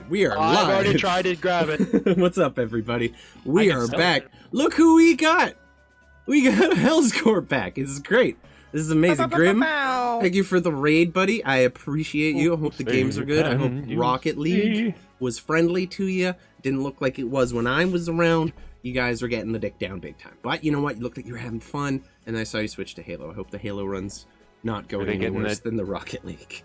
We are live. I've already tried to grab it. What's up, everybody? We are back. Look who we got. We got a Hell's Court back. This is great. This is amazing. Grim, thank you for the raid, buddy. I appreciate you. I hope the games are good. I hope Rocket League was friendly to you. Didn't look like it was when I was around. You guys were getting the dick down big time. But you know what? You looked like you were having fun, and I saw you switch to Halo. I hope the Halo runs not going any worse than the Rocket League.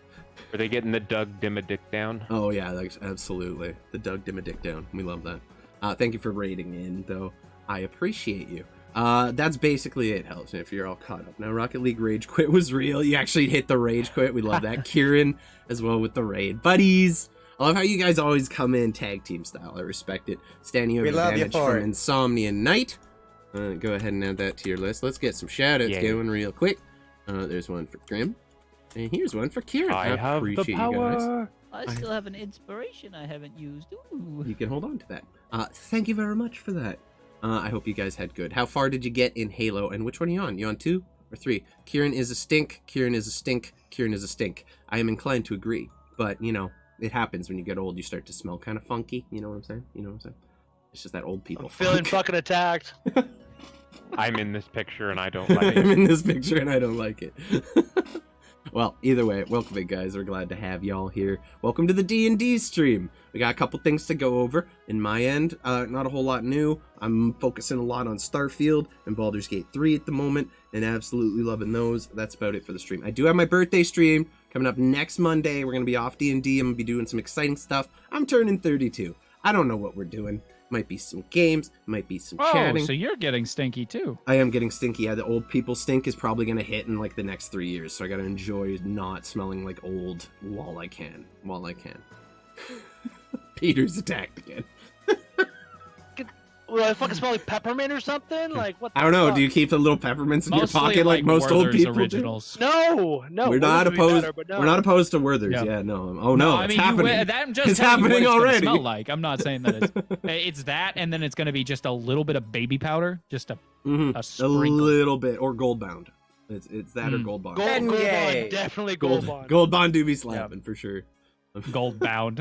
Are they getting the Doug Dimadick down? Oh yeah, that's absolutely. The Doug Dimadick down. We love that. Thank you for raiding in, though. I appreciate you. That's basically it, Hells, if you're all caught up. Now, Rocket League Rage Quit was real. You actually hit the Rage Quit. We love that. Kieran as well with the raid. Buddies! I love how you guys always come in tag team style. I respect it. Stan, you have advantage from Insomnia Night. Go ahead and add that to your list. Let's get some shout-outs going real quick. There's one for Grim. And here's one for Kieran. I have the power. I still have an inspiration I haven't used. Ooh. You can hold on to that. Thank you very much for that. I hope you guys had good. How far did you get in Halo, and which one are you on? You on 2 or 3? Kieran is a stink. Kieran is a stink. Kieran is a stink. I am inclined to agree, but, you know, it happens when you get old. You start to smell kind of funky. You know what I'm saying? You know what I'm saying? It's just that old people. I'm feeling fucking attacked. I'm in this picture, and I don't like it. I'm in this picture, and I don't like it. Well, either way, welcome in, guys. We're glad to have y'all here. Welcome to the D&D stream. We got a couple things to go over. In my end, not a whole lot new. I'm focusing a lot on Starfield and Baldur's Gate 3 at the moment, and absolutely loving those. That's about it for the stream. I do have my birthday stream coming up next Monday. We're going to be off D&D. I'm going to be doing some exciting stuff. I'm turning 32. I don't know what we're doing. Might be some games, might be some chatting. Oh, so you're getting stinky too. I am getting stinky. Yeah, the old people stink is probably going to hit in like the next 3 years. So I got to enjoy not smelling like old while I can. Peter's attacked again. Will I fucking smell like peppermint or something? Like what? I don't know. Fuck? Do you keep the little peppermints in Mostly your pocket like most old people originals. No. We're not opposed. Better, no. We're not opposed to Werther's. Yeah. Yeah, no. Oh no, I it's mean, happening. I'm just It's telling you happening what it's already. Smell like. I'm not saying that it's that, and then it's gonna be just a little bit of baby powder, just a a sprinkle. little bit, or gold bound. It's that or gold bond. Gold bond, definitely gold bond. Gold bond do be slapping for sure. gold bound.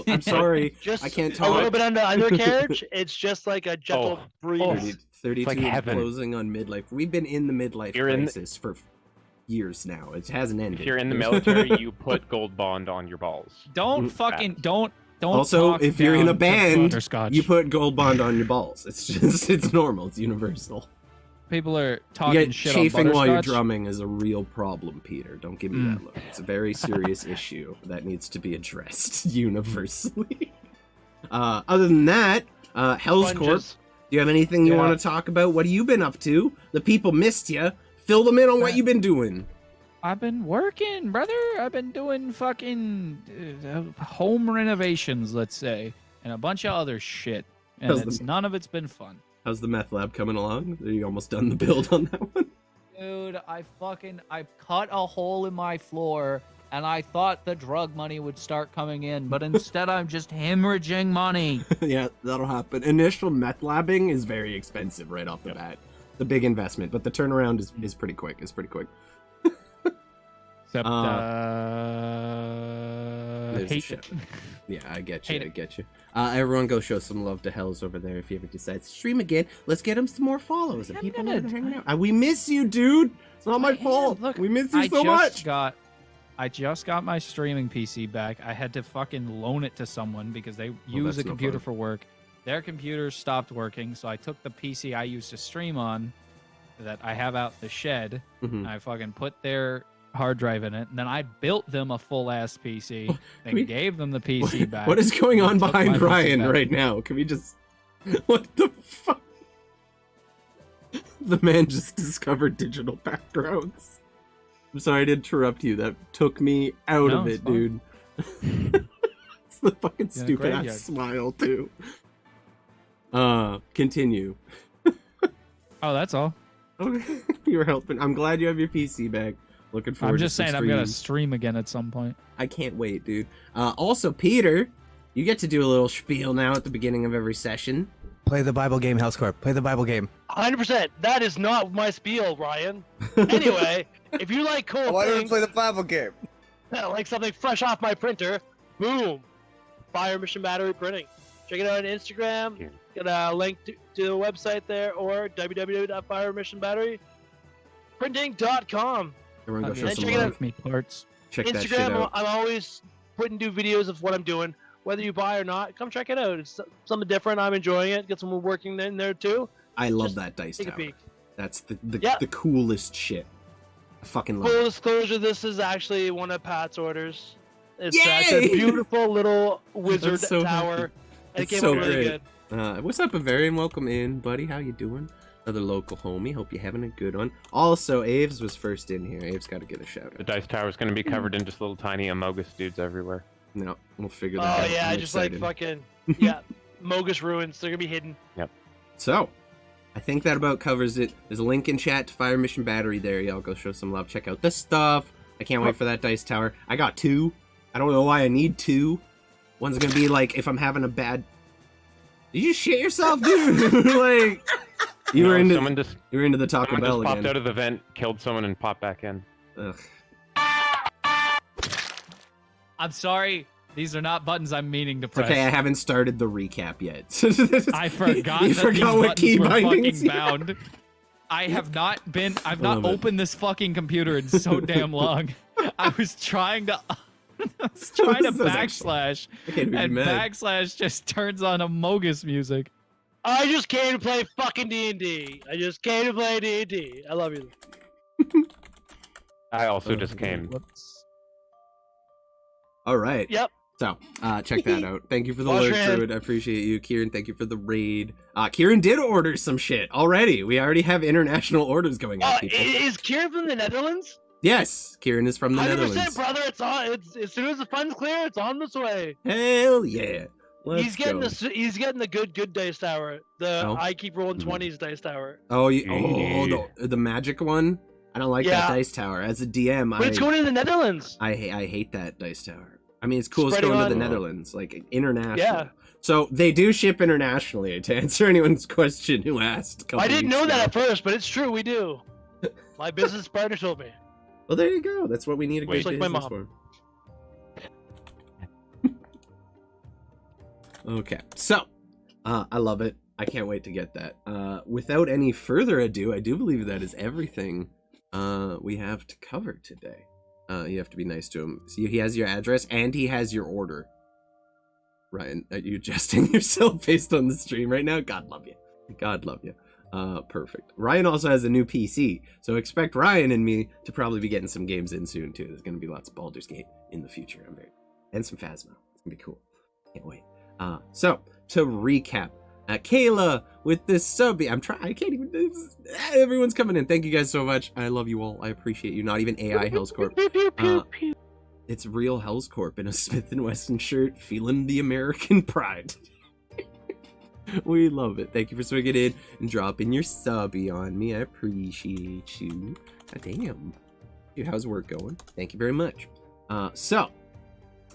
I'm sorry, Just I can't talk. a little bit on the undercarriage. It's just like a gentle breeze. 32 like heaven. closing on midlife. We've been in the midlife crisis for years now. It hasn't ended. If you're in the military, you put gold bond on your balls. Don't fucking don't. Also, talk if you're in a down to band, butterscotch. you put gold bond on your balls. It's normal. It's universal. People are You talking get shit chafing on while you're butterscotch. drumming is a real problem, Peter. Don't give me that look. It's a very serious issue that needs to be addressed universally. Other than that, Hell's Corp. Do you have anything you want to talk about? What have you been up to? The people missed you. Fill them in on what you've been doing. I've been working, brother. I've been doing fucking home renovations, let's say, and a bunch of other shit. And none of it's been fun. How's the meth lab coming along? Are you almost done the build on that one? Dude, I cut a hole in my floor, and I thought the drug money would start coming in, but instead I'm just hemorrhaging money. Yeah, that'll happen. Initial meth labbing is very expensive right off the bat. It's a big investment, but the turnaround is pretty quick. It's pretty quick. Except, hate it. Yeah, I get you. Everyone go show some love to Hells over there if you ever decide to stream again. Let's get him some more follows. And people that are hanging out. We miss you, dude. It's not my fault. Look, we miss you so much. I just got my streaming PC back. I had to fucking loan it to someone because they use a computer for work. Their computer stopped working, so I took the PC I used to stream on that I have out the shed, and I fucking put their hard drive in it, and then I built them a full-ass PC, and gave them the PC back. What is going on behind Ryan right now? Can we just... What the fuck? The man just discovered digital backgrounds. I'm sorry to interrupt you. That took me out No, of it's it, fine. dude. It's the fucking Yeah, stupid ass graveyard. smile too. Continue. Oh, that's all. Okay, you were helping. I'm glad you have your PC back. Looking forward. I'm just to some saying I'm gonna streams. stream again at some point. I can't wait, dude. Also, Peter, you get to do a little spiel now at the beginning of every session. Play the Bible game, House Corp. Play the Bible game. 100%. That is not my spiel, Ryan. Anyway, if you like cool Why don't we things, play the Bible game? like something fresh off my printer, boom, Fire Mission Battery Printing. Check it out on Instagram. Yeah. Got a link to the website there, or www.firemissionbatteryprinting.com. Everyone go show And some check it love. out. Me parts. Check that shit Instagram, out. I'm always putting new videos of what I'm doing. Whether you buy or not, come check it out. It's something different. I'm enjoying it. Get someone working in there too. I love Just that dice Take a tower. peek. That's the Yeah. the coolest shit. I fucking love Full it. disclosure, this is actually one of Pat's orders. It's Yay! a beautiful little wizard so tower. happy. And it It's came so out really great. good. What's up, Bavarian? Welcome in, buddy. How you doing? Another local homie. Hope you're having a good one. Also, Aves was first in here. Aves got to get a shout The out. dice tower is going to be covered in just little tiny Amogus dudes everywhere. No, we'll figure that Oh out. yeah, I'm just excited. like fucking yeah, Mogus ruins. They're gonna be hidden. So, I think that about covers it. There's a link in chat to Fire Mission Battery there. Y'all go show some love. Check out this stuff. I can't wait for that dice tower. I got 2. I don't know why I need 2. One's gonna be like if I'm having a bad. Did you shit yourself, dude? Like you were into Someone just, you were into the Taco someone Bell just popped again. out of the vent, killed someone, and popped back in. Ugh. I'm sorry. These are not buttons I'm meaning to press. Okay, I haven't started the recap yet. I forgot You that forgot these what buttons key were bindings fucking you had. bound. I've not Love not it. opened this fucking computer in so damn long. I was trying to This is backslash, I can't be and mad. backslash just turns on Amogus music. I just came to play fucking D&D. I just came to play D&D. I love you. I also just came. Whoops. All right. Yep. So, check that out. Thank you for the Wash alert, your hand. Druid. I appreciate you. Kieran, thank you for the raid. Kieran did order some shit already. We already have international orders going out, people. Is Kieran from the Netherlands? Yes, Kieran is from the 100%, Netherlands. brother. It's on. It's as soon as the funds clear, it's on this way. Hell yeah. Let's he's getting go. he's getting the good dice tower. The Oh. I keep rolling Mhm. 20s dice tower. Oh, Yeah. the magic one? I don't like that Yeah. dice tower. As a DM, But it's going to the Netherlands. I hate that dice tower. I mean, it's cool it's Spreading going to the on- Netherlands, like international. Yeah. So they do ship internationally. To answer anyone's question who asked, a couple I didn't weeks know that ago. at first, but it's true. We do. My business partner told me. Well, there you go. That's what we need a Wait. great Just like my business for. Okay, so I love it. I can't wait to get that. Without any further ado, I do believe that is everything we have to cover today. You have to be nice to him. See, he has your address and he has your order. Ryan, are you adjusting yourself based on the stream right now? God love you. God love you. Perfect. Ryan also has a new PC, so expect Ryan and me to probably be getting some games in soon too. There's gonna be lots of Baldur's Gate in the future. And some Phasma. It's gonna be cool. Can't wait. So to recap, Kayla with this sub. I'm trying. I can't even. Everyone's coming in. Thank you guys so much. I love you all. I appreciate you. Not even AI Hell's Corp. Pew, pew, pew, pew. It's real Hell's Corp in a Smith & Wesson shirt, feeling the American pride. We love it. Thank you for swinging in and dropping your subby on me. I appreciate you. God damn. Dude, how's work going? Thank you very much. So,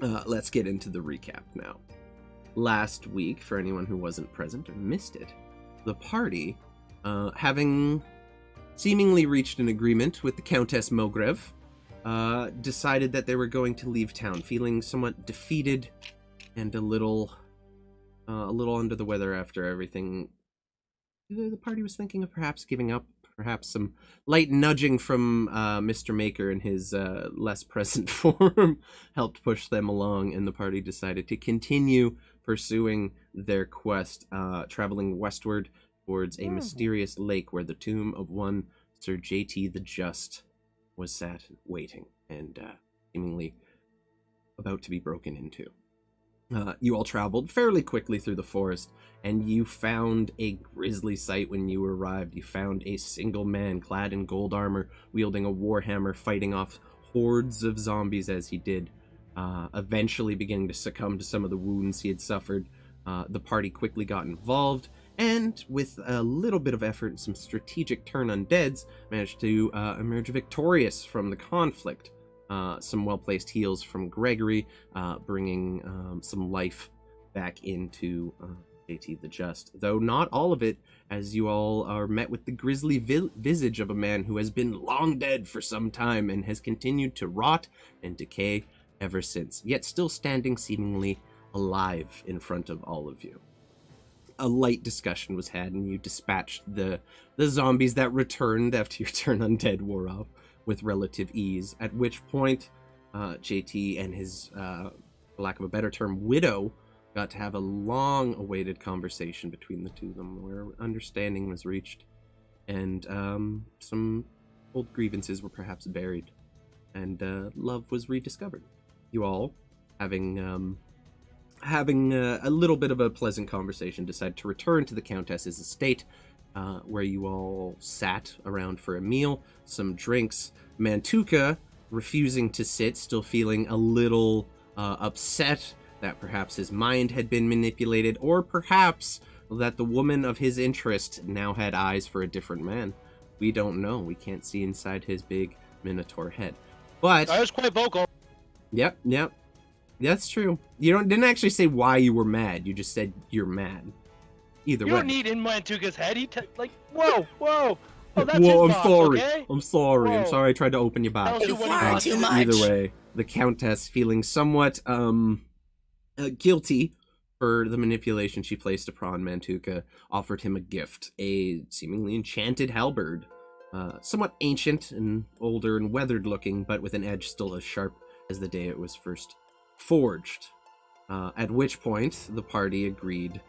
let's get into the recap now. Last week, for anyone who wasn't present or missed it, the party, having seemingly reached an agreement with the Countess Mogrev, decided that they were going to leave town, feeling somewhat defeated and a little under the weather after everything. The party was thinking of perhaps giving up, perhaps some light nudging from Mr. Maker in his less present form helped push them along, and the party decided to continue pursuing their quest, traveling westward towards a mysterious lake where the tomb of one Sir JT the Just was sat waiting and seemingly about to be broken into. You all traveled fairly quickly through the forest, and you found a grisly sight when you arrived. You found a single man clad in gold armor, wielding a warhammer, fighting off hordes of zombies as he did, eventually beginning to succumb to some of the wounds he had suffered. The party quickly got involved, and with a little bit of effort and some strategic turn undeads, managed to emerge victorious from the conflict. Some well-placed heals from Gregory, bringing some life back into JT the Just. Though not all of it, as you all are met with the grisly visage of a man who has been long dead for some time and has continued to rot and decay ever since, yet still standing seemingly alive in front of all of you. A light discussion was had, and you dispatched the zombies that returned after your turn undead wore off with relative ease, at which point JT and his, for lack of a better term, widow, got to have a long-awaited conversation between the two of them, where understanding was reached, and some old grievances were perhaps buried, and love was rediscovered. You all, having a little bit of a pleasant conversation, decided to return to the Countess's estate, where you all sat around for a meal, some drinks. Mantuka refusing to sit, still feeling a little upset that perhaps his mind had been manipulated, or perhaps that the woman of his interest now had eyes for a different man. We don't know. We can't see inside his big minotaur head. But I was quite vocal. Yep. That's true. You didn't actually say why you were mad. You just said you're mad. Either way. You don't need in Mantuka's head. Whoa. Oh, that's Whoa, his I'm boss, sorry. okay? I'm sorry. I'm Whoa. sorry I tried to open you back. Tells you what far he too wants. much. Either way, the Countess, feeling somewhat guilty for the manipulation she placed upon Mantuka, offered him a gift, a seemingly enchanted halberd. Somewhat ancient and older and weathered looking, but with an edge still as sharp as the day it was first forged. At which point, the party agreed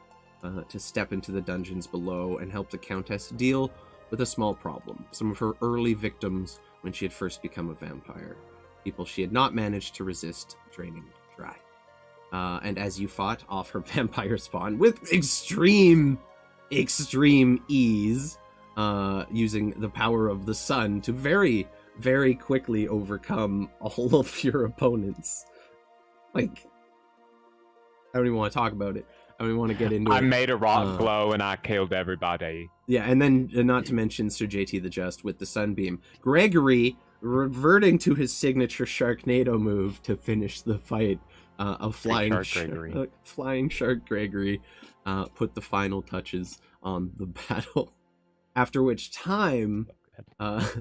to step into the dungeons below and help the Countess deal with a small problem. Some of her early victims when she had first become a vampire. People she had not managed to resist draining dry. And as you fought off her vampire spawn with extreme ease, using the power of the sun to very, very quickly overcome all of your opponents. Like, I don't even want to talk about it. I don't even want to get into it. I made a rock glow and I killed everybody. Yeah, and then not to mention Sir JT the Just with the sunbeam. Gregory reverting to his signature Sharknado move to finish the fight. Flying Shark Gregory put the final touches on the battle. After which time,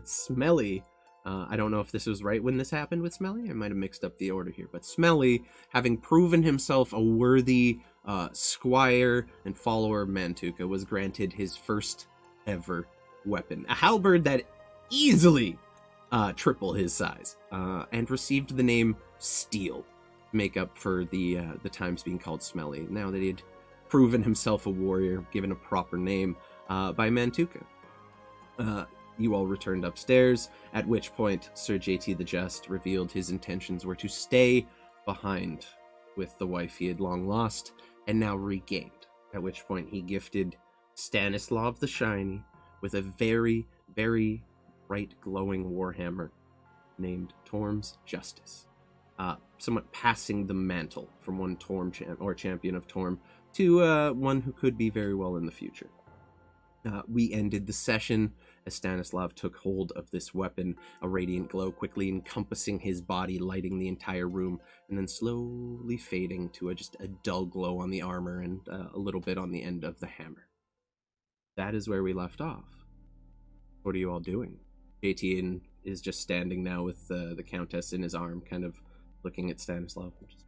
Smelly, I don't know if this was right when this happened with Smelly. I might have mixed up the order here. But Smelly, having proven himself a worthy squire and follower of Mantuka, was granted his first ever weapon. A halberd that easily triple his size, and received the name Steel, to make up for the times being called Smelly, now that he'd proven himself a warrior, given a proper name by Mantuka. You all returned upstairs, at which point Sir JT the Just revealed his intentions were to stay behind with the wife he had long lost and now regained, at which point he gifted Stanislav the Shiny with a very, very bright glowing warhammer named Torm's Justice, somewhat passing the mantle from one Torm champion of Torm to one who could be very well in the future. We ended the session as Stanislav took hold of this weapon, a radiant glow quickly encompassing his body, lighting the entire room, and then slowly fading to just a dull glow on the armor and a little bit on the end of the hammer. That is where we left off. What are you all doing? JT is just standing now with the Countess in his arm, kind of looking at Stanislav, just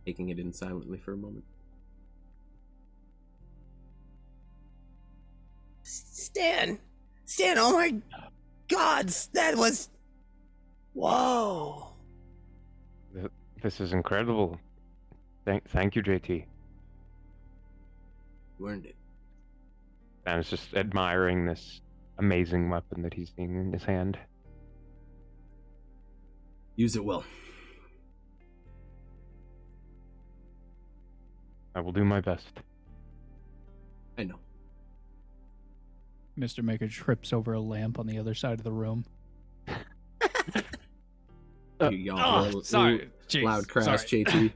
taking it in silently for a moment. Stan, oh my gods, that was... Whoa. This is incredible. Thank you, JT. You earned it. I was just admiring this amazing weapon that he's seeing in his hand. Use it well. I will do my best. I know. Mr. Maker trips over a lamp on the other side of the room. You yawn. Oh, sorry. Jeez, Loud crash, sorry. JT.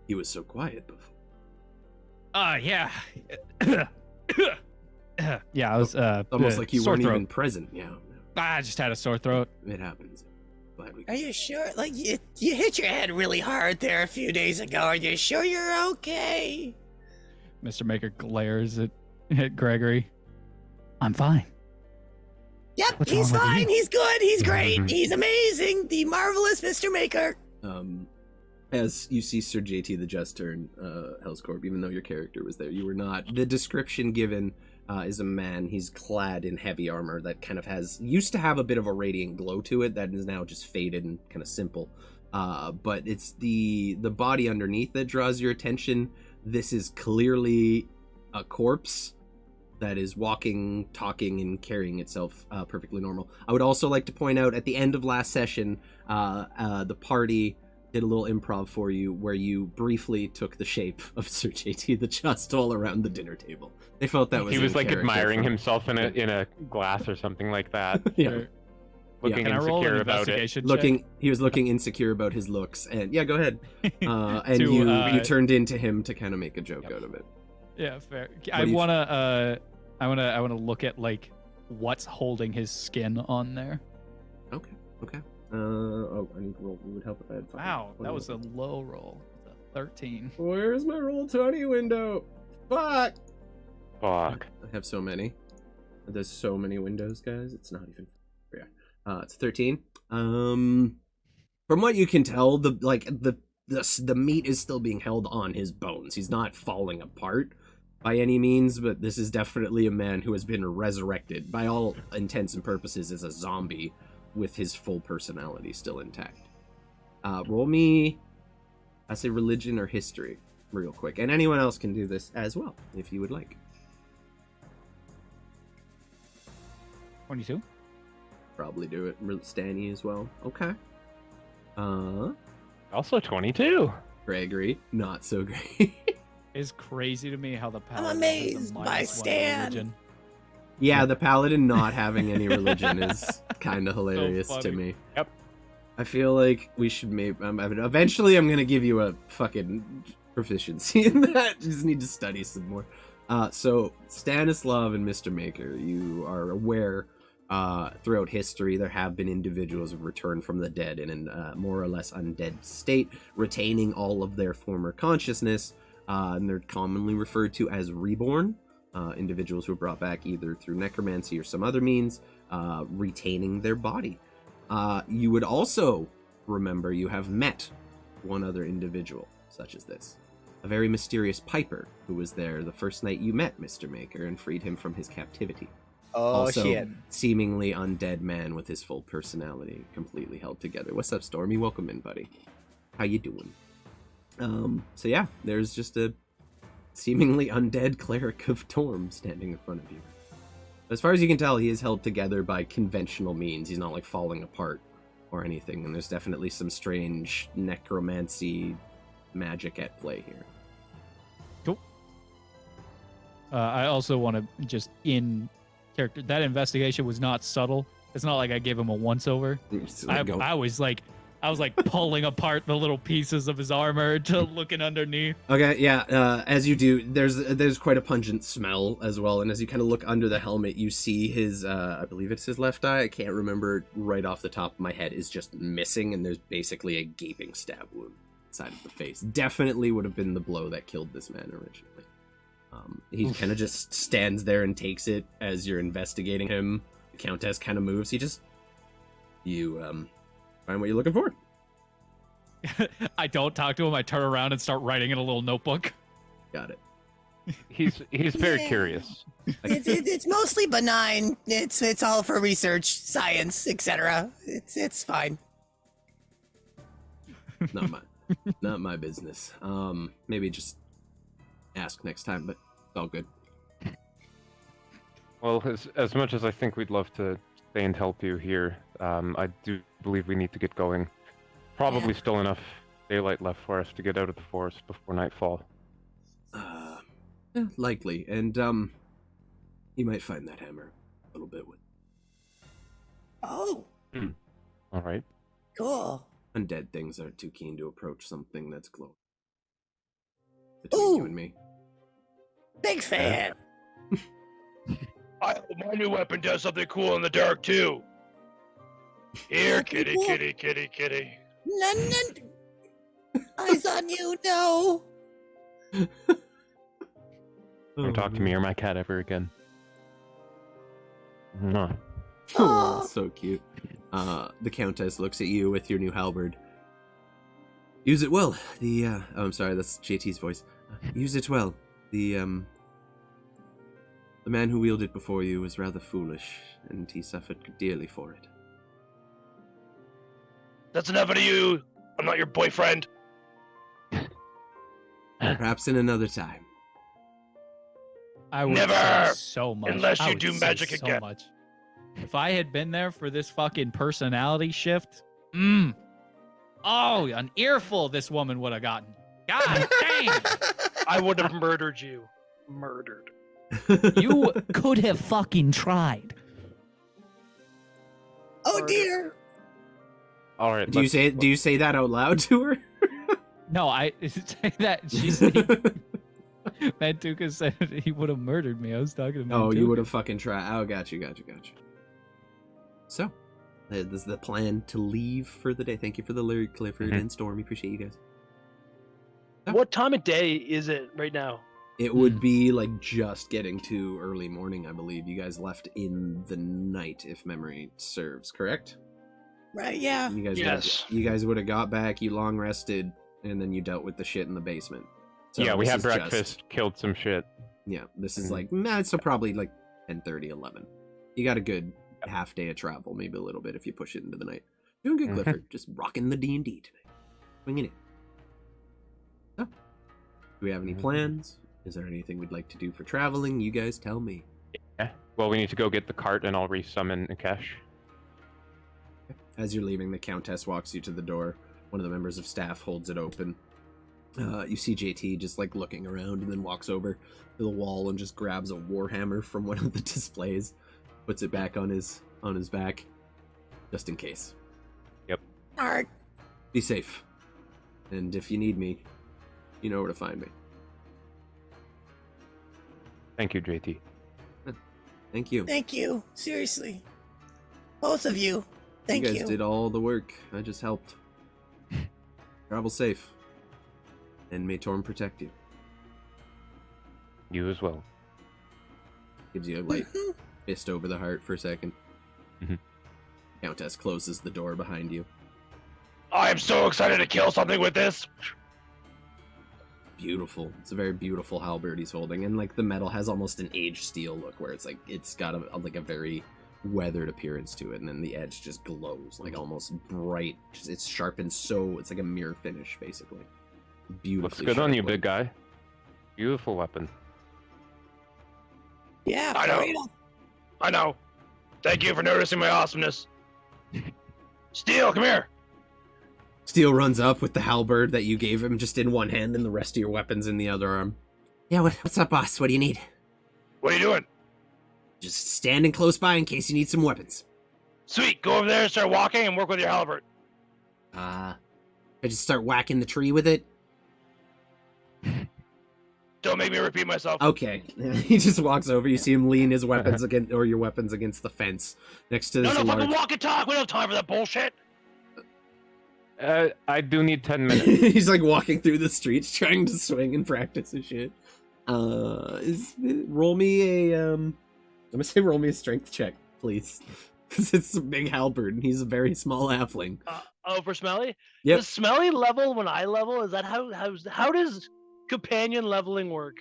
He was so quiet before. Yeah. Yeah, I was Almost like you sore weren't throat. even present. Yeah. I just had a sore throat. It happens. Glad we Are you sure? Like, you hit your head really hard there a few days ago. Are you sure you're okay? Mr. Maker glares at Gregory. I'm fine. Yep, What's he's wrong with fine. you? He's good. He's great. He's amazing. The marvelous Mr. Maker. As you see Sir JT the Jester in Hellscorp, even though your character was there, you were not. The description given is a man. He's clad in heavy armor that kind of used to have a bit of a radiant glow to it that is now just faded and kind of simple. But it's the body underneath that draws your attention. This is clearly a corpse that is walking, talking, and carrying itself perfectly normal. I would also like to point out at the end of last session, the party did a little improv for you where you briefly took the shape of Sir JT the Just all around the dinner table. They felt that was He was in like character admiring for- himself in a glass or something like that. Yeah. Looking Can I roll an insecure about it. investigation check? He was looking insecure about his looks, and yeah, go ahead. And To, you turned into him to kind of make a joke out of it. Yeah, fair. do I you- wanna look at like what's holding his skin on there. Okay. I need to roll. It would help if I had fucking Wow, 20 that was a open. low roll. It's a 13. Where's my roll 20 window? Fuck! Fuck. I have so many. There's so many windows, guys. It's not even. Yeah. It's 13. From what you can tell, the meat is still being held on his bones. He's not falling apart by any means, but this is definitely a man who has been resurrected by all intents and purposes as a zombie with his full personality still intact. Roll me, I say religion or history real quick. And anyone else can do this as well if you would like. 22. Probably do it. Stanny as well. Okay. Also 22. Gregory, not so great. It's crazy to me how the paladin amazed has a by -1 Stan. religion. Yeah, the paladin not having any religion is kind of hilarious to funny. me. Yep. I feel like we should eventually I'm going to give you a fucking proficiency in that. You just need to study some more. So Stanislav and Mr. Maker, you are aware throughout history there have been individuals who return from the dead in a more or less undead state, retaining all of their former consciousness, and they're commonly referred to as reborn. Individuals who are brought back either through necromancy or some other means, retaining their body. You would also remember you have met one other individual, such as this. A very mysterious piper who was there the first night you met Mr. Maker and freed him from his captivity. Oh, also, shit. seemingly undead man with his full personality completely held together. What's up, Stormy? Welcome in, buddy. How you doing? So yeah, there's just a seemingly undead cleric of Torm standing in front of you. As far as you can tell, he is held together by conventional means. He's not like falling apart or anything, and there's definitely some strange necromancy magic at play here. Cool. I also want to just in character. That investigation was not subtle. It's not like I gave him a once over. Just let go. I was like pulling apart the little pieces of his armor to looking underneath. Okay, yeah, as you do, there's quite a pungent smell as well, and as you kind of look under the helmet, you see his, I believe it's his left eye, I can't remember right off the top of my head, is just missing, and there's basically a gaping stab wound inside of the face. Definitely would have been the blow that killed this man originally. He kind of just stands there and takes it as you're investigating him. The Countess kind of moves. You find what you're looking for. I don't talk to him. I turn around and start writing in a little notebook. Got it. He's very Yeah. curious. It's mostly benign. It's all for research, science, etc. It's fine. Not my business. Maybe just ask next time, but it's all good. Well, as much as I think we'd love to stay and help you here, I do believe we need to get going. Probably still enough daylight left for us to get out of the forest before nightfall? Likely. And, you might find that hammer a little bit with Oh, All right. cool. undead things aren't too keen to approach something that's glowing. Between Ooh. you and me. Big fan. My new weapon does something cool in the dark too. Here, kitty, Cool. kitty, kitty, kitty. None. Eyes on you, no. Don't talk to me or my cat ever again. No. Oh, so cute. The Countess looks at you with your new halberd. Use it well. Oh, I'm sorry, that's JT's voice. Use it well. The man who wielded it before you was rather foolish, and he suffered dearly for it. That's enough of you. I'm not your boyfriend. Perhaps in another time. I would Never! say so much. Unless I you would do say magic so again. much. If I had been there for this fucking personality shift, oh, an earful this woman would have gotten. God damn! I would have murdered you. Murdered. You could have fucking tried. Oh dear. All right. Do you say that out loud to her? No, I say that she's. Mantuka said he would have murdered me. I was talking to Mantuka. Oh, you would have fucking tried. Oh, got you. So, this is the plan to leave for the day. Thank you for the lyric, Clifford and Stormy. Appreciate you guys. What time of day is it right now? It would be like just getting to early morning, I believe. You guys left in the night, if memory serves, correct? Right, yeah. You guys, Yes. you guys would have got back. You long rested, and then you dealt with the shit in the basement. So yeah, we this had is just- breakfast, killed some shit. yeah, this is Mhm. like so probably like 10:30, 11. You got a good half day of travel, maybe a little bit if you push it into the night. Doing good, Mhm. Clifford. Just rocking the D&D today. Swinging it. So, do we have any plans? Is there anything we'd like to do for traveling? You guys tell me. Yeah. Well, we need to go get the cart, and I'll resummon Akesh. As you're leaving, the Countess walks you to the door. One of the members of staff holds it open. You see JT just like looking around and then walks over to the wall and just grabs a warhammer from one of the displays, puts it back on his back, just in case. Alright. Be safe. And if you need me, you know where to find me. Thank you, JT. Thank you. Thank you. Seriously. Both of you. Thank you you. guys did all the work. I just helped. Travel safe. And may Torm protect you. You as well. Gives you a light fist over the heart for a second. Mhm. Countess closes the door behind you. I am so excited to kill something with this. Beautiful. It's a very beautiful halberd he's holding, and like the metal has almost an aged steel look, where it's like it's got a very weathered appearance to it, and then the edge just glows like almost bright. It's sharpened, so it's like a mirror finish, basically. Beautifully. Looks good on sharp you, wood. big guy. Beautiful weapon. Yeah, I for know. real. I know. Thank you for noticing my awesomeness. Steel, come here. Steel runs up with the halberd that you gave him just in one hand, and the rest of your weapons in the other arm. Yeah, what's up, boss? What do you need? What are you doing? Just standing close by in case you need some weapons. Sweet. Go over there and start walking and work with your halberd. I just start whacking the tree with it. Don't make me repeat myself. Okay. He just walks over. You see him lean his weapons against, or your weapons against the fence next to No, this no, large. fucking walk and talk. We don't have time for that bullshit. I do need 10 minutes. He's like walking through the streets trying to swing and practice his shit. Roll me a I'm gonna say roll me a strength check, please, because it's a big halberd and he's a very small halfling. Oh, for Smelly? Yep. Does Smelly level when I level? Is that how does companion leveling work?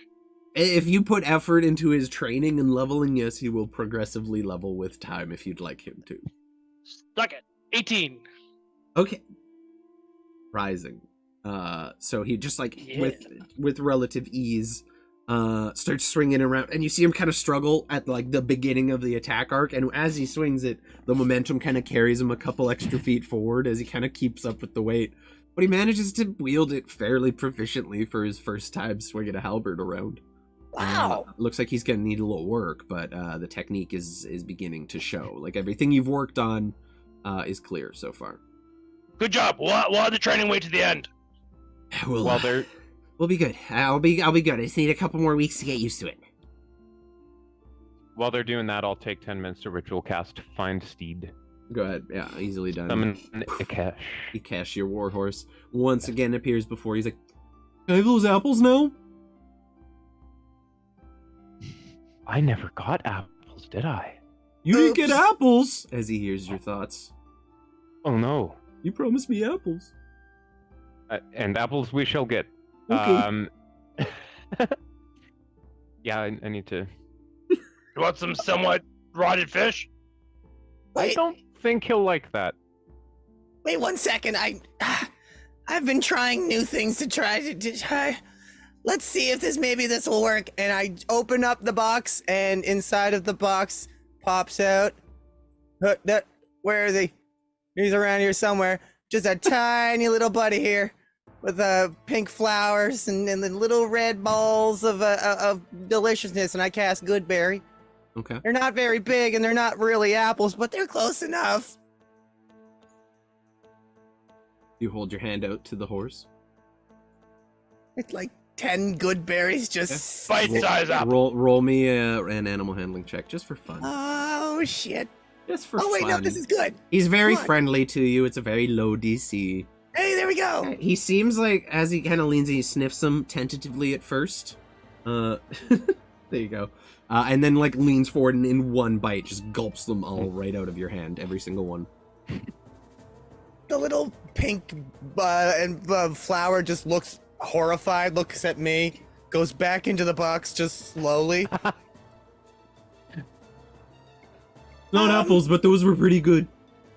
If you put effort into his training and leveling, yes, he will progressively level with time if you'd like him to. Suck it. 18. Okay. Rising. So he just like Yeah. with relative ease starts swinging around, and you see him kind of struggle at like the beginning of the attack arc, and as he swings it, the momentum kind of carries him a couple extra feet forward as he kind of keeps up with the weight, but he manages to wield it fairly proficiently for his first time swinging a halberd around. Wow. Looks like he's gonna need a little work, but the technique is beginning to show. Like everything you've worked on is clear so far. Good job. We'll have the training wait to the end. We'll be good. I'll be good. I just need a couple more weeks to get used to it. While they're doing that, I'll take 10 minutes to ritual cast Find Steed. Go ahead. Yeah, easily done. Summon Ikesh. Ikesh, your warhorse, once again appears before. He's like, "Can I have those apples now?" I never got apples, did I? You didn't get apples! As he hears your thoughts. Oh no. You promised me apples. And apples we shall get. Okay. Yeah, I need to... You want some somewhat rotted fish? I Wait, don't think he'll like that. wait 1 second. I've been trying new things to try. Let's see if this will work. And I open up the box, and inside of the box pops out. Where is he? He's around here somewhere. Just a tiny little buddy here, with pink flowers and the little red balls of deliciousness. And I cast Goodberry. Okay. They're not very big, and they're not really apples, but they're close enough. You hold your hand out to the horse. It's like 10 good berries just... Bite-size apple. Roll me an animal handling check, just for fun. Oh, shit. Just for Oh, wait, fun. no, this is good. He's very Come on. friendly to you. It's a very low DC. Hey, there we go. He seems like, as he kind of leans and he sniffs them tentatively at first. There you go. And then, like, leans forward and in one bite just gulps them all right out of your hand. Every single one. The little pink flower just looks horrified, looks at me, goes back into the box just slowly. Not apples, but those were pretty good.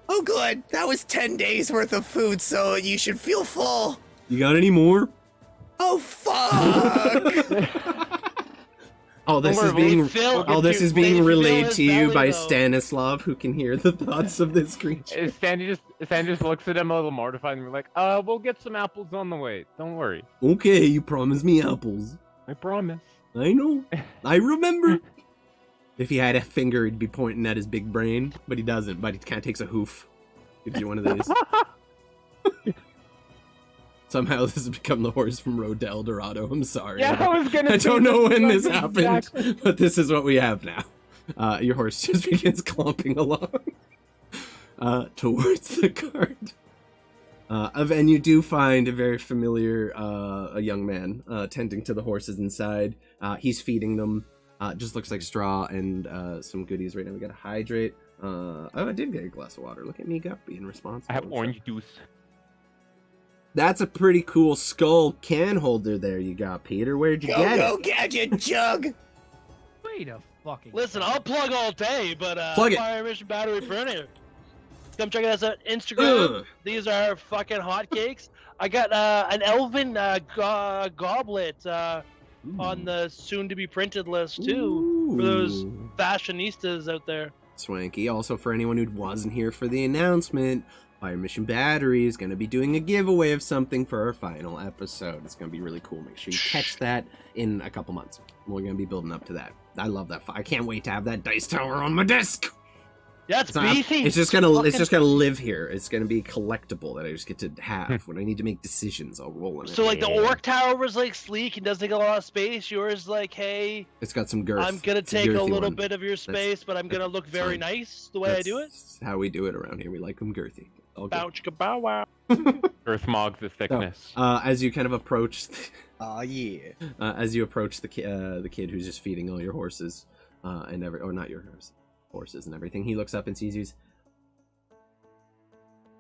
Oh, good. That was 10 days worth of food, so you should feel full. You got any more? Oh, fuck. Oh, this is Don't worry, being Phil, this is being Phil relayed his to you belly, by though. Stanislav, who can hear the thoughts of this creature. Sandy just looks at him a little mortified and we're like, we'll get some apples on the way. Don't worry. Okay, you promised me apples. I promise. I know. I remember. If he had a finger, he'd be pointing at his big brain, but he doesn't. But he kind of takes a hoof. Gives you one of these. Somehow this has become the horse from Road to El Dorado. I'm sorry. Yeah, I was gonna I say don't know the when this fucking happened, exact- but this is what we have now. Your horse just begins clomping along towards the cart. And you do find a very familiar a young man tending to the horses inside. He's feeding them. Just looks like straw and some goodies right now. We got a hydrate. Oh, I did get a glass of water. Look at me, Gup, being responsible. I have orange juice. That's a pretty cool skull can holder there you got, Peter. Where'd you get Go, it? gadget jug. Wait a fucking. Listen, I'll plug all day, but Plug it. Fire Mission Battery Printer. Come check us out on Instagram. Ugh. These are fucking hotcakes. I got an elven goblet on the soon-to-be printed list too, for those Ooh. fashionistas out there. Swanky. Also, for anyone who wasn't here for the announcement, Fire Mission Battery is going to be doing a giveaway of something for our final episode. It's going to be really cool. Make sure you catch that in a couple months. We're going to be building up to that. I love that. I can't wait to have that dice tower on my desk. Yeah, it's It's not- beefy. It's just gonna live here. It's gonna be collectible that I just get to have when I need to make decisions. I'll roll in it. So like the orc tower was like sleek and doesn't take a lot of space. Yours like, hey, It's got some girth. I'm gonna It's take a girthy little one. bit of your space, but I'm gonna look very fine. nice the way I do it. That's how we do it around here. We like them girthy. All good. Bow chicka bow wow. Earth Mog the thickness. As you kind of approach, Oh yeah. as you approach the kid who's just feeding all your horses, and not your horses and everything, he looks up and sees you.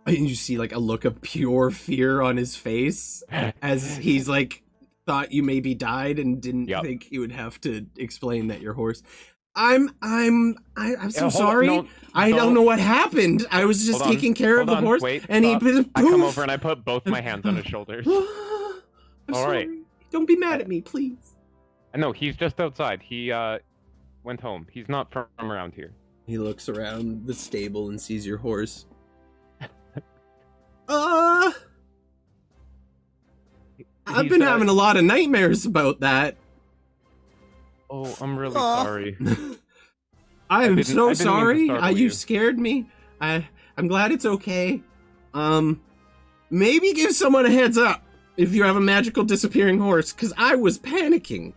And you see like a look of pure fear on his face as he's like thought you maybe died and didn't Yep. think he would have to explain that your horse. I'm so hold on, sorry. no, I don't don't- know what happened. I was just Hold on, taking care of hold the on, horse, wait, and stop. he I come over and I put both my hands on his shoulders. I'm All sorry. right. Don't be mad at me, please. No, he's just outside. He went home. He's not from around here. He looks around the stable and sees your horse. I've He's, been having a lot of nightmares about that. Oh, I'm really Aw. sorry. I am didn't- I so didn't mean to sorry. startle You you. scared me. I'm glad it's okay. Maybe give someone a heads up if you have a magical disappearing horse, because I was panicking.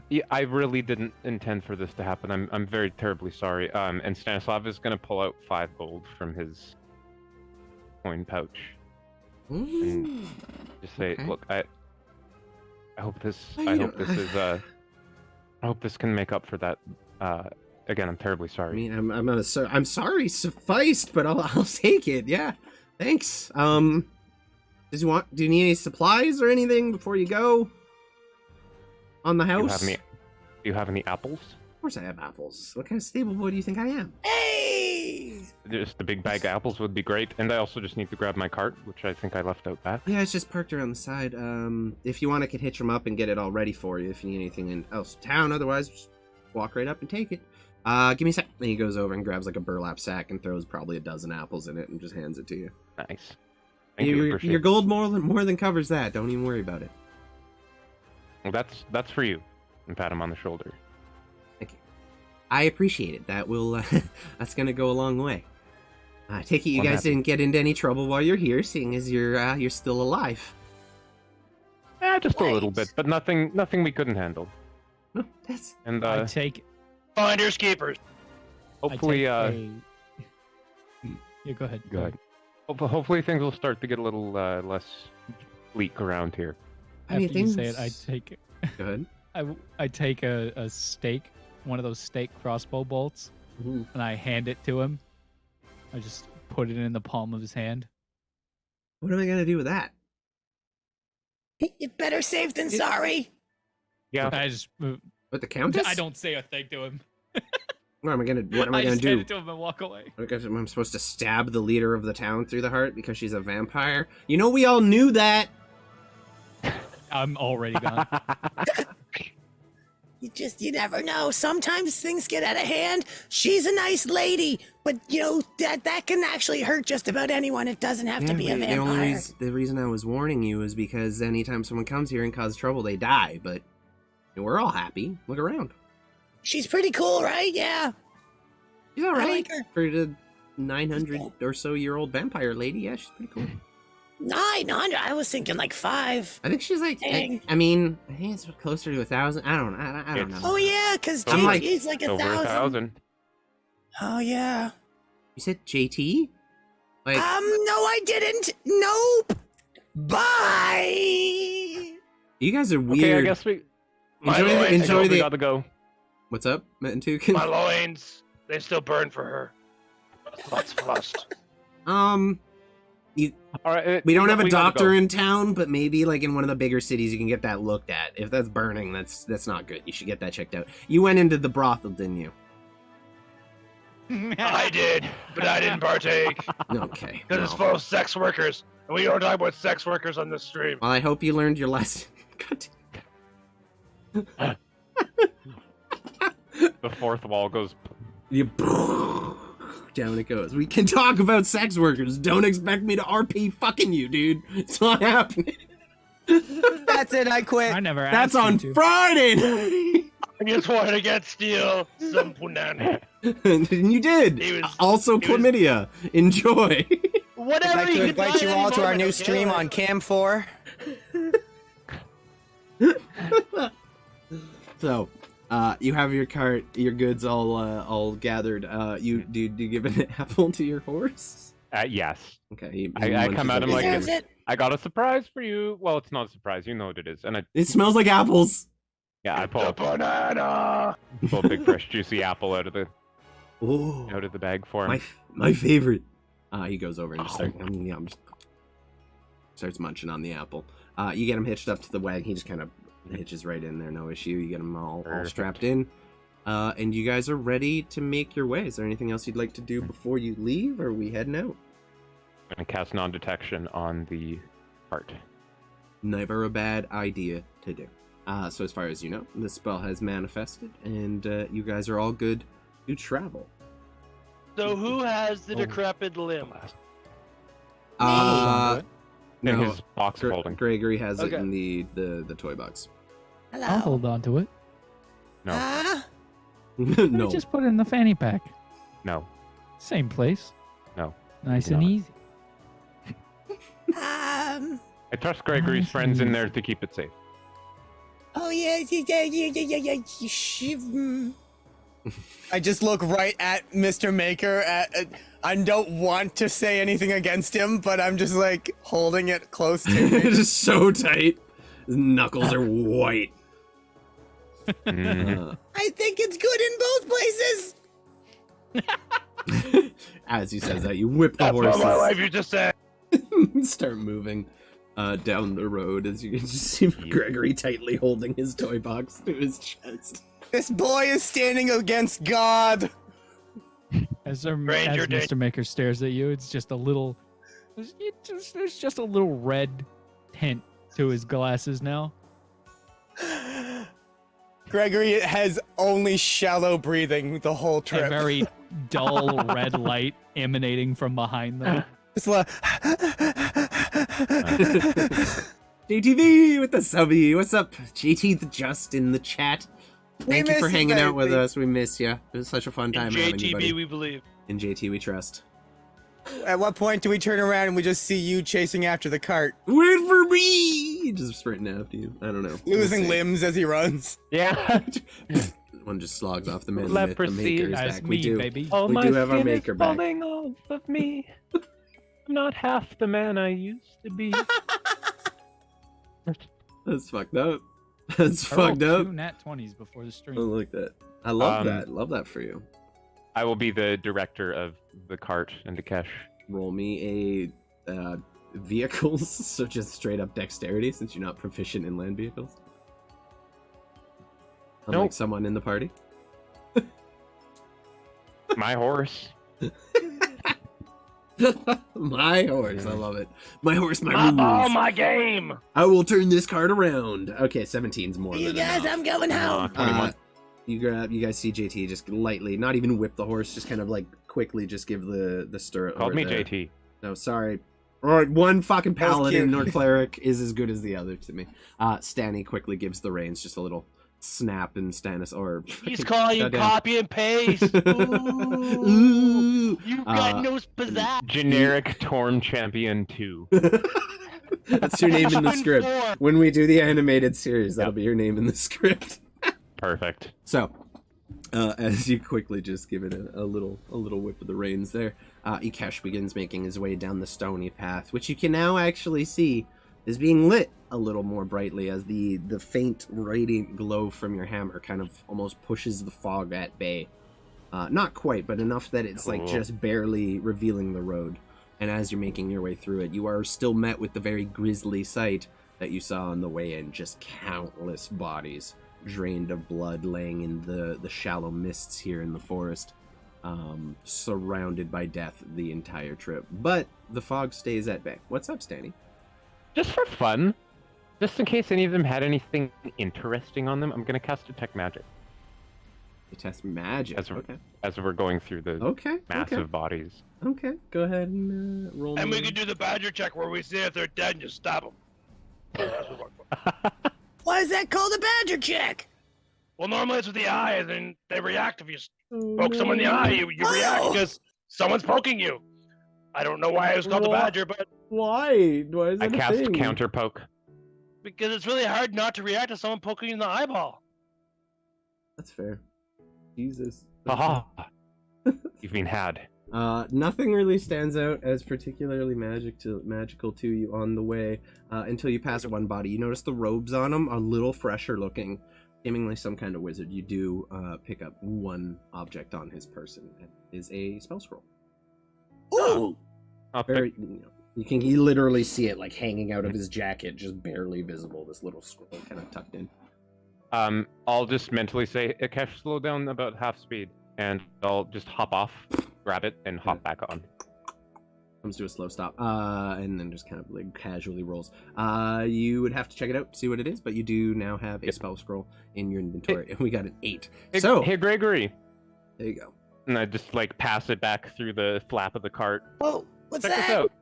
Yeah, I really didn't intend for this to happen. I'm very terribly sorry. And Stanislav is gonna pull out 5 gold from his coin pouch. Ooh. Just say, Okay. look, I hope this. I I know- hope this is. I hope this can make up for that. Again, I'm terribly I sorry. mean, I'm sorry, sufficed, but I'll take it. Yeah, thanks. Do you need any supplies or anything before you go? On the Do you house? have any? Do you have any apples? Of course I have apples. What kind of stable boy do you think I am? Hey! Just the big bag of apples would be great. And I also just need to grab my cart, which I think I left out back. Yeah, it's just parked around the side. If you want, I could hitch them up and get it all ready for you if you need anything else in town. Otherwise, just walk right up and take it. Give me a sec. And he goes over and grabs like a burlap sack and throws probably a dozen apples in it and just hands it to you. Nice. Thank you. Appreciate Your it. gold more than covers that. Don't even worry about it. Well, that's for you. And pat him on the shoulder. Thank you. I appreciate it. That will that's gonna go a long way. I take it you I'm guys happy. didn't get into any trouble while you're here, seeing as you're still alive. Just a little Right. bit, but nothing we couldn't handle. No, that's And I take. Finders keepers. hopefully, I take Yeah, go ahead. go ahead. Hopefully things will start to get a little less bleak around here. I mean, After you say things- it, I take. Go ahead. I take a stake, one of those stake crossbow bolts, Mhm. and I hand it to him. I just put it in the palm of his hand. What am I gonna do with that? You better safe than sorry. Yeah. I just. With the countess? I don't say a thing to him. What am I gonna just do? hand it to him and walk away. I guess I'm supposed to stab the leader of the town through the heart because she's a vampire? You know, we all knew that. I'm already gone. You never know. Sometimes things get out of hand. She's a nice lady, but that can actually hurt just about anyone. It doesn't have to be a but vampire. the reason I was warning you is because anytime someone comes here and causes trouble, they die. But we're all happy. Look around. She's pretty cool, right? Yeah. She's all I right like her. for the 900 or so year old vampire lady. Yeah, she's pretty cool. 900. I was thinking like 5. I think she's like. Dang. I mean, I think it's closer to 1,000. I don't know. Oh yeah, because I'm like- JT's like Over 1,000. 1,000. Oh yeah. You said JT? Like, No, I didn't. Nope. Bye. you guys are weird. Okay, I guess we. My Enjoy the- loins, enjoy we the- gotta go. What's up, Metantukin? my loins, they still burn for her. That's flushed. All right. We don't have a we gotta doctor go. in town, but maybe like in one of the bigger cities, you can get that looked at. If that's burning, that's not good. You should get that checked out. You went into the brothel, didn't you? I did, but I didn't partake Okay. because it's well. full of sex workers, and we don't talk about sex workers on this stream. Well, I hope you learned your lesson. God. The fourth wall goes. You down it goes. We can talk about sex workers. Don't expect me to RP fucking you, dude. It's not happening. That's it. I quit. I never asked That's you on to. Friday night. I just wanted to get Steel some punani. And you did. He was- Also he was- chlamydia. Enjoy. I'd Whatever like to can invite find you at all any to our moment, new okay? stream on Cam 4. So, you have your cart, your goods all gathered. You give an apple to your horse? Yes. Okay. I come at him like Deserves it. it. I got a surprise for you. Well, it's not a surprise. You know what it is. And It smells like apples. I The pull banana. a big fresh juicy apple out of the Oh, bag for him. my favorite. He goes over and just starts munching on the apple. You get him hitched up to the wagon. He just kind of hitches right in there, no issue. You get him all Perfect. strapped in. And you guys are ready to make your way. Is there anything else you'd like to do before you leave, or are we heading out? I'm gonna cast non-detection on the cart. Never a bad idea to do. So as far as you know, the spell has manifested, and you guys are all good to travel. So who has the Oh. decrepit limb? Uh, In No, his box of holding. Gregory has it Okay. in the toy box. Hello. I'll hold on to it. No. Ah, Let No. me just put it in the fanny pack. No. Same place. No. Nice do and not. easy. I trust Gregory's Nice friends in and there to keep it safe. oh yeah. I just look right at Mr. Maker. I don't want to say anything against him, but I'm just like holding it close to me. It is so tight. His knuckles are white. Mhm. I think it's good in both places. As he says that, you whip the That's what my horses. wife used to say. Start moving down the road as you can just see Gregory tightly holding his toy box to his chest. This boy is standing against God. As Ranger Mr. Maker stares at you, it's just a little. There's just a little red tint to his glasses now. Gregory has only shallow breathing the whole A trip. very dull red light emanating from behind them. It's like, JTV with the subby. What's up? JT the Just in the chat. Thank you miss for you, hanging out with baby. us. We miss you. It was such a fun In time having you, JTB, buddy. we believe. In JT we trust. at what point do we turn around and we just see you chasing after the cart, Wait for me! Just sprinting after you. I don't know. We'll losing see. limbs as he runs? Yeah. One just slogs off the man. The Leprosy. maker is That's back. me, We do. baby. Oh, We my do have our skin maker is back. falling off of me. I'm not half the man I used to be. That's fucked up. That's I rolled fucked up. 2 nat 20s before the stream. I like that. I love Um, that. Love that for you. I will be the director of the cart and Dakesh. Roll me a vehicles, so just straight up dexterity, since you're not proficient in land vehicles. Unlike Nope. someone in the party. My horse. My horse, I love it. My horse, my My rules. ball, my game. I will turn this card around. Okay, 17's more You than guys, enough. I'm going home. 21. You guys see JT just lightly, not even whip the horse, just kind of like quickly just give the stirrup. Called or me the- JT. No, sorry. Or one fucking That was paladin cute. or cleric is as good as the other to me. Stanny quickly gives the reins just a little snap, and Stannis or He's calling you goddamn- copy and paste. Ooh. Ooh. You got no pizzazz. Generic Torn Champion 2. That's your name in the Open script. floor. When we do the animated series, that'll Yep. be your name in the script. Perfect. So, as you quickly just give it a little whip of the reins there, Ikesh begins making his way down the stony path, which you can now actually see is being lit a little more brightly as the faint radiant glow from your hammer kind of almost pushes the fog at bay. Not quite, but enough that it's like Cool. just barely revealing the road. And as you're making your way through it, you are still met with the very grisly sight that you saw on the way in, just countless bodies drained of blood laying in the shallow mists here in the forest, surrounded by death the entire trip. But the fog stays at bay. What's up, Stanny? Just for fun, just in case any of them had anything interesting on them, I'm going to cast Detect Magic You test magic. As a- Okay. as we're going through the Okay. massive bodies. Okay. Go ahead and roll. And me. we can do the badger check where we see if they're dead and just stab them. That's what we're for. Why is that called a badger check? Well, normally it's with the eye, and then they react. If you Oh, poke someone in the no. eye, you react Oh. because someone's poking you. I don't know why it was called the What? badger, but Why? Why is I that a cast thing? Counter Poke. because it's really hard not to react to someone poking you in the eyeball. That's fair. Jesus. Haha. You've been had. Nothing really stands out as particularly magical to you on the way until you pass one body. You notice the robes on him are a little fresher looking, seemingly some kind of wizard. You do pick up one object on his person. It is a spell scroll. Ooh. I'll Very, pick, you can literally see it like hanging out of his jacket, just barely visible. This little scroll kind of tucked in. I'll just mentally say, Akesh, slow down about half speed. And I'll just hop off, grab it, and hop back on. Comes to a slow stop, and then just kind of like casually rolls. You would have to check it out, see what it is, but you do now have a Yep. spell scroll in your inventory, and we got an 8. Hey, So hey, Gregory. there you go. And I just like pass it back through the flap of the cart. Whoa, what's Check this that? out.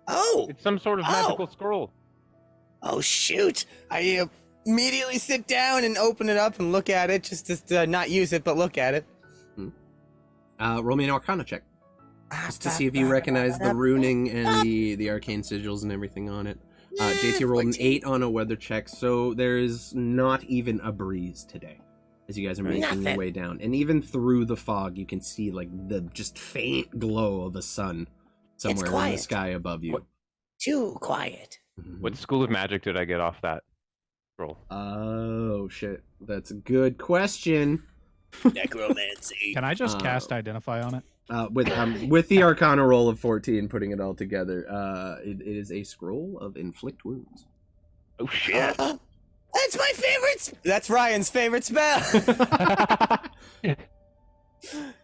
Oh. It's some sort of magical scroll. Oh shoot! I immediately sit down and open it up and look at it, just to not use it, but look at it. Roll me an Arcana check, just to see if you recognize the runing and the arcane sigils and everything on it. JT rolled an 8 on a weather check, so there's not even a breeze today as you guys are making your way down. And even through the fog, you can see like the just faint glow of a sun somewhere in the sky above you. What? Too quiet. What school of magic did I get off that scroll? Oh shit, that's a good question. Necromancy. Can I just cast Identify on it? With the Arcana roll of 14, putting it all together, it is a scroll of inflict wounds. Oh shit! That's my favorite. That's Ryan's favorite spell.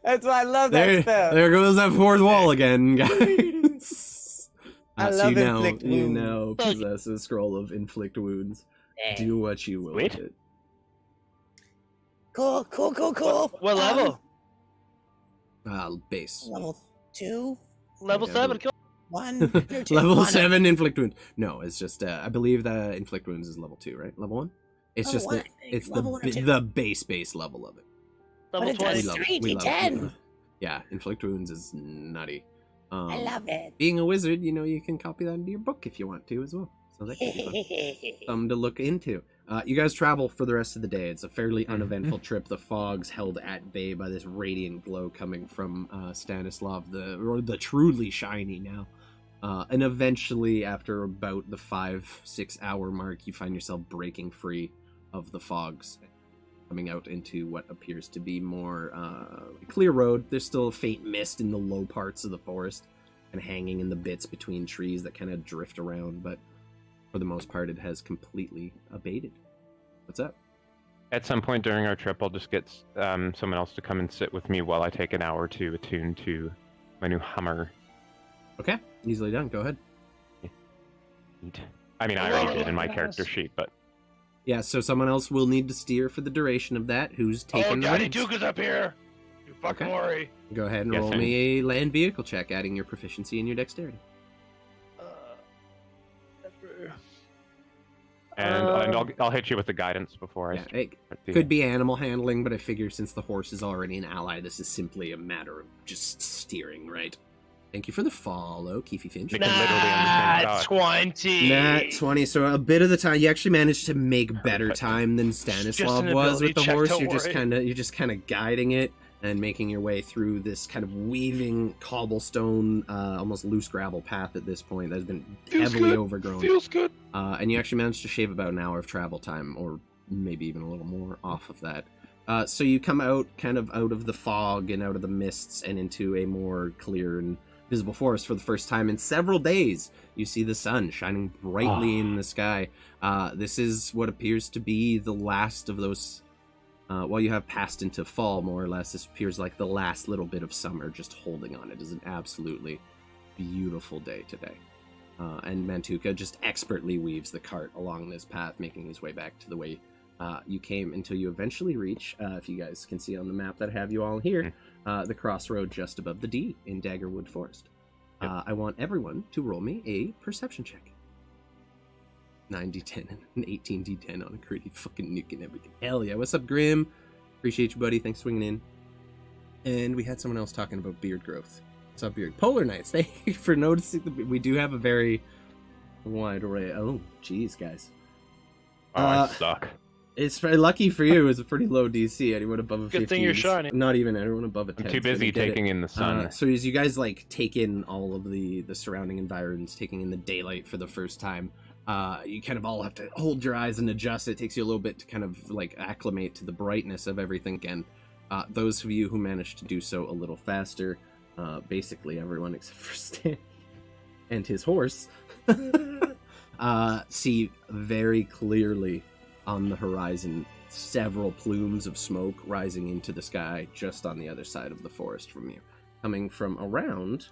That's why I love that spell. There goes that fourth wall again, guys. I so love inflict wounds. You now possess a scroll of inflict wounds. Do what you will with it. Cool. What level? Base. Level 2. Level 7. Kill. 1. Level 7 inflict wounds. No, it's just I believe the inflict wounds is level 2, right? Level 1. It's just the base level of it. Level 20. 3d10. Yeah, inflict wounds is nutty. I love it. Being a wizard, you can copy that into your book if you want to as well. So that could be fun. Something to look into. You guys travel for the rest of the day. It's a fairly uneventful trip. The fog's held at bay by this radiant glow coming from Stanislav, the truly shiny now. And eventually, after about the 5-6 hour mark, you find yourself breaking free of the fogs, coming out into what appears to be more clear road. There's still a faint mist in the low parts of the forest and hanging in the bits between trees that kind of drift around, but for the most part, it has completely abated. What's up? At some point during our trip, I'll just get someone else to come and sit with me while I take an hour to attune to my new Hummer. Okay, easily done. Go ahead. I mean, I already did in my character sheet, but... Yeah, so someone else will need to steer for the duration of that. Who's taking the Daddy reins? Duke is up here. You fucking worry. Go ahead and Yes, roll sir. me a land vehicle check, adding your proficiency and your dexterity. And I'll hit you with the guidance before Yeah, I... it could be animal handling, but I figure since the horse is already an ally, this is simply a matter of just steering, right? Thank you for the follow, Keefy Finch. They can literally understand Nah, God. 20. Nat 20, so a bit of the time, you actually managed to make better Perfect. time than Just Stanislav an was with the ability check, horse. don't You're just kind of guiding it and making your way through this kind of weaving cobblestone, almost loose gravel path at this point that's been heavily overgrown. Feels good. And you actually managed to shave about an hour of travel time, or maybe even a little more off of that. So you come out kind of out of the fog and out of the mists and into a more clear and visible forest for the first time in several days. You see the sun shining brightly in the sky. This is what appears to be the last of those... while you have passed into fall, more or less, this appears like the last little bit of summer just holding on. It is an absolutely beautiful day today. And Mantuka just expertly weaves the cart along this path, making his way back to the way you came until you eventually reach, if you guys can see on the map that I have you all here, the crossroad just above the D in Daggerwood Forest. Yep. I want everyone to roll me a perception check. 9d10 and an 18d10 on a critty fucking nuke and everything. Hell yeah. What's up, Grim? Appreciate you, buddy. Thanks for swinging in. And we had someone else talking about beard growth. What's up, Beard? Polar Knights, thank you for noticing. We do have a very wide array. Oh, jeez, guys. Oh, I suck. It's very lucky for you. It's a pretty low DC. Anyone above a 15. Good thing you're shiny. Not even anyone above a 10. I'm too busy taking in the sun. So as you guys like take in all of the surrounding environs, taking in the daylight for the first time, you kind of all have to hold your eyes and adjust. It takes you a little bit to kind of like acclimate to the brightness of everything again. Those of you who managed to do so a little faster, basically everyone except for Stan and his horse, see very clearly on the horizon several plumes of smoke rising into the sky just on the other side of the forest from you, coming from around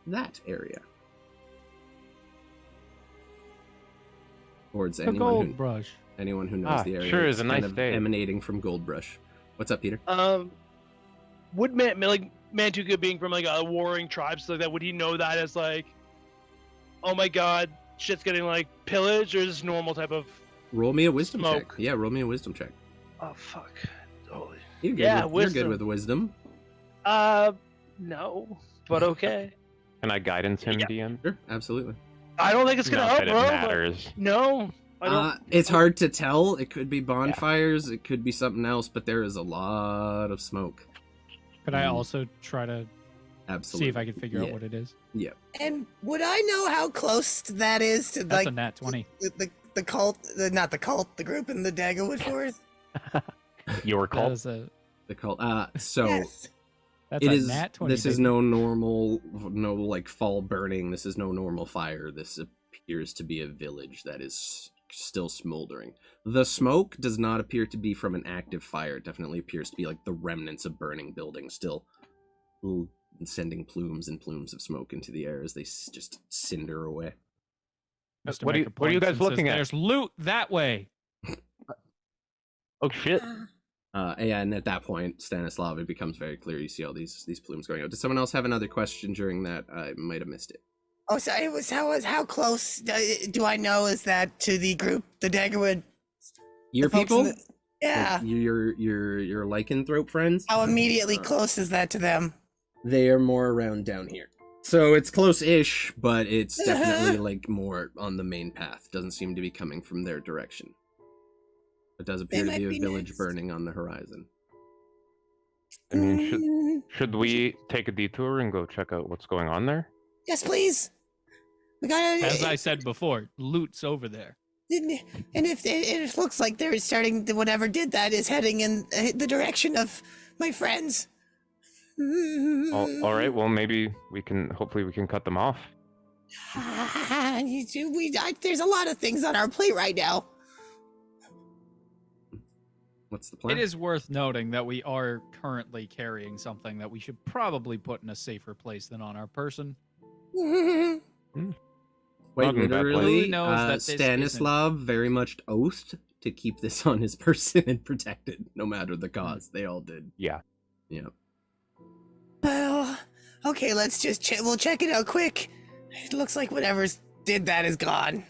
that area. Towards The anyone Goldbrush. who knows the area. Sure It's is a kind nice of day. emanating from Goldbrush. What's up, Peter? Would Mantuka being from like a warring tribe, so like that, would he know that as like oh my god, shit's getting like pillaged, or is this normal type of? Roll me a wisdom check. Smoke. Yeah, roll me a wisdom check. Oh fuck. Holy. You're good Yeah, with, you're good wisdom. with wisdom. No, but okay. Can I guidance him, Yeah. DM? Sure, absolutely. I don't think it's gonna Not help, that it bro. but- matters. No, I don't. It's hard to tell. It could be bonfires. It could be something else, but there is a lot of smoke. Could I also try to Absolutely. see if I can figure out Yeah. what it is? And would I know how close that is to That's like a nat 20. the cult, not the cult, the group in the Daggerwood Forest? Your That cult. is a, The cult. So Yes. that's it a is. nat 20. This is baby. no like fall burning. This is no normal fire. This appears to be a village that is still smoldering. The smoke does not appear to be from an active fire. It definitely appears to be like the remnants of burning buildings still sending plumes and plumes of smoke into the air as they just cinder away. Mr. What are you- Maker what are you points guys and says, looking at? There's loot that way. Oh shit! And at that point, Stanislav, it becomes very clear. You see all these plumes going out. Does someone else have another question during that? I might have missed it. Oh, so it was how close do I know is that to the group, the Daggerwood? Your the folks in people? the- yeah. Like your lycanthrope friends? How immediately close is that to them? They are more around down here. So it's close-ish, but it's definitely like more on the main path. Doesn't seem to be coming from their direction. It does appear to might be a be village next. burning on the horizon. I mean, Mm, should we take a detour and go check out what's going on there? yes, please. We gotta. As I said before, loot's over there. And if it looks like they're starting, whatever did that is heading in the direction of my friends. All right. Well, maybe we can. Hopefully, we can cut them off. There's a lot of things on our plate right now. What's the plan? It is worth noting that we are currently carrying something that we should probably put in a safer place than on our person. Wait, Not in a bad place. literally, Who knows that this Stanislav very much oathed to keep this on his person and protect it, no matter the cause. They all did. Yeah. Yeah. Well, okay, let's just we'll check it out quick. It looks like whatever did that is gone.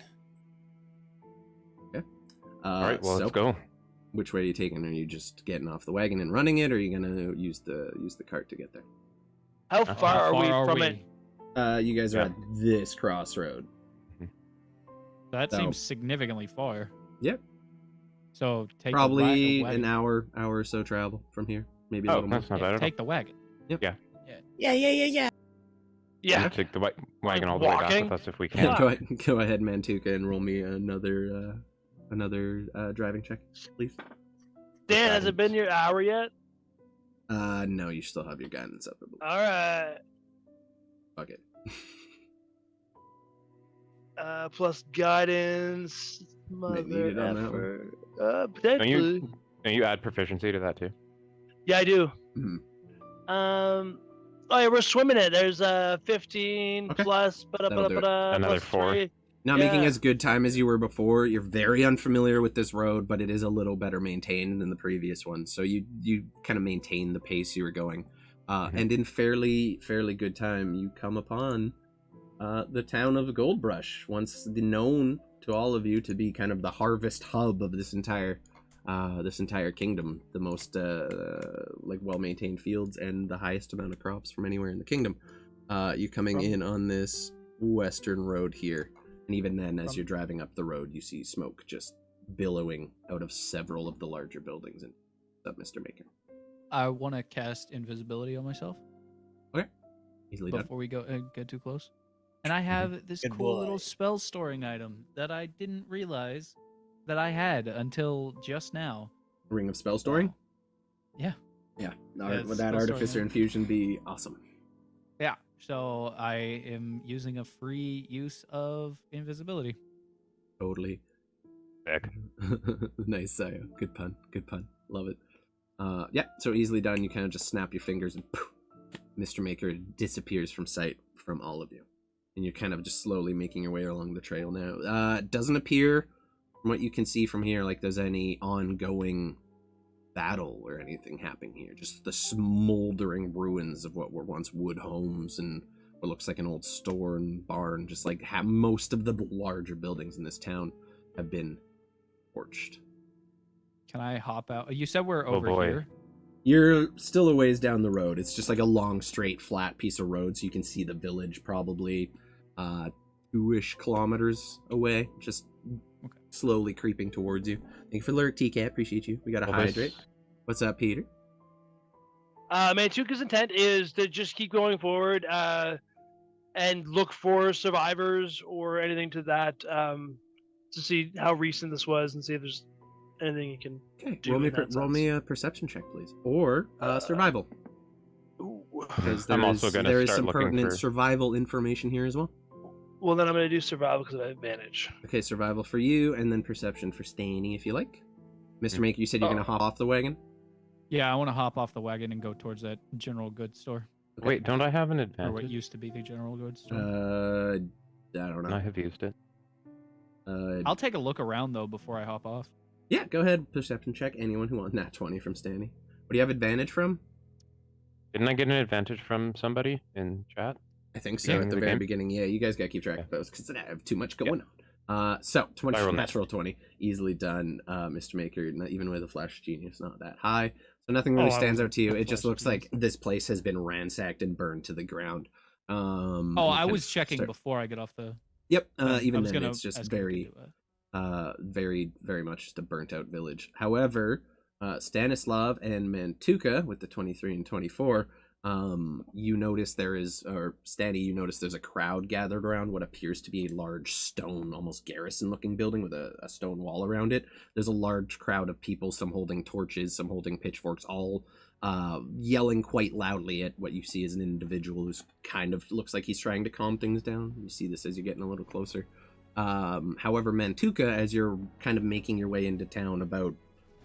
All right. Well, so, let's go. Which way are you taking? Are you just getting off the wagon and running it, or are you gonna use the cart to get there? How How far are we from we? it? You guys are Yeah. at this crossroad. That So- seems significantly far. Yep. So take Probably the wagon. an hour or so travel from here. Maybe a Oh, little more. that's not Yeah, bad. take the wagon. Yeah. Yeah. Take the wagon all the way back walking? with us if we Yeah, can. go ahead, Mantuka, and roll me another driving check, please. Dan, has it been your hour yet? No, you still have your guidance up. I believe. All right. Fuck it. Plus guidance. Might need it on that one. effort. Potentially. Don't you add proficiency to that too? Yeah, I do. Mhm. Oh yeah, we're swimming it. There's 15 Okay. plus. That'll do it. Another plus 4. 3. Not making Yeah. as good time as you were before. You're very unfamiliar with this road, but it is a little better maintained than the previous one. So you kind of maintain the pace you were going, and in fairly good time, you come upon the town of Goldbrush, once known to all of you to be kind of the harvest hub of this entire kingdom, the most like well-maintained fields and the highest amount of crops from anywhere in the kingdom. You coming in on this western road here, and even then, as you're driving up the road, you see smoke just billowing out of several of the larger buildings. And what's up, Mr. Maker? I want to cast invisibility on myself Easily done. before we get too close. And I have this Good cool boy. little spell storing item that I didn't realize that I had until just now. Ring of spell storing. Yeah. Yeah. it's Would that spell storing, artificer yeah. infusion be awesome? Yeah. So I am using a free use of invisibility. Totally. Sick. Nice, Saya. Good pun. Good pun. Love it. Yeah, so easily done. You kind of just snap your fingers and poof, Mr. Maker disappears from sight from all of you. And you're kind of just slowly making your way along the trail now. It doesn't appear, from what you can see from here, like there's any ongoing battle or anything happening here. Just the smoldering ruins of what were once wood homes and what looks like an old store and barn, just like most of the larger buildings in this town have been torched. Can I hop out? You said we're Oh, over boy. here. You're still a ways down the road. It's just like a long, straight, flat piece of road, so you can see the village probably 2-ish kilometers away, just slowly creeping towards you. Thank you for the alert, TK. Appreciate you. We got to hydrate. What's up, Peter? Mantuka's intent is to just keep going forward and look for survivors or anything to that to see how recent this was and see if there's anything you can do. Roll me a perception check, please. Or survival. Because I'm also gonna there is start some looking pertinent for- survival information here as well. Well, then I'm going to do survival because I have advantage. Okay, survival for you, and then perception for Stanny, if you like. Mr. Maker, you said you're going to hop off the wagon? Yeah, I want to hop off the wagon and go towards that general goods store. Okay. Wait, don't I have an Or what advantage? used to be the general goods store. I don't know. I have used it. I'll take a look around, though, before I hop off. Yeah, go ahead. Perception check. Anyone who wants nat 20 from Stanny. What do you have advantage from? Didn't I get an advantage from somebody in chat? I think so, Beginning at the of the very game? beginning. Yeah, you guys got to keep track of those because I have too much going on. So, 20, Spiral natural 20. Easily done, Mr. Maker, not even with a Flash Genius, not that high. So nothing really stands out to you. It just looks like this place has been ransacked and burned to the ground. I was checking before I get off the... Yep, I even was then, gonna it's just ask him to very... do it. very much just a burnt out village. However, Stanislav and Mantuka with the 23 and 24, you notice you notice there's a crowd gathered around what appears to be a large stone, almost garrison looking building with a stone wall around it. There's a large crowd of people, some holding torches, some holding pitchforks, all yelling quite loudly at what you see as an individual who's kind of looks like he's trying to calm things down. You see this as you're getting a little closer. However, Mantuka, as you're kind of making your way into town about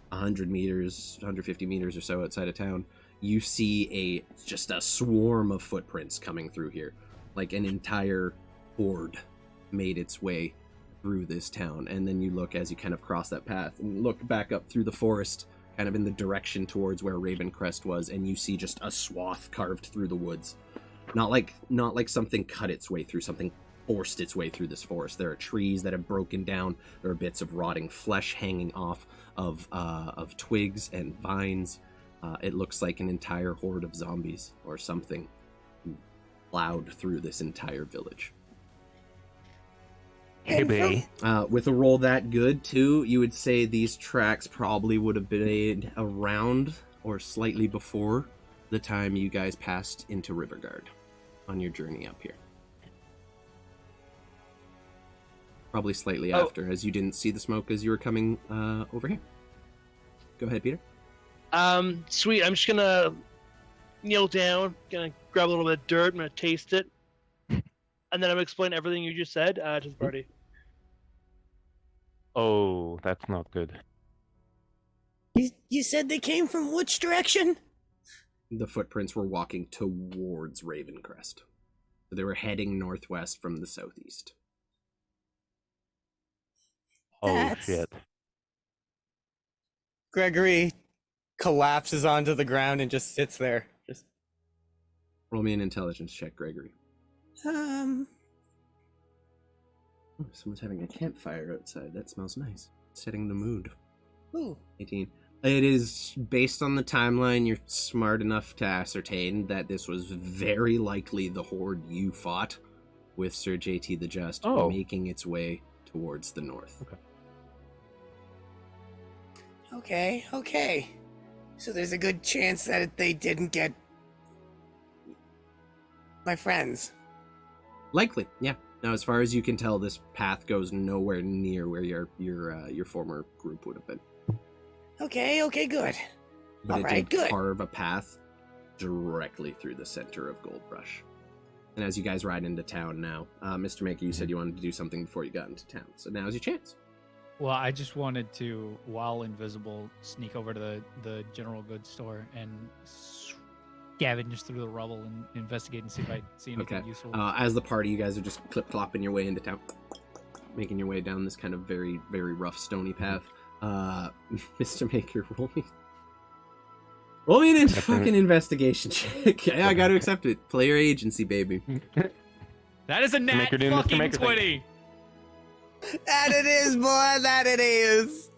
100 meters, 150 meters or so outside of town, you see just a swarm of footprints coming through here. Like an entire horde made its way through this town. And then you look as you kind of cross that path and look back up through the forest, kind of in the direction towards where Ravencrest was, and you see just a swath carved through the woods. Not like something cut its way through, something forced its way through this forest. There are trees that have broken down. There are bits of rotting flesh hanging off of twigs and vines. It looks like an entire horde of zombies or something plowed through this entire village. Hey, babe. With a roll that good, too, you would say these tracks probably would have been made around or slightly before the time you guys passed into Riverguard on your journey up here. Probably slightly after, as you didn't see the smoke as you were coming over here. Go ahead, Peter. Sweet. I'm just gonna kneel down, gonna grab a little bit of dirt, I'm gonna taste it, and then I'm gonna explain everything you just said to the party. Oh, that's not good. You said they came from which direction? The footprints were walking towards Ravencrest. So they were heading northwest from the southeast. Oh, That's- shit. Gregory collapses onto the ground and just sits there. Just Roll me an intelligence check, Gregory. Oh, someone's having a campfire outside. That smells nice. Setting the mood. Ooh. 18. It is based on the timeline. You're smart enough to ascertain that this was very likely the horde you fought with Sir JT the Just, making its way towards the north. Okay. So there's a good chance that they didn't get my friends. Likely, yeah. Now, as far as you can tell, this path goes nowhere near where your former group would have been. Okay, good. But All it right, did good. carve a path directly through the center of Goldbrush. And as you guys ride into town now, Mr. Maker, you said you wanted to do something before you got into town. So now's your chance. Well, I just wanted to, while invisible, sneak over to the general goods store and scavenge through the rubble and investigate and see if I see anything useful. As the party, you guys are just clip-clopping your way into town, making your way down this kind of very, very rough, stony path. Mr. Maker, Roll me an fucking investigation check. Yeah, I got to accept it. Player agency, baby. That is a nat Maker doing Mr. fucking Maker thing. 20. That it is, boy. That it is.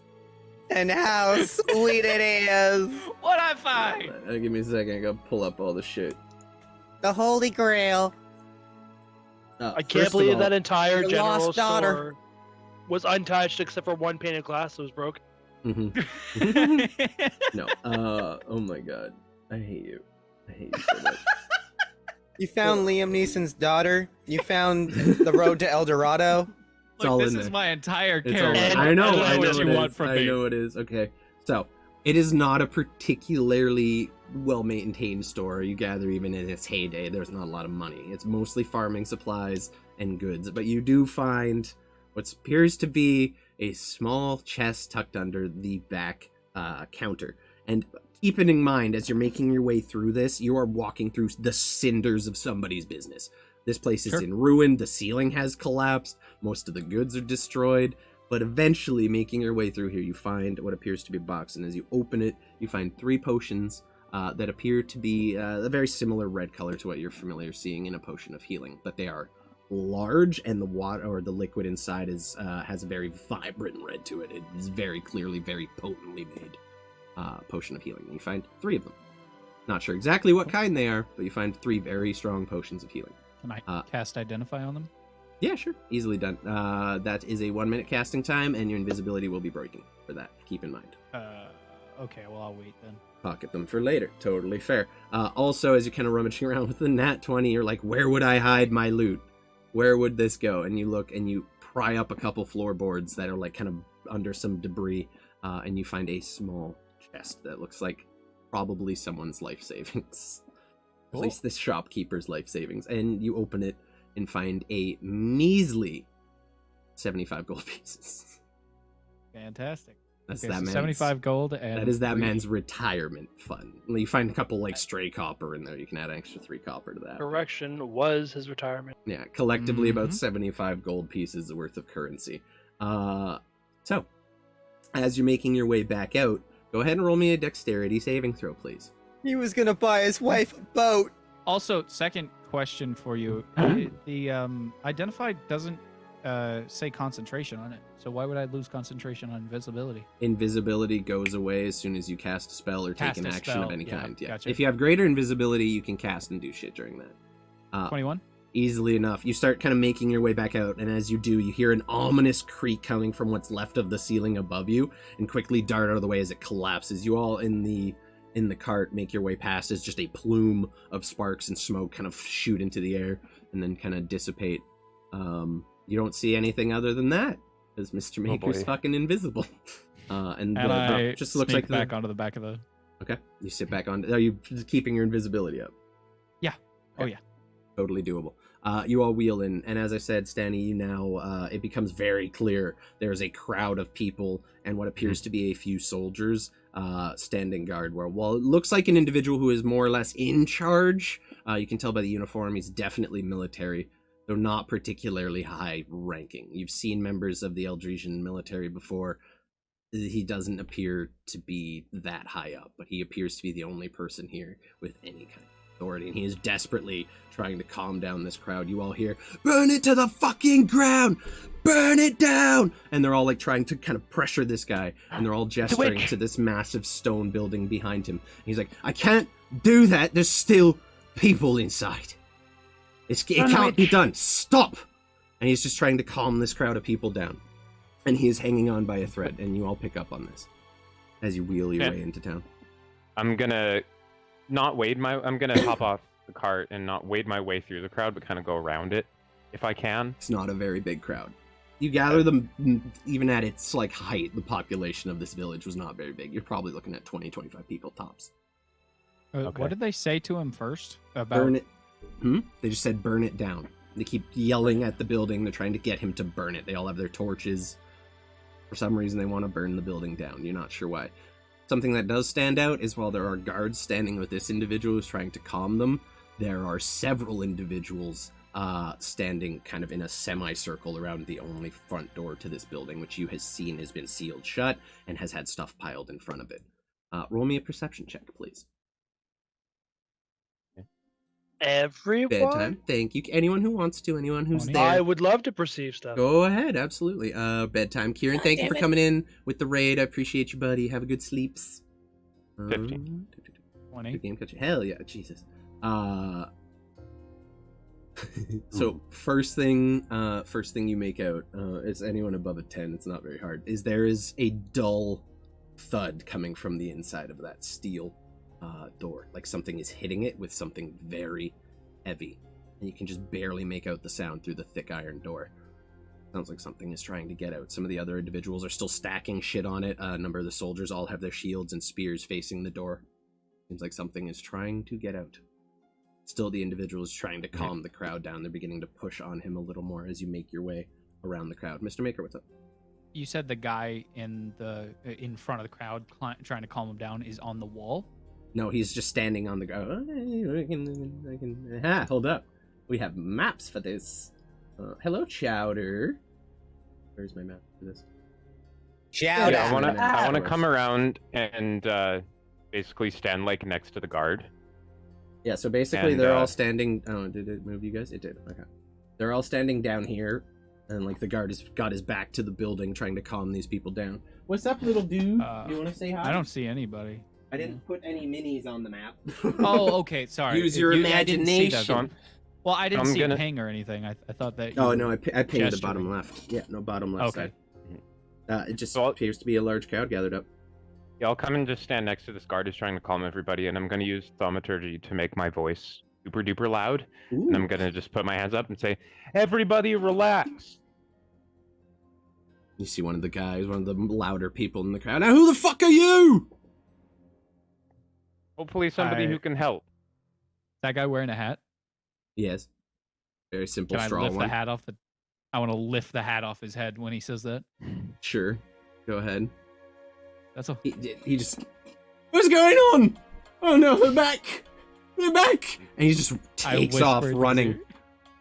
And how sweet it is. What I find? Give me a second. I gotta pull up all the shit. The Holy Grail. I can't believe that entire your general lost daughter. store was untouched except for one pane of glass that was broken. No. Oh my god. I hate you. I hate you so much. You found Liam Neeson's daughter. You found the road to El Dorado. It's all This in is there. my entire It's all character. in there. And I know. I know I know what it you is. want from I me. know it is. Okay. So it is not a particularly well-maintained store. You gather even in its heyday, there's not a lot of money. It's mostly farming supplies and goods, but you do find what appears to be a small chest tucked under the back counter. And keep it in mind, as you're making your way through this, you are walking through the cinders of somebody's business. This place is Sure. in ruin. The ceiling has collapsed. Most of the goods are destroyed. But eventually, making your way through here, you find what appears to be a box. And as you open it, you find 3 potions that appear to be a very similar red color to what you're familiar seeing in a potion of healing. But they are large, and the water or the liquid inside is has a very vibrant red to it. It is very clearly, very potently made potion of healing. And you find 3 of them. Not sure exactly what kind they are, but you find 3 very strong potions of healing. Can I cast Identify on them? Yeah, sure. Easily done. That is a 1-minute casting time, and your invisibility will be breaking for that. Keep in mind. Okay, well, I'll wait then. Pocket them for later. Totally fair. Also, as you're kind of rummaging around with the nat 20, you're like, where would I hide my loot? Where would this go? And you look and you pry up a couple floorboards that are like kind of under some debris, and you find a small chest that looks like probably someone's life savings. Cool. At least this shopkeeper's life savings. And you open it and find a measly 75 gold pieces. Fantastic. That's Okay, that so man's 75 gold and that is that 3. man's retirement fund. You find a couple like stray copper in there. You can add an extra 3 copper to that. Correction was his retirement. Yeah, collectively about Mhm. 75 gold pieces worth of currency. So, as you're making your way back out, go ahead and roll me a dexterity saving throw, please. He was gonna buy his wife a boat. Also, second question for you. The Identify doesn't say concentration on it. So why would I lose concentration on invisibility? Invisibility goes away as soon as you cast a spell or take Cast an a action spell, of any yeah, kind. Yeah. gotcha. If you have greater invisibility, you can cast and do shit during that. 21? Easily enough. You start kind of making your way back out, and as you do, you hear an ominous creak coming from what's left of the ceiling above you, and quickly dart out of the way as it collapses. You all in the cart make your way past as just a plume of sparks and smoke kind of shoot into the air and then kind of dissipate. You don't see anything other than that, as Mr. Maker's boy. fucking invisible. And And I just looks sneak like back onto the back of the... Okay, you sit back on. Are you keeping your invisibility up? Yeah. Oh, yeah. Totally doable. You all wheel in, and as I said, Stanny, you now, it becomes very clear there's a crowd of people and what appears to be a few soldiers standing guard, where while it looks like an individual who is more or less in charge, you can tell by the uniform he's definitely military, though not particularly high ranking. You've seen members of the Eldresian military before. He doesn't appear to be that high up, but he appears to be the only person here with any kind of authority, and he is desperately trying to calm down this crowd. You all hear, burn it to the fucking ground! Burn it down! And they're all like trying to kind of pressure this guy, and they're all gesturing to this massive stone building behind him. And he's like, I can't do that, there's still people inside. It can't be done, stop! And he's just trying to calm this crowd of people down. And he is hanging on by a thread, and you all pick up on this as you wheel your way into town. I'm gonna I'm gonna hop off the cart and not wade my way through the crowd, but kind of go around it if I can. It's not a very big crowd. You gather them, even at its like height, the population of this village was not very big. You're probably looking at 20, 25 people tops. Okay. What did they say to him first? About... Burn it. They just said burn it down. They keep yelling at the building. They're trying to get him to burn it. They all have their torches. For some reason, they want to burn the building down. You're not sure why. Something that does stand out is while there are guards standing with this individual who's trying to calm them, there are several individuals standing kind of in a semicircle around the only front door to this building, which you have seen has been sealed shut and has had stuff piled in front of it. Roll me a perception check, please. Everyone? Bedtime. Thank you. Anyone who wants to, anyone who's 20. there. I would love to perceive stuff. Go ahead, absolutely. Bedtime. Kieran, thank you damn for it. coming in with the raid. I appreciate you, buddy. Have a good sleeps. 15. 20. Good game, catch. Hell yeah, Jesus. So first thing you make out, it's anyone above a 10. It's not very hard. There is a dull thud coming from the inside of that steel door, like something is hitting it with something very heavy, and you can just barely make out the sound through the thick iron door. Sounds like something is trying to get out. Some of the other individuals are still stacking shit on it. A number of the soldiers all have their shields and spears facing the door. Seems like something is trying to get out. Still, the individual is trying to calm the crowd down. They're beginning to push on him a little more as you make your way around the crowd. Mr. Maker, what's up? You said the guy in front of the crowd trying to calm him down is on the wall. No, he's just standing on the ground. Hold up. We have maps for this. Hello, Chowder. Where's my map for this? Shout Yeah, out. I wanna come around and basically stand like next to the guard. Yeah, so basically And, they're all standing. Oh, did it move you guys? It did. Okay. They're all standing down here, and like the guard has got his back to the building, trying to calm these people down. What's up, little dude? You want to say hi? I don't see anybody. I didn't put any minis on the map. Oh, okay. Sorry. Use your I didn't see that. imagination. Well, I didn't I'm see gonna- a ping or anything. I thought that. Oh you no, I pinged the gesturing. bottom left. Yeah, no, bottom left Okay. side. It just So I'll- appears to be a large crowd gathered up. Yeah, I'll come and just stand next to this guard who's trying to calm everybody, and I'm gonna use thaumaturgy to make my voice super duper loud. And I'm gonna just put my hands up and say, "Everybody, relax." You see one of the guys, one of the louder people in the crowd. Now, who the fuck are you? Hopefully, somebody who can help. that guy wearing a hat. Yes. Very simple Can I straw lift one. the hat off the? I want to lift the hat off his head when he says that. Sure. Go ahead. That's a. He just... What's going on? Oh no, they're back! They're back! And he just takes off running.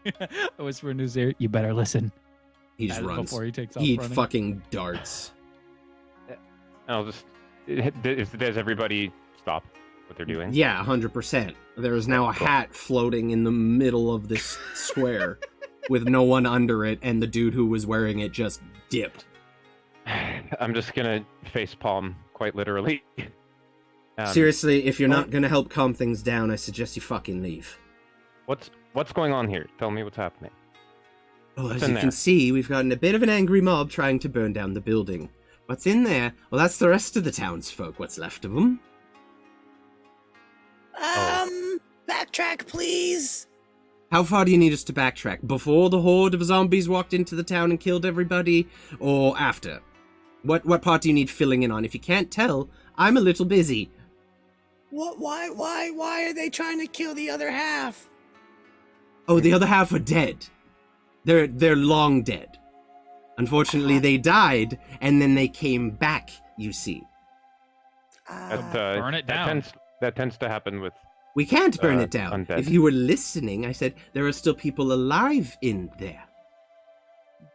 I whisper in his ear, "You better listen." He just As runs. before he takes off He running. fucking darts. And I'll just. Does everybody stop what they're doing? Yeah, 100%. There is now a hat floating in the middle of this square with no one under it, and the dude who was wearing it just dipped. I'm just gonna face palm, quite literally. Seriously, if you're not gonna help calm things down, I suggest you fucking leave. What's going on here? Tell me what's happening. Well, as in you there? can see, we've gotten a bit of an angry mob trying to burn down the building. What's in there? Well, that's the rest of the townsfolk, what's left of them. Backtrack, please. How far do you need us to backtrack? Before the horde of zombies walked into the town and killed everybody, or after? What part do you need filling in on? If you can't tell, I'm a little busy. What? Why are they trying to kill the other half? Oh, the other half are dead. They're long dead. Unfortunately, they died, and then they came back, you see. burn it down. That tends to happen with. We can't burn it down. Undead. If you were listening, I said there are still people alive in there.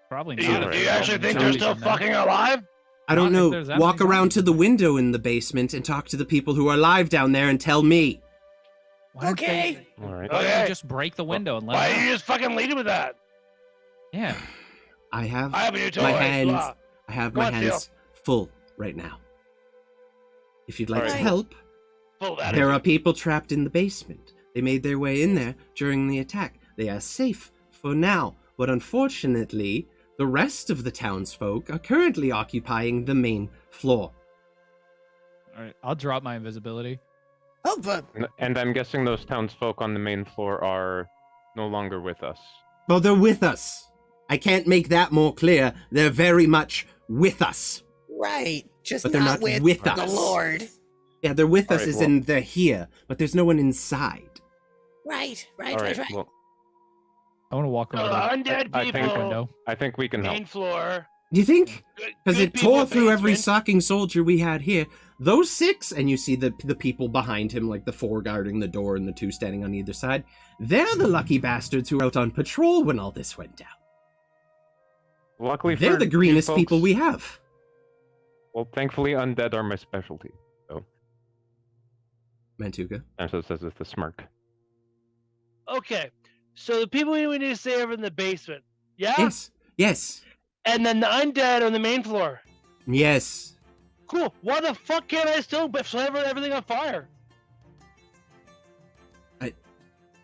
Probably Do not. you actually think they're still fucking alive? I don't Not if know. there's that Walk many around to zombies. the window in the basement and talk to the people who are alive down there and tell me. Why don't Okay. they- All right. Why don't Okay. you just break the window and let Why them are you out? just fucking leading with that? Yeah. I have I have a new toy. my hands. Blah. I have Go my on, hands full right now. If you'd like to Alright. help, Full of that. there are people trapped in the basement. They made their way in there during the attack. They are safe for now, but unfortunately, the rest of the townsfolk are currently occupying the main floor. All right. I'll drop my invisibility. Oh, but And I'm guessing those townsfolk on the main floor are no longer with us. Well, they're with us. I can't make that more clear. They're very much with us. right, just But they're not not with with the us. Lord. Yeah, they're with us Alright, as well- in they're here, but there's no one inside. Right. All right. Well, I want to walk over to Undead I people. think- the window. I think we can help. Main floor. Do you think? Good- Because good it tore people through every basement. sucking soldier we had here. Those 6, and you see the people behind him, like the 4 guarding the door and the 2 standing on either side. They're the lucky bastards who were out on patrol when all this went down. Luckily, They're for the you greenest folks- people we have. Well, thankfully, undead are my specialty. So, Mantuka. and so it says with a smirk. Okay, so the people we need to save are in the basement. Yeah. Yes. Yes. And then the undead on the main floor. Yes. Cool. Why the fuck can't I still set everything on fire?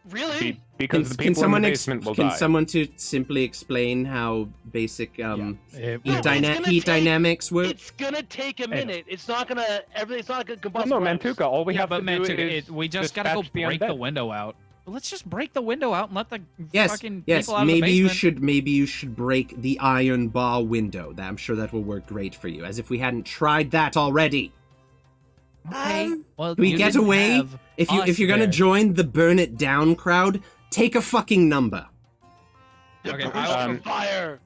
Really? Because the people in the basement will can die. someone to simply explain how basic Yeah, heat dynamics work? It's gonna take a minute. It's not gonna everything's not gonna combust. No, Mantuka. All we have to do Mantuka, is we just gotta go dispatch the break the undead. window out. Let's just break the window out and let the Yes, fucking yes. people out of the basement. Maybe you should break the iron bar window. I'm sure that will work great for you. As if we hadn't tried that already. Okay. Well, Can we you get didn't away? have If you're gonna there. join the burn it down crowd, take a fucking number. Okay, fire.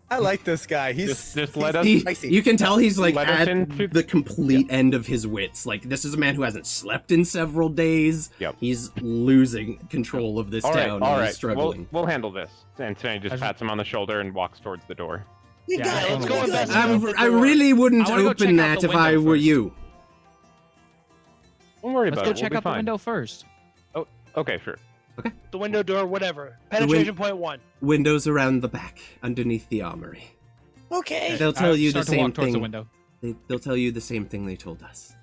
I like this guy. He's Just let us. spicy. You can tell he's like Let us at into- the complete end of his wits. Like, this is a man who hasn't slept in several days. Yep. He's losing control of this All right, town. all and right. he's struggling. We'll handle this. And Tony just pats him on the shoulder and walks towards the door. You Yeah, got it. let's You go got invest it. in I really wouldn't I wanna go check open out that the if I window were first. you. Don't worry Let's about go it. check We'll out be the fine. window first. Okay, sure. The window door, whatever. Penetration point 1. Windows around the back, underneath the armory. Okay. They'll tell you the Start to walk same towards the thing. window. They'll tell you the same thing they told us.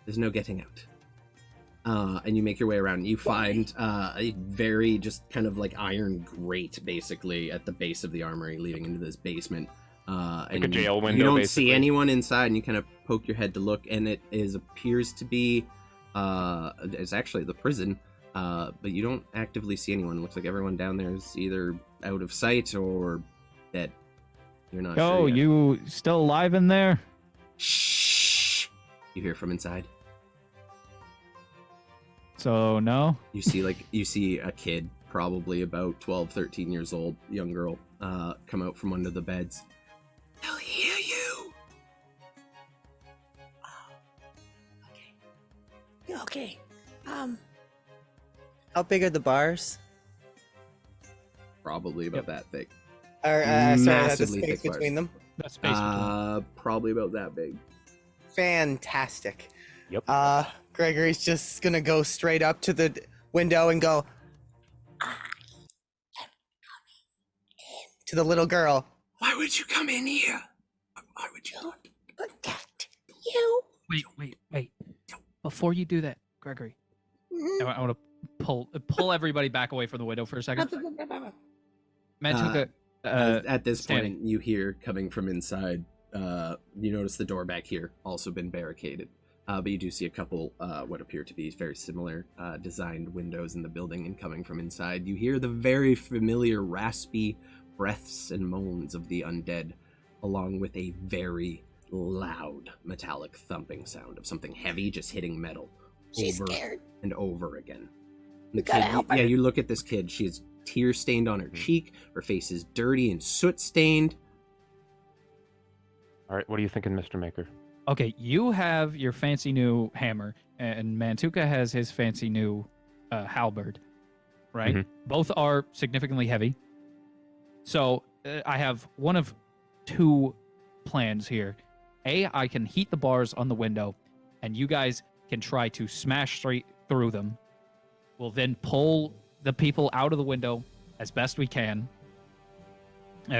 There's no getting out. And you make your way around. You find a very just kind of like iron grate, basically, at the base of the armory, leading into this basement. And a jail window, You don't basically. see anyone inside, and you kind of poke your head to look, and it appears to be it's actually the prison. But you don't actively see anyone. It looks like everyone down there is either out of sight or dead. You're not Yo, sure yet. you still alive in there? Shh! You hear from inside. So no. You see a kid, probably about 12, 13 years old, young girl, come out from under the beds. They'll hear you. Okay. How big are the bars? Probably about that big. Or sorry, the Massively space thick between them. That's space between. Probably about that big. Fantastic. Yep. Gregory's just gonna go straight up to the window and go to the little girl. Why would you come in here? Why would you not? Protect you. Wait. Before you do that, Gregory, I want to pull everybody back away from the window for a second. Mantuka, At this standing. point, you hear coming from inside. You notice the door back here also been barricaded, but you do see a couple what appear to be very similar designed windows in the building. And coming from inside, you hear the very familiar raspy breaths and moans of the undead, along with a very loud metallic thumping sound of something heavy just hitting metal She's over scared. and over again. We gotta help her. Yeah, you look at this kid. She's tear stained on her cheek. Her face is dirty and soot stained. All right, what are you thinking, Mr. Maker? okay, you have your fancy new hammer, and Mantuka has his fancy new halberd, right? Mhm. Both are significantly heavy. So I have one of two plans here. A, I can heat the bars on the window, and you guys can try to smash straight through them. We'll then pull the people out of the window as best we can,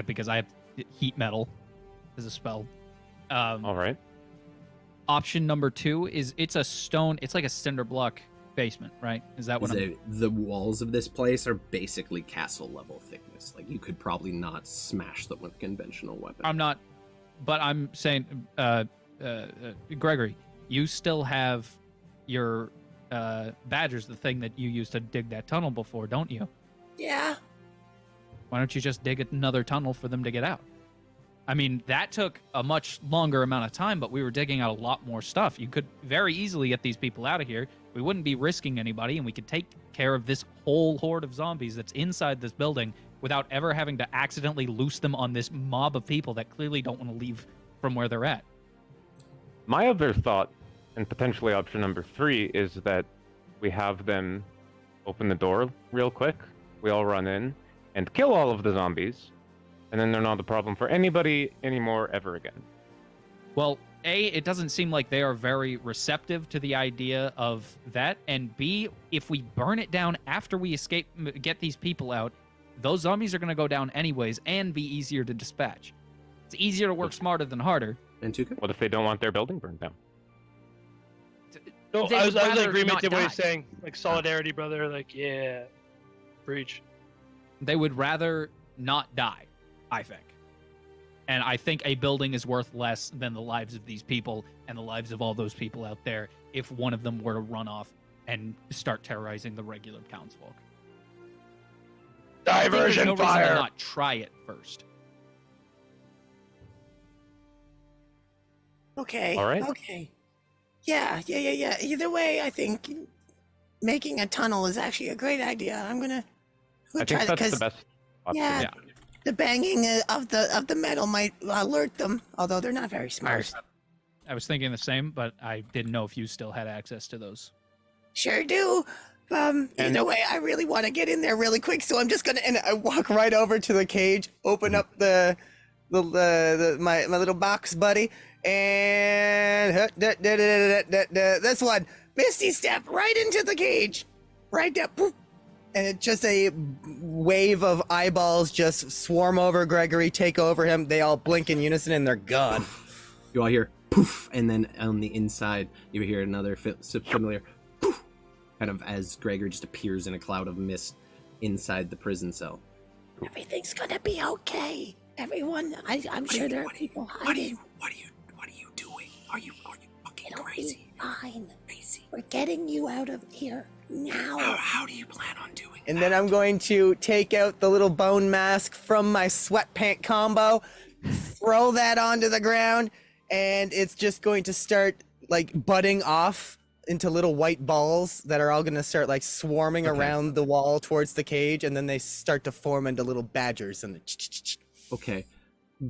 because I have heat metal as a spell. All right. Option number 2 is it's a stone. It's like a cinder block basement, right? Is that what The walls of this place are basically castle level thickness. Like, you could probably not smash them with conventional weapons. I'm not, but I'm saying, Gregory, you still have your badgers, the thing that you used to dig that tunnel before, don't you? Yeah. Why don't you just dig another tunnel for them to get out? I mean, that took a much longer amount of time, but we were digging out a lot more stuff. You could very easily get these people out of here. We wouldn't be risking anybody, and we could take care of this whole horde of zombies that's inside this building without ever having to accidentally loose them on this mob of people that clearly don't want to leave from where they're at. My other thought, and potentially option number 3, is that we have them open the door real quick. We all run in and kill all of the zombies, and then they're not a problem for anybody anymore ever again. Well, A, it doesn't seem like they are very receptive to the idea of that, and B, if we burn it down after we get these people out, those zombies are going to go down anyways and be easier to dispatch. It's easier to work smarter than harder. And Tuca? What if they don't want their building burned down? No, They I was would in rather agreement not to what die. he's saying. Like, solidarity, brother. Like, yeah. Breach. They would rather not die, I think. And I think a building is worth less than the lives of these people and the lives of all those people out there if one of them were to run off and start terrorizing the regular townsfolk. I think there's Diversion no reason fire. to not try it first. Okay. All right. Okay. Yeah. Either way, I think making a tunnel is actually a great idea. I'm gonna I try think that that's the because best option. yeah, the banging of the metal might alert them. Although they're not very smart. I was thinking the same, but I didn't know if you still had access to those. Sure do. Either way, I really want to get in there really quick, so I'm just gonna and I walk right over to the cage, open up my little box, buddy, and this one, misty step right into the cage, right down, poof, and it just a wave of eyeballs just swarm over Gregory, take over him. They all blink in unison, and they're gone. You all hear poof, and then on the inside, you hear another familiar poof, kind of as Gregor just appears in a cloud of mist inside the prison cell. Everything's gonna be okay. Everyone, I'm sure there are people hiding. What are you doing? Are you fucking It'll crazy? be fine. Crazy. We're getting you out of here now. How do you plan on doing And then I'm going to take out the little bone mask from my sweatpant combo, throw that onto the ground, and it's just going to start like budding off into little white balls that are all going to start like swarming around the wall towards the cage, and then they start to form into little badgers. And Okay,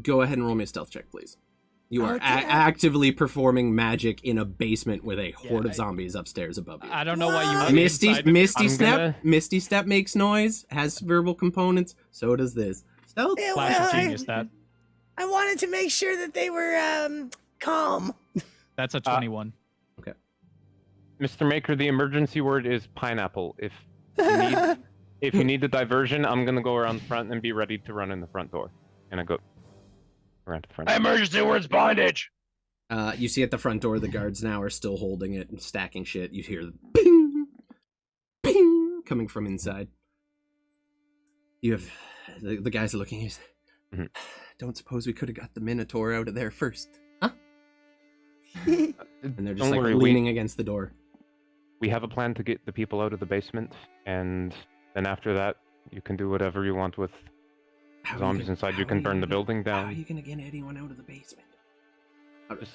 go ahead and roll me a stealth check, please. You are Okay. actively performing magic in a basement with a horde of zombies upstairs above you. I don't know why you would Misty I'm step. gonna- Misty step makes noise, has verbal components. So does this. Stealth. Yeah, Flash of well, genius, that. I wanted to make sure that they were calm. That's a 21. Mr. Maker, the emergency word is pineapple. If you need the diversion, I'm gonna go around the front and be ready to run in the front door. And I go around to the front. Emergency words bondage. You see at the front door, the guards now are still holding it and stacking shit. You hear the ping, ping coming from inside. You have the guys are looking. Mhm. Don't suppose we could have got the Minotaur out of there first, huh? And they're just Don't like worry, leaning against the door. we have a plan to get the people out of the basement, and then after that, you can do whatever you want with zombies inside. You can burn the building How are down. you gonna get anyone out of the basement?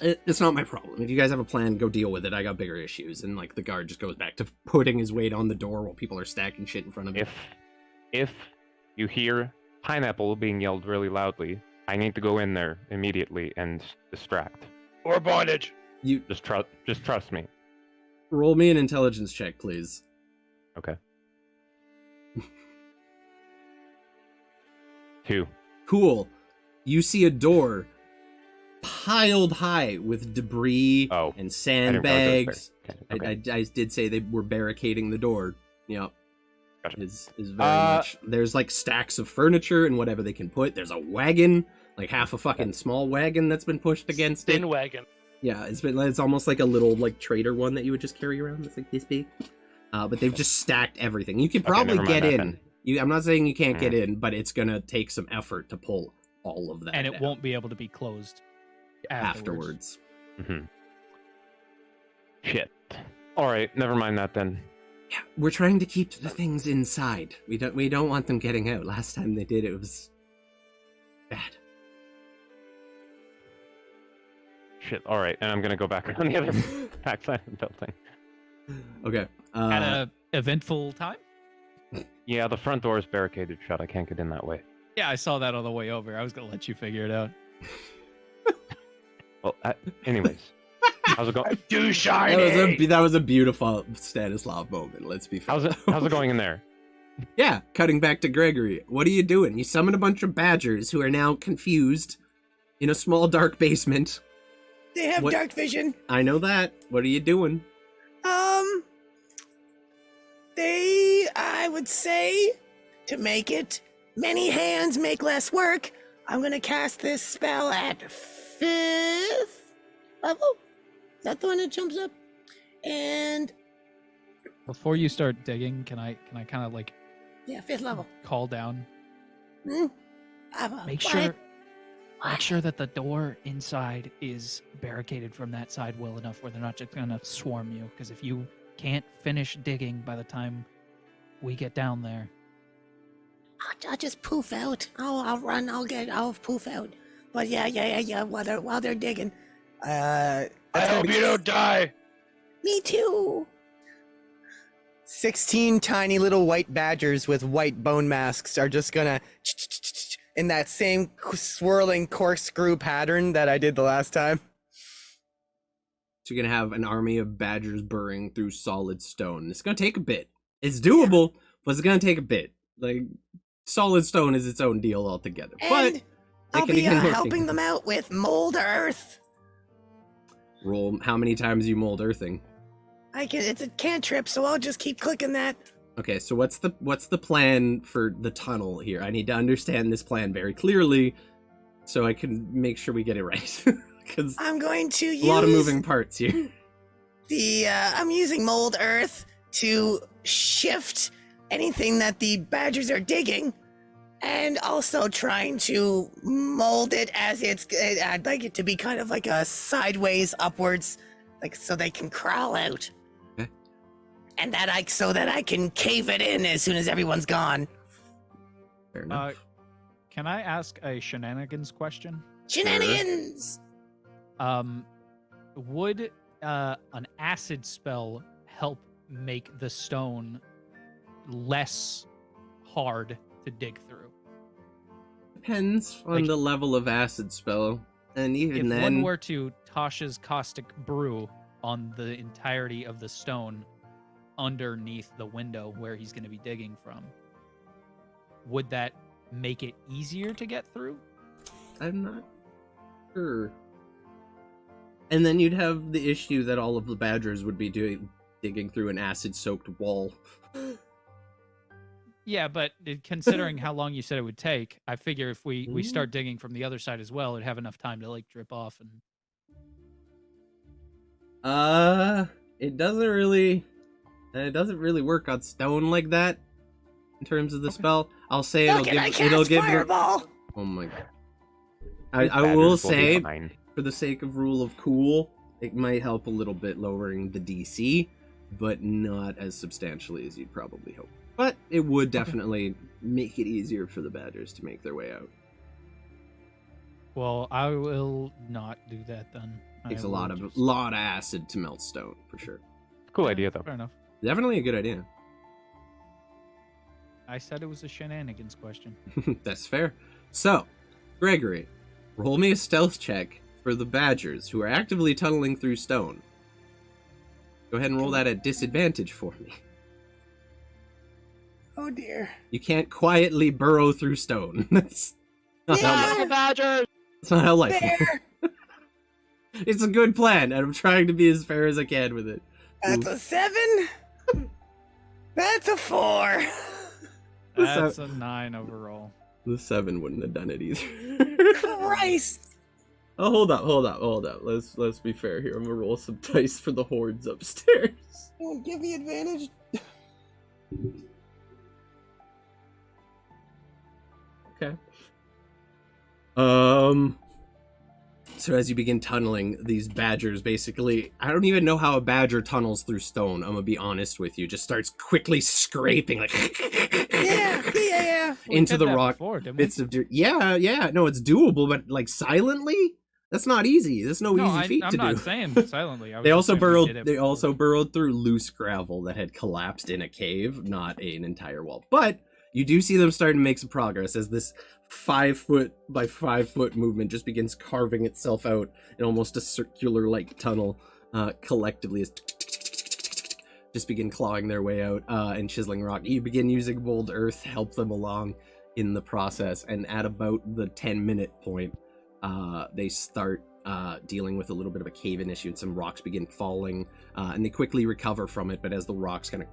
It's not my problem. If you guys have a plan, go deal with it. I got bigger issues. And like the guard just goes back to putting his weight on the door while people are stacking shit in front of him. If you hear pineapple being yelled really loudly, I need to go in there immediately and distract. Or bondage. You Just trust me. roll me an intelligence check, please. Okay. 2. Cool. You see a door piled high with debris Oh, and I didn't realize sandbags. it was there. Okay. I did say they were barricading the door. Yep. Gotcha. Is very much. There's like stacks of furniture and whatever they can put. There's a wagon, like half a fucking small wagon that's been pushed against it. Thin wagon. Yeah, it's almost like a little like trader one that you would just carry around. It's like this big. But they've just stacked everything. You could Okay, probably never mind get that in. then. I'm not saying you can't get in, but it's gonna take some effort to pull all of that And it down won't be able to be closed afterwards. Mm-hmm. Shit. All right, never mind that then. Yeah, we're trying to keep the things inside. We don't want them getting out. Last time they did, it was bad. Shit. All right, and I'm gonna go back on the other backside of the building. Okay. At a eventful time? Yeah, the front door is barricaded shut. I can't get in that way. Yeah, I saw that on the way over. I was going to let you figure it out. Well, anyways, how's it going? Too shiny. that was a beautiful Stanislav moment. Let's be fair. How's it going in there? Yeah, cutting back to Gregory. What are you doing? You summoned a bunch of badgers who are now confused in a small dark basement. They have What- dark vision. I know that. What are you doing? I would say, to make it many hands make less work, I'm gonna cast this spell at 5th level. Is that the one that jumps up? And Before you start digging, can I kind of like yeah, 5th level. call down? Make Quiet. sure that the door inside is barricaded from that side well enough where they're not just gonna swarm you. Because if you can't finish digging by the time we get down there, I'll just poof out. I'll run. I'll poof out. But yeah. While they're digging. I hope you don't die. Me too. 16 tiny little white badgers with white bone masks are just gonna in that same swirling corkscrew pattern that I did the last time. So you're gonna have an army of badgers burrowing through solid stone. It's gonna take a bit. It's doable, but it's gonna take a bit. Like, solid stone is its own deal altogether. And But I'll can be begin working. helping them out with mold earth. roll how many times you mold earthing. It's a cantrip, so I'll just keep clicking that. Okay, so what's the plan for the tunnel here? I need to understand this plan very clearly so I can make sure we get it right. Because I'm going to use a lot of moving parts here. I'm using mold earth to shift anything that the badgers are digging, and also trying to mold it as I'd like it to be kind of like a sideways upwards, like so they can crawl out. Okay. And so that I can cave it in as soon as everyone's gone. Fair enough. Can I ask a shenanigans question? Shenanigans! Would an acid spell help make the stone less hard to dig through? Depends on like- the level of acid spell. And even If then, one were to Tasha's caustic brew on the entirety of the stone underneath the window where he's going to be digging from, would that make it easier to get through? I'm not sure. And then you'd have the issue that all of the badgers would be digging through an acid-soaked wall. Yeah, but considering how long you said it would take, I figure if we start digging from the other side as well, it'd have enough time to like drip off and. It doesn't really work on stone like that. In terms of the spell, I'll say Look, and I cast it'll give. fireball! Oh my god! These I will badgers be say, fine. for the sake of rule of cool, it might help a little bit lowering the DC, but not as substantially as you'd probably hope. But it would definitely make it easier for the badgers to make their way out. Well, I will not do that then. Takes I a lot will of just- acid to melt stone for sure. Cool idea though. Fair enough. Definitely a good idea. I said it was a shenanigans question. That's fair. So, Gregory, roll me a stealth check for the badgers who are actively tunneling through stone. Go ahead and roll that at disadvantage for me. Oh dear. You can't quietly burrow through stone. That's not how Yeah. Badger! that's not how life There! works. It's a good plan, and I'm trying to be as fair as I can with it. That's a 7. That's a 4. That's a 9 overall. The 7 wouldn't have done it either. Christ. Oh, hold up. Let's be fair here. I'm gonna roll some dice for the hordes upstairs. Don't give me advantage. Okay. So as you begin tunneling, these badgers basically, I don't even know how a badger tunnels through stone, I'm gonna be honest with you, just starts quickly scraping like Yeah. We into did the that rock before, didn't bits of dirt. Yeah, no, it's doable, but like silently? That's not easy. That's no easy feat I'm to not do. saying silently. I was They just also saying we burrowed. did it They before. also burrowed through loose gravel that had collapsed in a cave, not an entire wall. But you do see them starting to make some progress as this 5 foot by 5 foot movement just begins carving itself out in almost a circular like tunnel. Collectively, as just begin clawing their way out and chiseling rock. You begin using mold earth to help them along in the process, and at about the 10-minute point, they start dealing with a little bit of a cave-in issue, and some rocks begin falling, and they quickly recover from it, but as the rocks kind of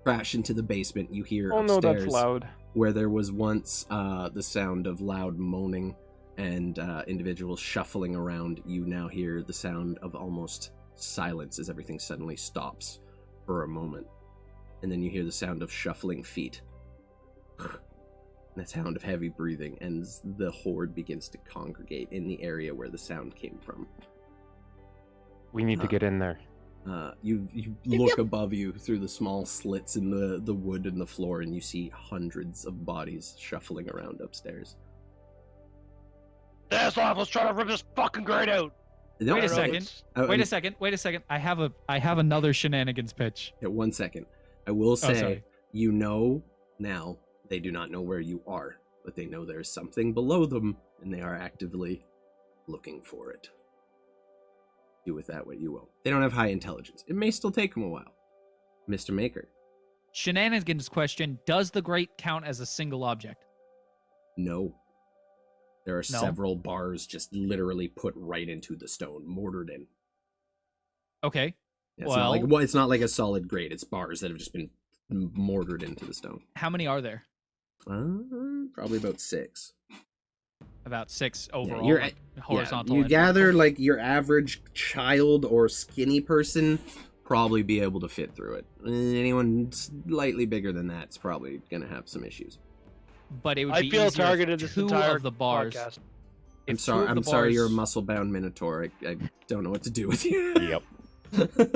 crash into the basement, you hear Oh no, upstairs that's loud. where there was once the sound of loud moaning and individuals shuffling around. You now hear the sound of almost silence as everything suddenly stops for a moment. And then you hear the sound of shuffling feet. And the sound of heavy breathing, and the horde begins to congregate in the area where the sound came from. We need to get in there. You look above you through the small slits in the wood and the floor, and you see hundreds of bodies shuffling around upstairs. That's why let's try to rip this fucking grate out. No, Wait a no, second. it's- Wait a second. I have another shenanigans pitch. Yeah, 1 second. I will say, sorry. you know now, they do not know where you are, but they know there is something below them, and they are actively looking for it. Do with that what you will. They don't have high intelligence. It may still take them a while. Mr. Maker, Shenanigans question: does the grate count as a single object? no. There are No? several bars just literally put right into the stone, mortared in. Okay. It's not like, Well- it's not like a solid grate. It's bars that have just been mortared into the stone. How many are there? Probably about 6. About 6 overall. you're like, horizontal. you and gather vertical? like your average child or skinny person probably be able to fit through it. Anyone slightly bigger than that's probably gonna have some issues. But it would I be feel easier if targeted this 2 entire of the bars. podcast. I'm If sorry. 2 of I'm the sorry. You're a bars- muscle-bound minotaur. I don't know what to do with you. Yep.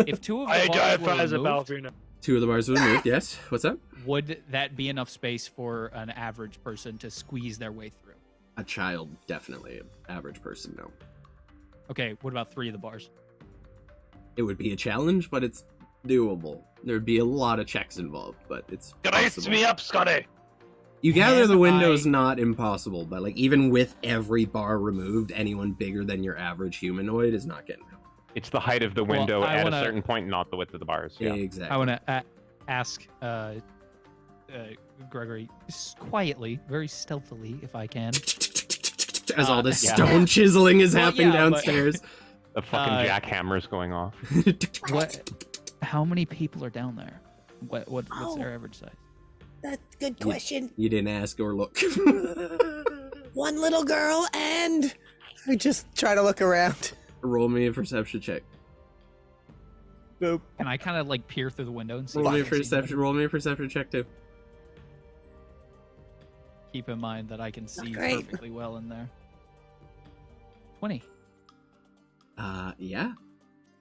If 2 of the I bars identify were as a removed, ballerina. 2 of the bars were moved. Yes. What's up? would that be enough space for an average person to squeeze their way through? A child, definitely. Average person, no. Okay, what about 3 of the bars? It would be a challenge, but it's doable. There'd be a lot of checks involved, but it's Grace possible. me up, Scotty. You gather Can the window's I- not impossible, but like even with every bar removed, anyone bigger than your average humanoid is not getting out. It's the height of the Well, window I at wanna- a certain point, not the width of the bars. Yeah. Exactly. I want to ask Gregory quietly, very stealthily, if I can. As all this yeah. stone chiseling is Well, happening yeah, but- downstairs. The fucking Uh, jackhammer's going off. What? How many people are down there? What's Oh. their average size? That's a good question. You didn't ask or look. One little girl and I just try to look around. Roll me a perception check. Boop. Can I kind of like peer through the window and see? Roll if me I a can see perception. Roll me a perception check too. them? Keep in mind that I can see great. perfectly well in there. 20. Yeah.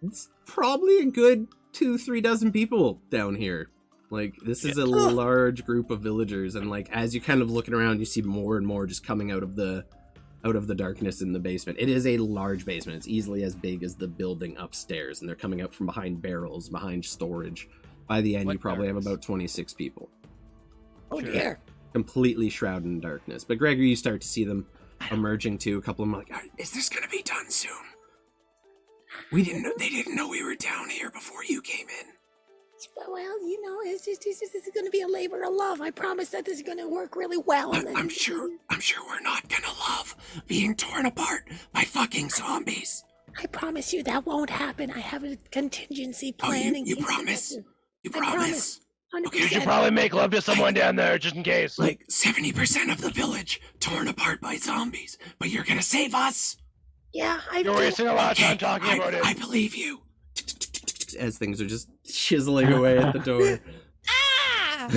It's probably a good 2-3 dozen people down here. Like, this is a large group of villagers, and like as you kind of looking around, you see more and more just coming out of the darkness in the basement. It is a large basement. It's easily as big as the building upstairs, and they're coming up from behind barrels, behind storage. By the end, What you probably barrels? have about 26 people, Oh Sure. dear. completely shrouded in darkness. But Gregory, you start to see them emerging too. A couple of them are like, "Is this gonna be done soon? We didn't know. They didn't know we were down here before you came in." Well, you know, it's just going to be a labor of love. I promise that this is going to work really well. and then- I'm sure we're not gonna love being torn apart by fucking zombies. I promise you that won't happen. I have a contingency plan. in you case it promise? doesn't. You I promise. 100%. You should probably make love to someone down there just in case. Like 70% of the village torn apart by zombies, but you're gonna save us. Yeah, I You're wasting a lot of time talking about it. I believe you. As things are just chiseling away at the door. Ah!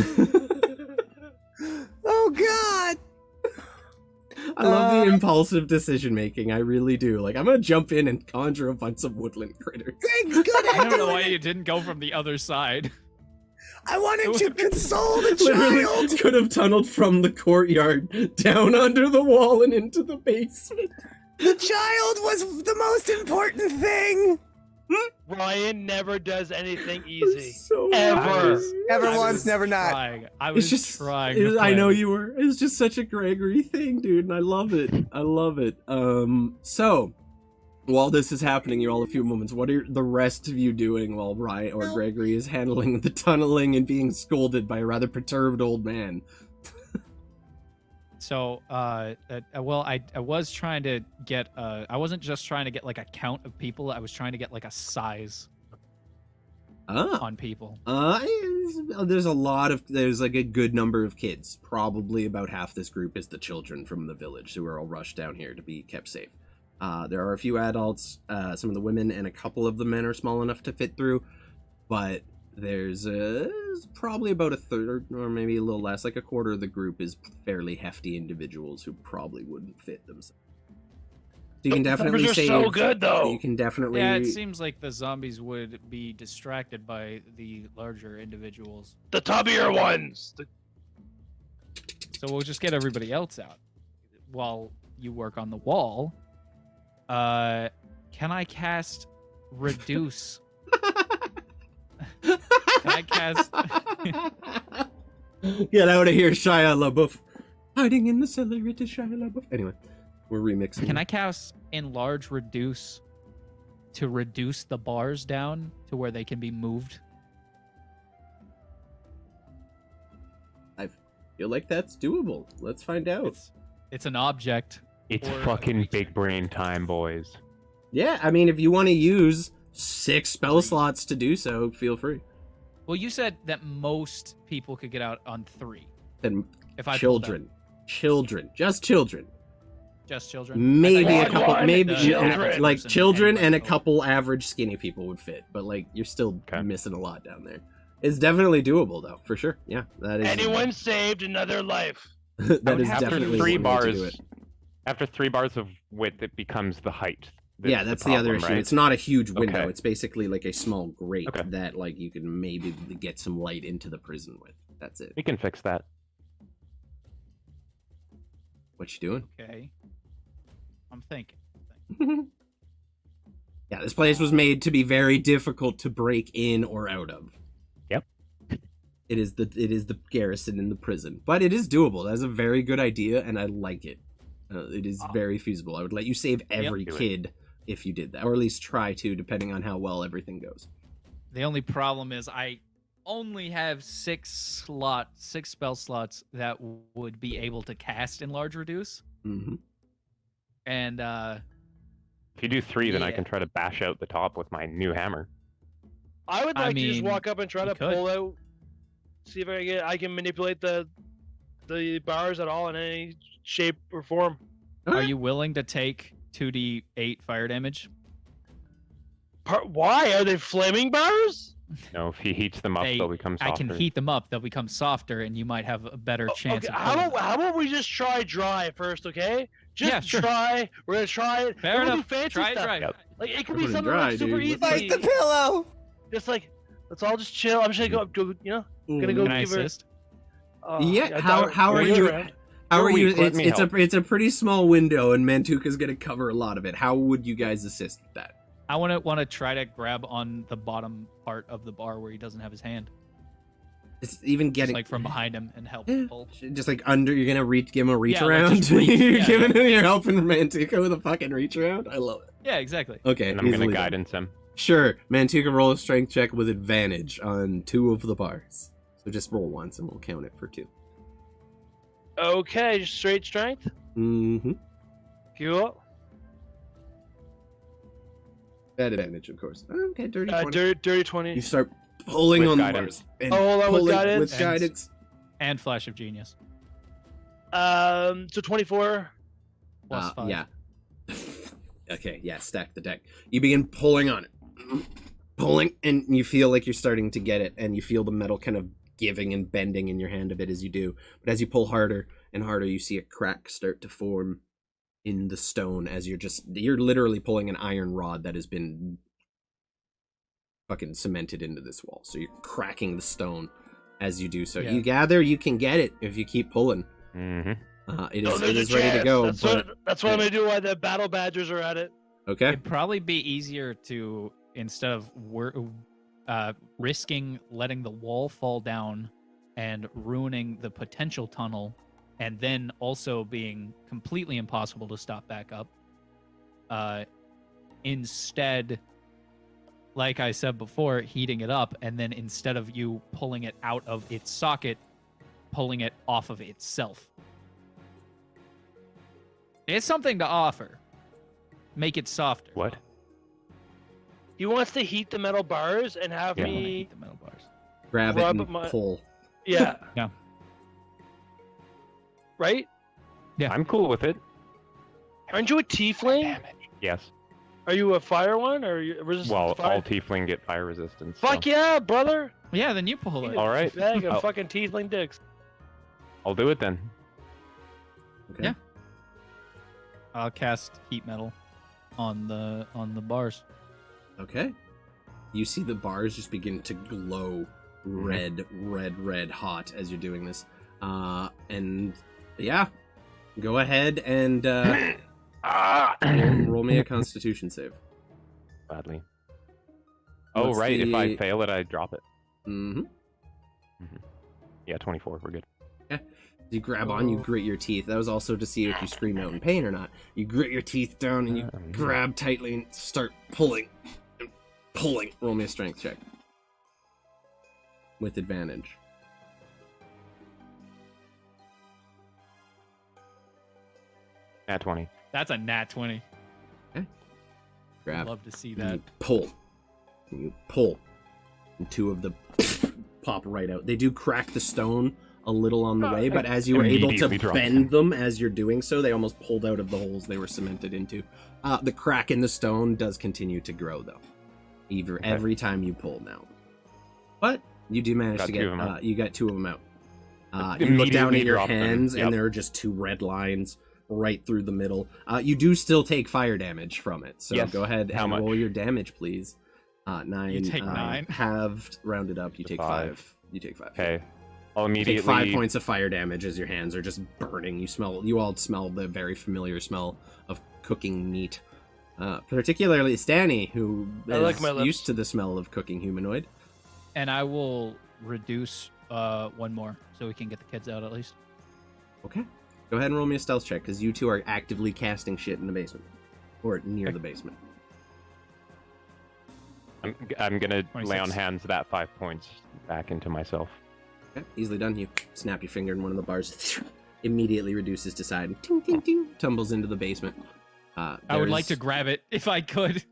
Oh God! I love the impulsive decision making. I really do. Like, I'm gonna jump in and conjure a bunch of woodland critters. Greg's good I at don't know why doing you it. didn't go from the other side. I wanted to console the Literally child. could have tunneled from the courtyard down under the wall and into the basement. The child was the most important thing. Ryan never does anything easy. So Ever. nice. Never I once, was never not. trying. I was It's just trying. it to was- I know play. you were. It was just such a Gregory thing, dude, and I love it. I love it. So while this is happening, you're all a few moments. What are the rest of you doing while Ryan or Gregory is handling the tunneling and being scolded by a rather perturbed old man? So, well, I was trying to get. I wasn't just trying to get like a count of people. I was trying to get like a size on people. There's like a good number of kids. Probably about half this group is the children from the village who are all rushed down here to be kept safe. There are a few adults, some of the women, and a couple of the men are small enough to fit through, but there's probably about a third, or maybe a little less, like a quarter of the group is fairly hefty individuals who probably wouldn't fit themselves. So you can definitely numbers are save. so good, though. You can definitely. Yeah, it seems like the zombies would be distracted by the larger individuals. The tubbier ones. So we'll just get everybody else out while you work on the wall. Can I cast reduce? Can I cast? Get out of here, Shia LaBeouf. Hiding in the cellar, it is Shia LaBeouf. Anyway, we're remixing. Can I cast enlarge reduce to reduce the bars down to where they can be moved? I feel like that's doable. Let's find out. It's an object. It's Or- fucking big brain time, boys. Yeah, I mean, if you want to use 6 spell slots to do so, feel free. Well, you said that most people could get out on 3. Then If I pulled children, just children. Just children. Maybe I a thought couple, One maybe children. like children and a Oh. couple average skinny people would fit, but like you're still Okay. missing a lot down there. It's definitely doable though, for sure. Yeah, that is. Anyone saved another life. that is After definitely 3 one way to do bars, it. after 3 bars of width, it becomes the height. Yeah, that's the other problem, issue. right? It's not a huge window. Okay. It's basically like a small grate Okay. that like you can maybe get some light into the prison with. That's it. We can fix that. What you doing? Okay. I'm thinking. Yeah, this place was made to be very difficult to break in or out of. Yep. It is the garrison in the prison, but it is doable. That's a very good idea, and I like it. It is very feasible. I would let you save every Do it. kid if you did that, or at least try to, depending on how well everything goes. The only problem is I only have 6 spell slots that would be able to cast enlarge reduce. Mm-hmm. And If you do 3, then I Yeah. can try to bash out the top with my new hammer. I would I like to just mean, walk up and try you to could. pull out, see if I can manipulate the bars at all in any shape or form. are you willing to take 2d8 fire damage? Why are they flaming bars? No, if he heats them up, They- they'll become I softer. can heat them up; they'll become softer, and you might have a better chance. Okay, of how pulling about, how about we just try dry first, okay? Just Yeah, sure. try. We're gonna try it. Fair We're gonna enough. do fancy Try it stuff. dry. Yep. Like it could We're be gonna something dry, like super dude. easy. Bite the pillow. Just like let's all just chill. I'm just gonna go. You know, gonna go Can I give her. assist? Yeah, I how thought- are Wait you? around. How You're are you? weak, let It's, me it's help. a pretty small window, and Mantuka's gonna cover a lot of it. How would you guys assist with that? I want to try to grab on the bottom part of the bar where he doesn't have his hand, It's even just getting like from behind him, and help Yeah. pull. just like under. You're gonna give him a reach Yeah, like around. just reach, you're yeah, giving him. You're helping Mantuka with a fucking reach around. I love it. Yeah, exactly. Okay, and I'm going to easily done. guidance him. Sure, Mantuka, roll a strength check with advantage on 2 of the bars. So just roll once, and we'll count it for 2. Okay, just straight strength. Mm-hmm. Cool. At advantage, of course. Okay, dirty 20. Dirty 20. You start pulling With on guidance. the bars. And Oh, hold on, with pulling guidance? With guidance. And flash of genius. So 24. Plus 5. Yeah. Okay, yeah, stack the deck. You begin pulling on it. Pulling, and you feel like you're starting to get it, and you feel the metal kind of giving and bending in your hand a bit as you do. But as you pull harder and harder, you see a crack start to form in the stone as you're literally pulling an iron rod that has been fucking cemented into this wall. So you're cracking the stone as you do so. Yeah. You gather you can get it if you keep pulling. Mm-hmm. It No, is, there's it a is ready to chance. go. That's what I'm gonna do while the battle badgers are at it. Okay. It'd probably be easier to, instead of risking letting the wall fall down and ruining the potential tunnel, and then also being completely impossible to stop back up, instead, like I said before, heating it up, and then instead of you pulling it out of its socket, pulling it off of itself. It's something to offer. Make it softer. What? He wants to heat the metal bars and have Yeah. I wanna me. eat the metal bars. Grab it Rub and my- pull. Yeah. Yeah. Right? Yeah. I'm cool with it. Aren't you a tiefling? Yes. Are you a fire one or are you resistant Well, to fire? all tiefling get fire resistance. so- Fuck yeah, brother! Yeah, then you pull it. All right. Bag of I'll- fucking tiefling dicks. I'll do it then. Okay. Yeah. I'll cast heat metal on the bars. Okay. You see the bars just begin to glow red, red hot as you're doing this. And yeah, go ahead and roll me a Constitution save. Gladly. Oh, What's right. If I the- fail it, I drop it. Mm-hmm. Yeah, 24. We're good. You grab on, you grit your teeth. That was also to see if you scream out in pain or not. You grit your teeth down and you grab tightly and start pulling. And pulling. Roll me a strength check. With advantage. Nat 20. That's a nat 20. Grab. Love to see And that. you pull. And you pull. And two of the pop right out. They do crack the stone a little on the way, but as you were able to Immediately drop bend them as you're doing so, they almost pulled out of the holes they were cemented into. The crack in the stone does continue to grow, though. Every time you pull now. But you do manage Got to two get, of 'em out. you got two of them out. You look down Immediately at your drop them. hands, Yep. and there are just two red lines right through the middle. You do still take fire damage from it, so Yes. go ahead How and much? roll your damage, please. 9. You take 9. Halved, rounded up, you To take 5. 5. You take 5. Okay. I'll You immediately. take 5 points of fire damage as your hands are just burning. You all smell the very familiar smell of cooking meat. Particularly Stanny, who I like is my lips. used to the smell of cooking humanoid. And I will reduce one more so we can get the kids out at least. Okay. Go ahead and roll me a stealth check, because you two are actively casting shit in the basement. Or near the basement. I'm gonna lay on 26. hands that 5 points back into myself. Okay, easily done. You snap your finger and one of the bars immediately reduces to side and ting, ting, ting, tumbles into the basement. I would like to There's- grab it if I could.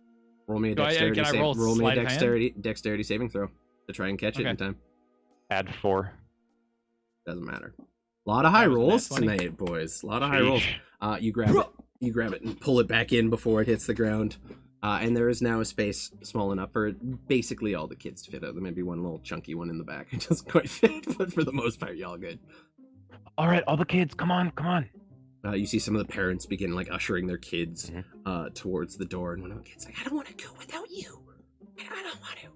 roll me a Do I- dexterity can I save. roll Roll me a sleight of hand? dexterity saving throw to try and catch it Okay. in time. Add 4. Doesn't matter. A lot of high That was a nat rolls 20. tonight, boys. A lot of high rolls. You grab it. You grab it and pull it back in before it hits the ground. And there is now a space small enough for basically all the kids to fit out. There may be one little chunky one in the back. It doesn't quite fit, but for the most part, y'all good. All right, all the kids, come on, come on. You see some of the parents begin like ushering their kids Mhm. towards the door, and one of the kids like, "I don't want to go without you. I don't want to.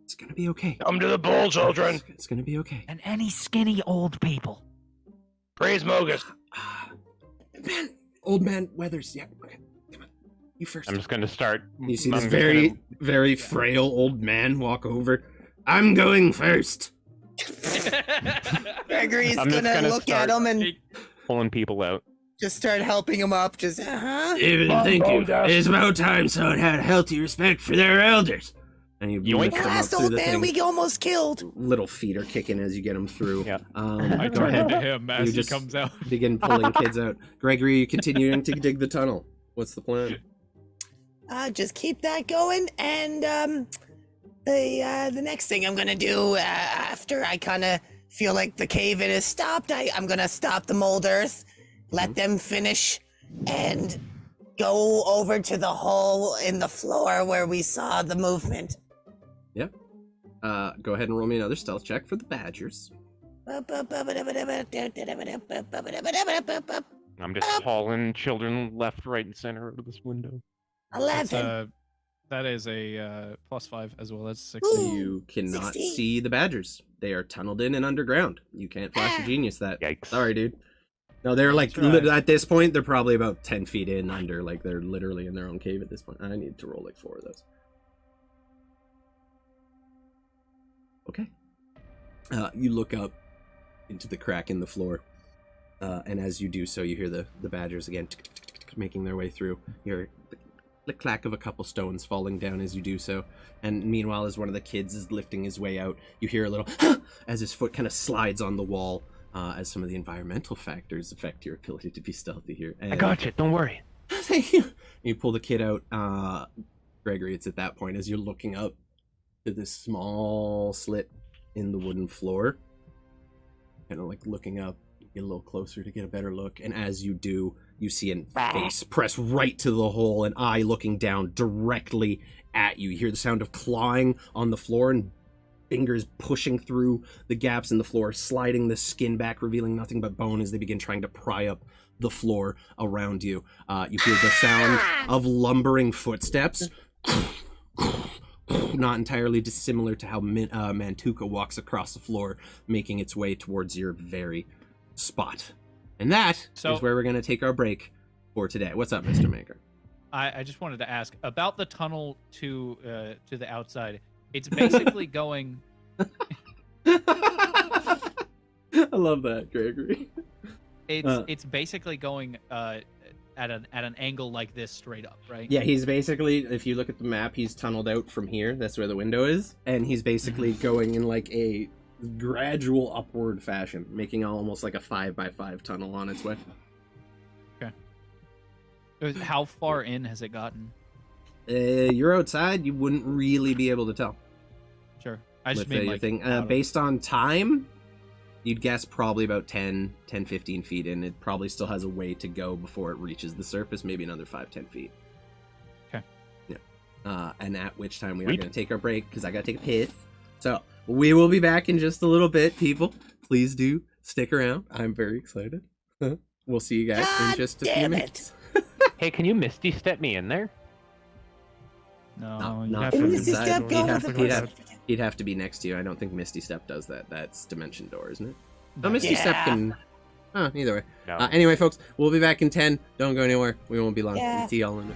It's gonna be okay. Come to the bowl, children. It's gonna be okay." And any skinny old people. Praise Mogus. Man, old man Weathers. Yeah, okay, come on, you first. I'm just gonna start. You see I'm this just very, gonna- very frail old man walk over. I'm going first. Gregory's I'm just gonna gonna look start- at him and pulling people out. just start helping him up. Just, Even thank you. It's about time someone had a healthy respect for their elders. And you Yoink. lift them up last through old the man thing. we almost killed. Little feet are kicking as you get them through. Yeah. I Go turn ahead. into him as You he just comes out. begin pulling kids out. Gregory, you continuing to dig the tunnel. What's the plan? Just keep that going, and the next thing I'm gonna do after I kind of feel like the cave-in is stopped, I'm gonna stop the mold earth, let them finish, and go over to the hole in the floor where we saw the movement. Yep. Go ahead and roll me another stealth check for the badgers. I'm just hauling children left, right, and center out of this window. 11. That is a +5 as well. That's 60. Ooh. You cannot 60. see the badgers. They are tunneled in and underground. You can't flash your genius that. Yikes. Sorry, dude. No, they're like, Try. at this point, they're probably about 10 feet in under. Like, they're literally in their own cave at this point. I need to roll like 4 of those. Okay. You look up into the crack in the floor. And as you do so, you hear the badgers again making their way through. You hear the clack of a couple stones falling down as you do so. And meanwhile, as one of the kids is lifting his way out, you hear a little as his foot kind of slides on the wall. as some of the environmental factors affect your ability to be stealthy here. I got you. Don't worry. Thank you. You pull the kid out. Gregory, it's at that point as you're looking up to this small slit in the wooden floor. Kind of like looking up, get a little closer to get a better look. And as you do, you see a face press right to the hole, an eye looking down directly at you. You hear the sound of clawing on the floor and fingers pushing through the gaps in the floor, sliding the skin back, revealing nothing but bone as they begin trying to pry up the floor around you. You hear the sound of lumbering footsteps. Not entirely dissimilar to how Mantuka walks across the floor, making its way towards your very spot. And that is where we're going to take our break for today. What's up, Mr. Maker? I just wanted to ask about the tunnel to the outside. It's basically going. I love that, Gregory. It's basically going at an angle like this straight up, right? Yeah, he's basically, if you look at the map, he's tunneled out from here. That's where the window is, and he's basically going in like a gradual upward fashion, making almost like a 5x5 tunnel on its way. Okay. How far in has it gotten? You're outside. You wouldn't really be able to tell. Sure. I just with mean your like thing. Based on time, you'd guess probably about 10, 15 feet in. It probably still has a way to go before it reaches the surface, maybe another 5-10 feet. Okay. Yeah. And at which time we are going to take our break, because I got to take a piss. So, we will be back in just a little bit, people. Please do stick around. I'm very excited. We'll see you guys in just a few minutes. Hey, can you Misty step me in there? No, you not have from to the side. Step, He'd have to be next to you. I don't think Misty Step does that. That's Dimension Door, isn't it? No, Misty Step can... either way. No. Anyway, folks, we'll be back in 10. Don't go anywhere. We won't be long. Yeah. See y'all in a...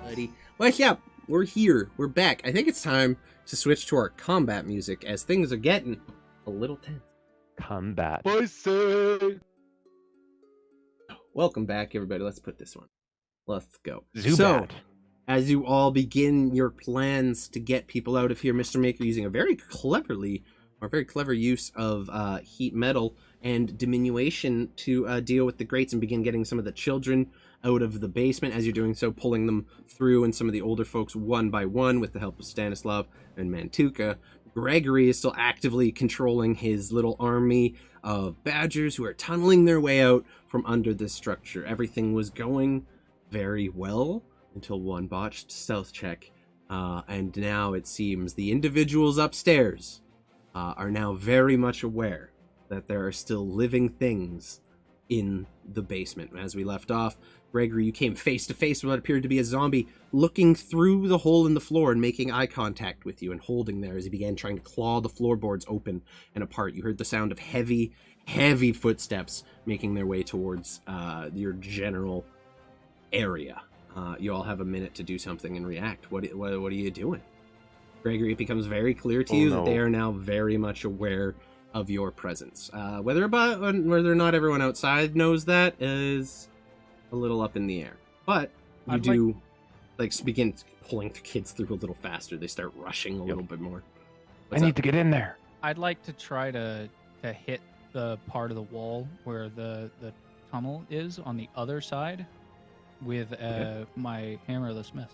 Buddy. What's up? We're here. We're back. I think it's time to switch to our combat music as things are getting a little tense. Combat. Boise. Welcome back, everybody. Let's put this one. Let's go. Zubat. So, as you all begin your plans to get people out of here, Mr. Maker using a very clever use of heat metal and diminution to deal with the grates and begin getting some of the children out of the basement. As you're doing so, pulling them through, and some of the older folks one by one with the help of Stanislav and Mantuka. Gregory is still actively controlling his little army of badgers who are tunneling their way out from under this structure. Everything was going very well until one botched stealth check, and now it seems the individuals upstairs are now very much aware that there are still living things in the basement. As we left off, Gregory, you came face to face with what appeared to be a zombie, looking through the hole in the floor and making eye contact with you and holding there as he began trying to claw the floorboards open and apart. You heard the sound of heavy footsteps making their way towards your general area. You all have a minute to do something and react. What are you doing? Gregory, it becomes very clear to you that they are now very much aware of your presence. Whether or not everyone outside knows that is a little up in the air. But you I'd do begin pulling the kids through a little faster. They start rushing a little bit more. I need to get in there. I'd like to try to hit the part of the wall where the tunnel is on the other side with my hammer of the smith.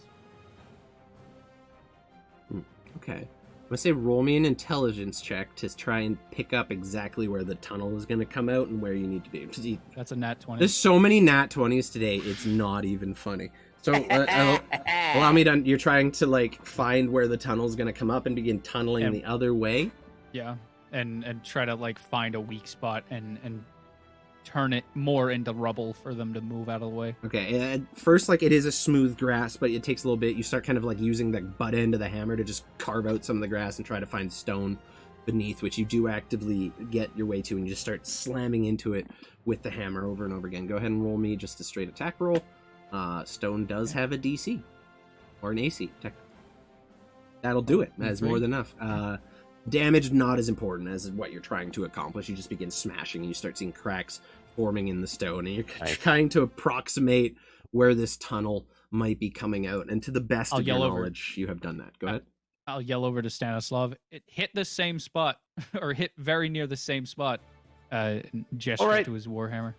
Okay. I'm going to say roll me an intelligence check to try and pick up exactly where the tunnel is going to come out and where you need to be. That's a nat 20. There's so many nat 20s today, it's not even funny. So allow me to, you're trying to like find where the tunnel's going to come up and begin tunneling the other way. Yeah. And try to like find a weak spot and turn it more into rubble for them to move out of the way. Okay, at first, like, it is a smooth grass, but it takes a little bit. You start kind of, like, using the butt end of the hammer to just carve out some of the grass and try to find stone beneath, which you do actively get your way to, and you just start slamming into it with the hammer over and over again. Go ahead and roll me just a straight attack roll. Stone does have a DC, or an AC, technically. That'll do it. That is more than enough. Damage not as important as what you're trying to accomplish. You just begin smashing and you start seeing cracks forming in the stone, and you're trying to approximate where this tunnel might be coming out, and to the best of your knowledge you have done that. Go ahead. I'll yell over to Stanislav. It hit the same spot, or hit very near the same spot. Gesture to his warhammer.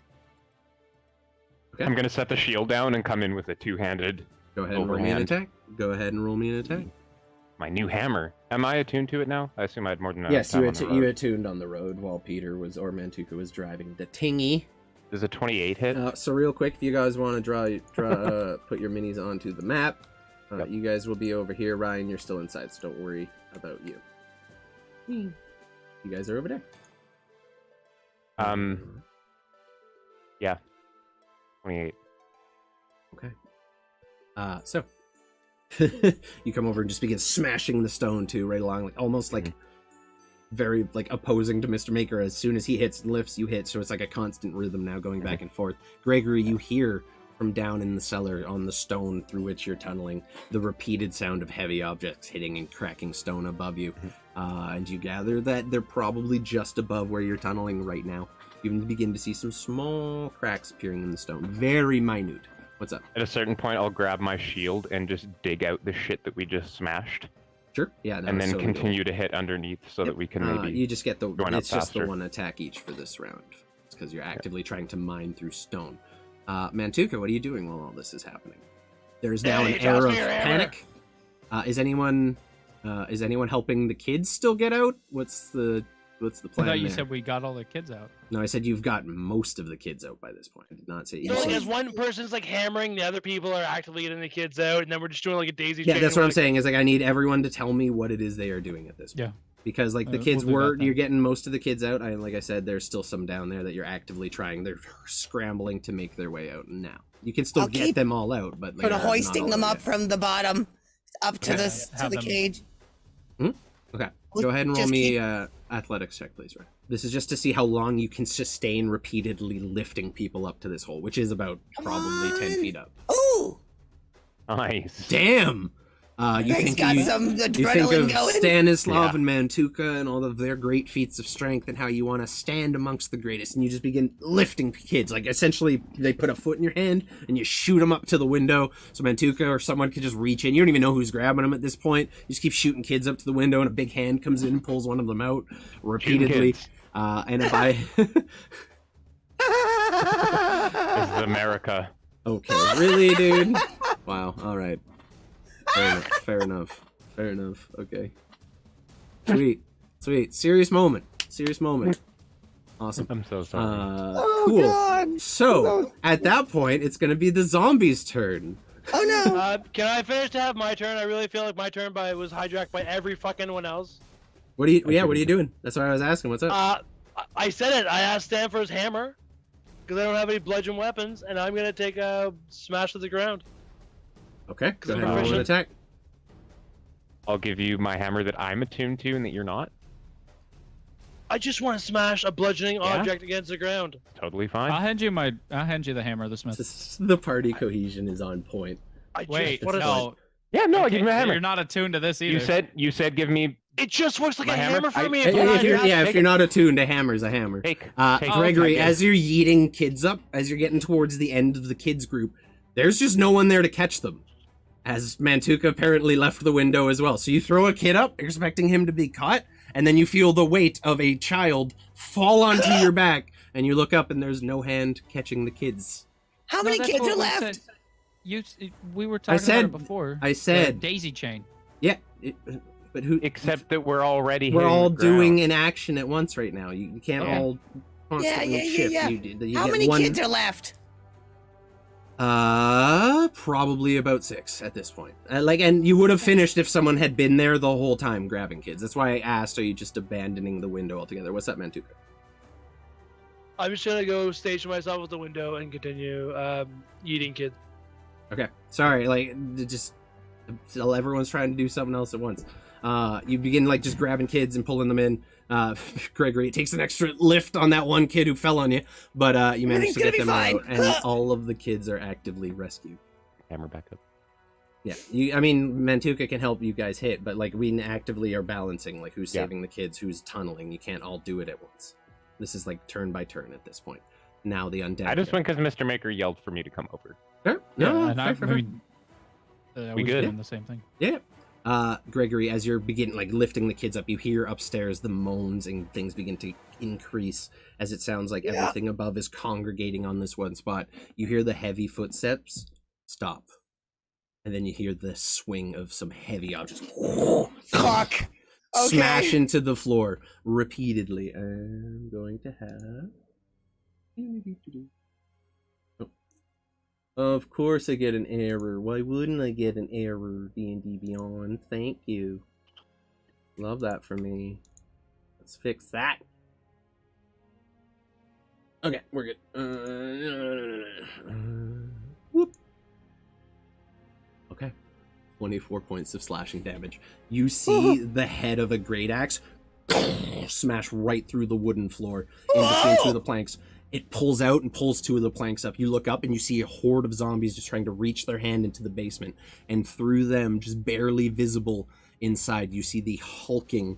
Okay. I'm going to set the shield down and come in with a two-handed Go ahead and roll me an attack. Go ahead and roll me an attack. My new hammer. Am I attuned to it now? I assume I had more than yes, you attuned on the road while Peter was, or Mantuka was driving the tingy. Does a 28 hit? So real quick, if you guys want to draw put your minis onto the map, you guys will be over here. Ryan, you're still inside, so don't worry about you. You guys are over there. Yeah. 28. Okay. So you come over and just begin smashing the stone too, right along, like almost like very like opposing to Mr. Maker. As soon as he hits and lifts, you hit, so it's like a constant rhythm now going back and forth. Gregory, you hear from down in the cellar on the stone through which you're tunneling the repeated sound of heavy objects hitting and cracking stone above you, and you gather that they're probably just above where you're tunneling right now. You even begin to see some small cracks appearing in the stone, very minute. What's up? At a certain point, I'll grab my shield and just dig out the shit that we just smashed. Sure. Yeah. And then continue to hit underneath so that we can maybe. You just get the. It's just faster. the one attack each for this round. It's because you're actively trying to mine through stone. Mantuka, what are you doing while all this is happening? There is now an air of panic. Is anyone helping the kids still get out? What's the plan? I thought you said we got all the kids out. No, I said you've got most of the kids out by this point. I did not say you. So like, as one person's like hammering, the other people are actively getting the kids out, and then we're just doing like a daisy chain. Yeah, that's what I'm saying. Is like I need everyone to tell me what it is they are doing at this point. Yeah. Because like the kids you're getting most of the kids out. Like I said, there's still some down there that you're actively trying. They're scrambling to make their way out now. You can still get them all out, but like, hoisting them up from the bottom up to the cage. Okay. Go ahead and roll me athletics check, please, Ryan. This is just to see how long you can sustain repeatedly lifting people up to this hole, which is about probably 10 feet up. Ooh! Nice. Damn! You think of Stanislav and Mantuka and all of their great feats of strength and how you want to stand amongst the greatest, and you just begin lifting kids. Like, essentially, they put a foot in your hand and you shoot them up to the window so Mantuka or someone could just reach in. You don't even know who's grabbing them at this point. You just keep shooting kids up to the window, and a big hand comes in and pulls one of them out repeatedly. And if I... This is America. Okay, really, dude? Wow, alright. Fair enough. Okay. Sweet. Serious moment. Awesome. I'm so sorry. Cool. God. So, at that point, it's going to be the zombies' turn. Oh, no. Can I finish to have my turn? I really feel like my turn was hijacked by every fucking one else. What are you doing? That's what I was asking. What's up? I said it. I asked Stan for his hammer because I don't have any bludgeon weapons, and I'm going to take a smash to the ground. Okay, go ahead and roll an attack. I'll give you my hammer that I'm attuned to and that you're not. I just want to smash a bludgeoning object against the ground. Totally fine. I'll hand you the hammer of the smith. The party cohesion is on point. Wait, no. Yeah, no, I give you my hammer. You're not attuned to this either. You said give me It just works like My a hammer? hammer for I- me. Hey, If you're not attuned, a hammer's a hammer. Take. Gregory, take it. as you're yeeting kids up, as you're getting towards the end of the kids group, there's just no one there to catch them. As Mantuka apparently left the window as well. So you throw a kid up, expecting him to be caught, and then you feel the weight of a child fall onto your back, and you look up and there's no hand catching the kids. How many that's kids what are we left? said. We were talking said- about it before. I said- the daisy chain. Yeah, but who? Except that we're already we're hitting all the ground. doing an action at once right now. You can't Yeah. all constantly Yeah. shift. You How get many one, kids are left? Probably about 6 at this point. And you would have finished if someone had been there the whole time grabbing kids. That's why I asked, are you just abandoning the window altogether? What's that, Mantuka? I'm just gonna go station myself at the window and continue eating kids. Okay. Sorry, just everyone's trying to do something else at once. You begin just grabbing kids and pulling them in. Gregory, it takes an extra lift on that one kid who fell on you, but you managed to get them out, and all of the kids are actively rescued. Hammer back up. Yeah, Mantuka can help you guys hit, but we actively are balancing who's saving the kids, who's tunneling. You can't all do it at once. This is turn by turn at this point. Now the undead. I just went because Mr. Maker yelled for me to come over. Sure. Yeah, No, and fair. we good? doing the same thing. Yeah. Gregory, as you're beginning lifting the kids up, you hear upstairs the moans and things begin to increase as it sounds like everything above is congregating on this one spot. You hear the heavy footsteps stop, and then you hear the swing of some heavy objects. Fuck. Okay. Smash into the floor repeatedly. I'm going to have. Oh. Of course, I get an error. Why wouldn't I get an error? D&D Beyond. Thank you. Love that for me. Let's fix that. Okay, we're good. Whoop. Okay. 24 points of slashing damage. You see the head of a great axe smash right through the wooden floor, in between two of the planks. It pulls out and pulls 2 of the planks up. You look up and you see a horde of zombies just trying to reach their hand into the basement. And through them, just barely visible inside, you see the hulking,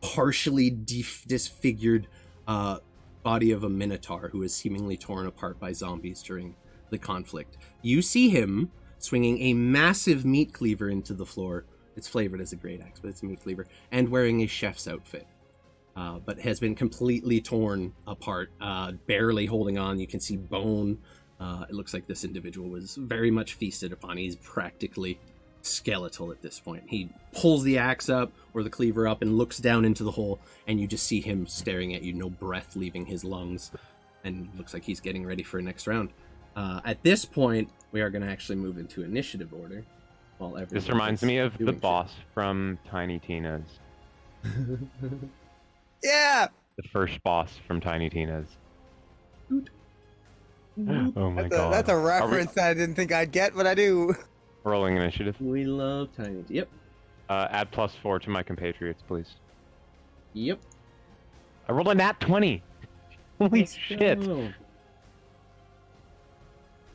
partially disfigured body of a minotaur who is seemingly torn apart by zombies during the conflict. You see him swinging a massive meat cleaver into the floor. It's flavored as a great axe, but it's a meat cleaver, and wearing a chef's outfit. But has been completely torn apart, barely holding on. You can see bone. It looks like this individual was very much feasted upon. He's practically skeletal at this point. He pulls the axe up, or the cleaver up, and looks down into the hole, and you just see him staring at you, no breath leaving his lungs, and looks like he's getting ready for a next round. At this point, we are going to actually move into initiative order. While This reminds me of the doing boss from Tiny Tina's. Yeah. The first boss from Tiny Tina's. Oh my god. That's a Are we reference I didn't think I'd get, but I do. rolling initiative? We love Tiny. Yep. Add +4 to my compatriots, please. Yep. I rolled a nat 20. Holy Let's shit. go.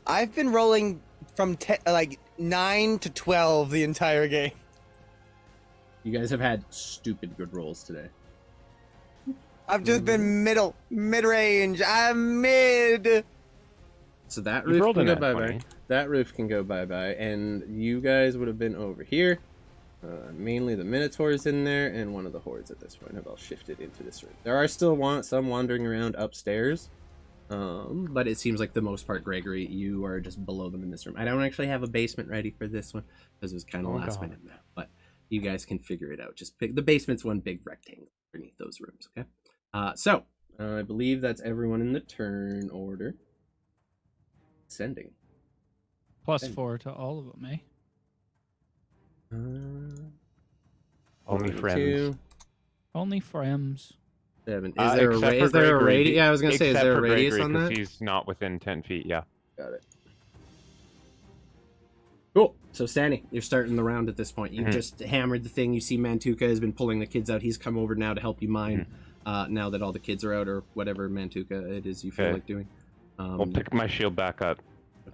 I've been rolling from 9 to 12 the entire game. You guys have had stupid good rolls today. I've just been mid-range. I'm mid. So that You roof rolled can a go nat bye-bye. 20. That roof can go bye-bye. And you guys would have been over here. Mainly the Minotaurs in there, and one of the hordes at this point have all shifted into this room. There are still some wandering around upstairs. But it seems like the most part, Gregory, you are just below them in this room. I don't actually have a basement ready for this one, because it was kind of last minute. But you guys can figure it out. Just pick the basement's one big rectangle underneath those rooms, okay? So I believe that's everyone in the turn order. Sending. +4 to all of them, eh? Only 1, friends. 2, Only friends. 7. Is there a Except for is there a Gregory. radius? Yeah, I was gonna say, is Except there a for radius Gregory, on 'cause that? He's not within 10 feet, yeah. Got it. Cool. So, Stanny, you're starting the round at this point. You've just hammered the thing. You see Mantuka has been pulling the kids out. He's come over now to help you mine. Now that all the kids are out, or whatever Mantuka it is you feel Okay. like doing. I'll pick my shield back up.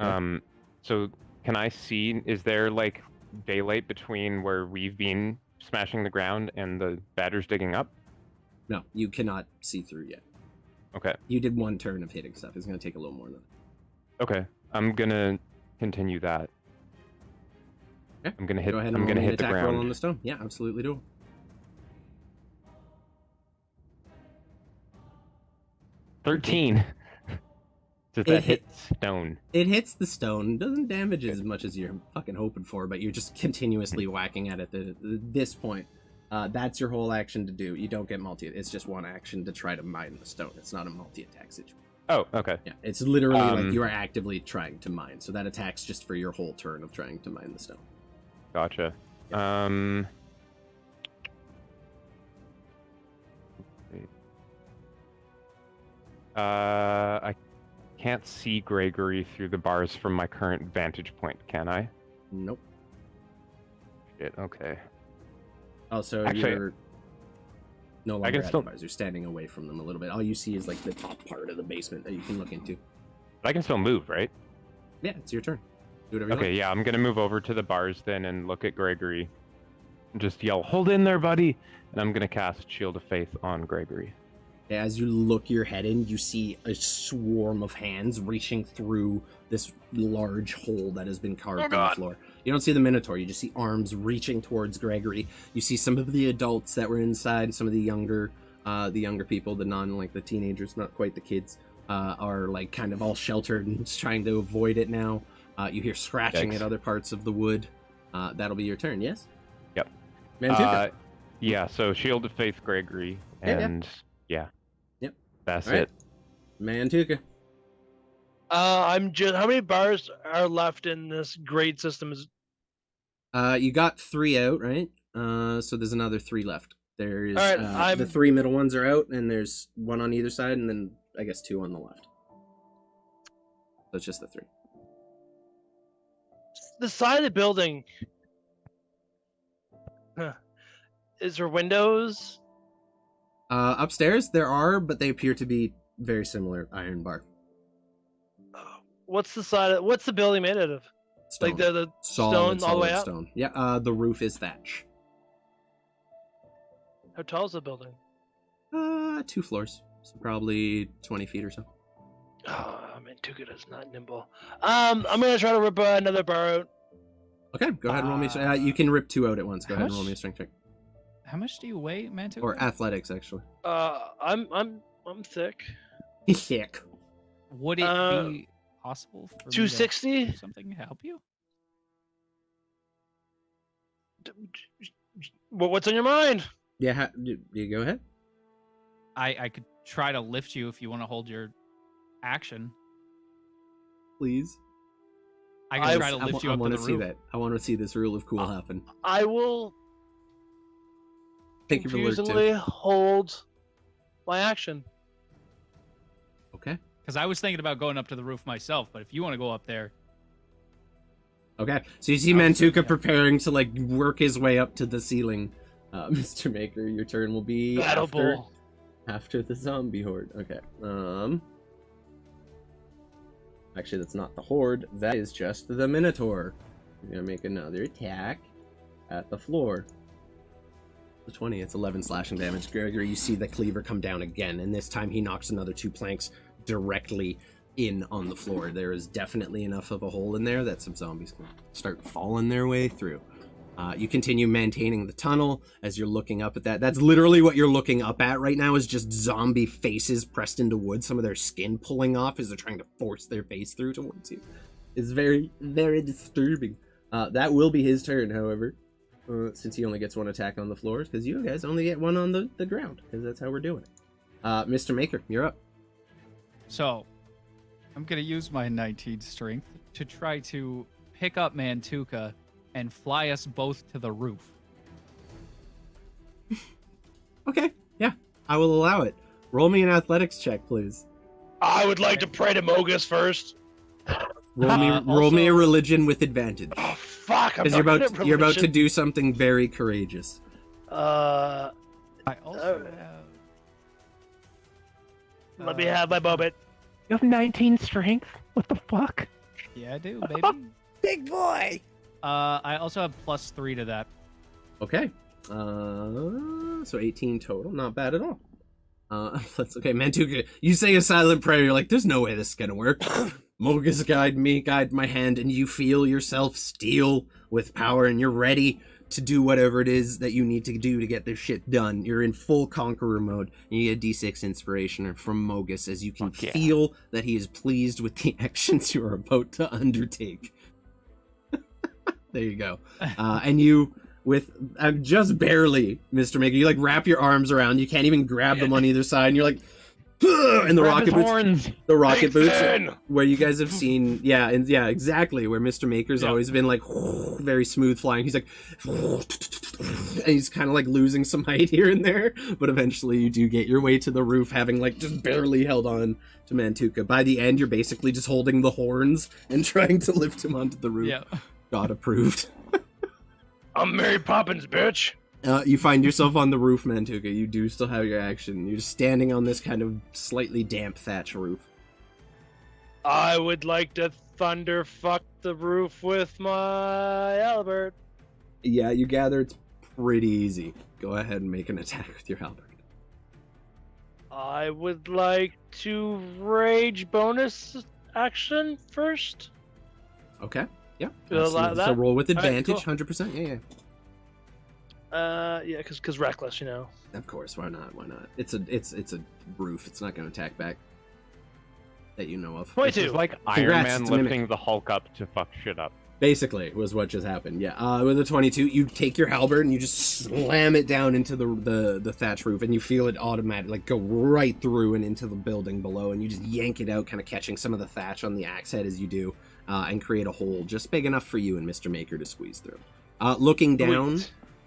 Okay. So can I see, is there like daylight between where we've been smashing the ground and the badger's digging up? No, you cannot see through yet. Okay. You did one turn of hitting stuff. It's going to take a little more than that. Okay. I'm gonna continue that. Okay. I'm gonna hit. Go ahead and I'm roll gonna me an hit the attack roll on ground. the stone. Yeah, absolutely do. 13. Does that hit stone? It hits the stone. Doesn't damage it as much as you're fucking hoping for, but you're just continuously whacking at it. At this point, that's your whole action to do. You don't get multi. It's just one action to try to mine the stone. It's not a multi-attack situation. Oh, okay. Yeah, it's literally like you are actively trying to mine. So that attack's just for your whole turn of trying to mine the stone. Gotcha. I can't see Gregory through the bars from my current vantage point, can I? Nope. Shit, okay. Also, Actually, you're no longer can at still- the bars. You're standing away from them a little bit. All you see is like the top part of the basement that you can look into. But I can still move, right? Yeah, it's your turn. Do whatever you Okay, yeah, I'm gonna move over to the bars then and look at Gregory. And just yell, "Hold in there, buddy!" And I'm gonna cast Shield of Faith on Gregory. As you look your head in, you see a swarm of hands reaching through this large hole that has been carved in the floor. You don't see the Minotaur, you just see arms reaching towards Gregory. You see some of the adults that were inside, some of the younger people, the teenagers, not quite the kids, are like kind of all sheltered and just trying to avoid it now. You hear scratching Yikes. at other parts of the wood. That'll be your turn, yes? Yep. Mantuka. Yeah, so Shield of Faith Gregory, and yeah. Yep. That's All right. it. Mantuka. I'm just. How many bars are left in this grade system? Is You got 3 out, right? So there's another 3 left. There's All right, the 3 middle ones are out, and there's 1 on either side, and then I guess 2 on the left. So it's just the 3. the side of the building? Is there windows? Upstairs there are, but they appear to be very similar iron bar. What's the building made out of? Stone. Like the solid, stone all the way solid up? stone. Yeah. The roof is thatch. How tall is the building? 2 floors, so probably 20 feet or so. Oh, Mantuka is not nimble. I'm gonna try to rip another bar out. Okay, go ahead and roll me. You can rip 2 out at once. Go how ahead and roll much- me a strength check How much do you weigh, Mantuka? or athletics, actually. I'm thick. Sick. Would it be possible for me to 260. do something to help you? What's on your mind? Yeah. You go ahead. I could try to lift you if you want to hold your action. Please. I can try to I lift you up to want the to see roof. that. I want to see this rule of cool happen. I will Thank you for alert, confusingly Tim. hold my action. Okay. Because I was thinking about going up to the roof myself, but if you want to go up there, Okay. So you see Mantuka preparing to like work his way up to the ceiling. Mr. Maker, your turn will be Battle Bull. after the zombie horde. Okay. Actually, that's not the horde. That is just the Minotaur. You're gonna make another attack at the floor. The 20. It's 11 slashing damage. Gregory, you see the cleaver come down again, and this time he knocks another 2 planks directly in on the floor. There is definitely enough of a hole in there that some zombies can start falling their way through. You continue maintaining the tunnel as you're looking up at that. That's literally what you're looking up at right now, is just zombie faces pressed into wood, some of their skin pulling off as they're trying to force their face through towards you. It's very, very disturbing. That will be his turn, however, since he only gets 1 attack on the floors, because you guys only get 1 on the ground, because that's how we're doing it. Mr. Maker, you're up. so I'm going to use my 19 strength to try to pick up Mantuka and fly us both to the roof. Okay, yeah, I will allow it. Roll me an athletics check, please. I would like to pray to Mogus first. Roll me a Also- religion with advantage. Oh fuck! I'm Because not good at you're about to religion. do something very courageous. I also have... Let me have my moment. You have 19 strength? What the fuck? Yeah, I do, baby. Big boy. I also have +3 to that. Okay. So 18 total, not bad at all. Okay, Mantuka, you say a silent prayer. You're like, there's no way this is gonna work. Mogus, guide my hand, and you feel yourself steel with power, and you're ready to do whatever it is that you need to do to get this shit done. You're in full conqueror mode, and you get D6 inspiration from Mogus as you can feel that he is pleased with the actions you are about to undertake. There you go. And you, with just barely, Mr. Maker, you like wrap your arms around. You can't even grab them on either side, and you're like, and the rocket boots, where you guys have seen, exactly, where Mr. Maker's always been like very smooth flying. He's like, and he's kind of like losing some height here and there, but eventually you do get your way to the roof, having like just barely held on to Mantuka. By the end, you're basically just holding the horns and trying to lift him onto the roof. Yeah. God approved. I'm Mary Poppins, bitch. You find yourself on the roof, Mantuka. You do still have your action. You're just standing on this kind of slightly damp thatch roof. I would like to thunderfuck the roof with my halberd. Yeah, you gather it's pretty easy. Go ahead and make an attack with your halberd. I would like to rage bonus action first. Okay, yeah. So roll with advantage, right, cool. 100%. Yeah. Yeah, because reckless, you know. Of course, why not? It's a roof. It's not going to attack back. That you know of. 22. It's like Iron Man lifting the Hulk up to fuck shit up. Basically, was what just happened. Yeah. With a 22, you take your halberd and you just slam it down into the thatch roof, and you feel it automatically like go right through and into the building below, and you just yank it out, kind of catching some of the thatch on the axe head as you do, and create a hole just big enough for you and Mr. Maker to squeeze through. Looking down.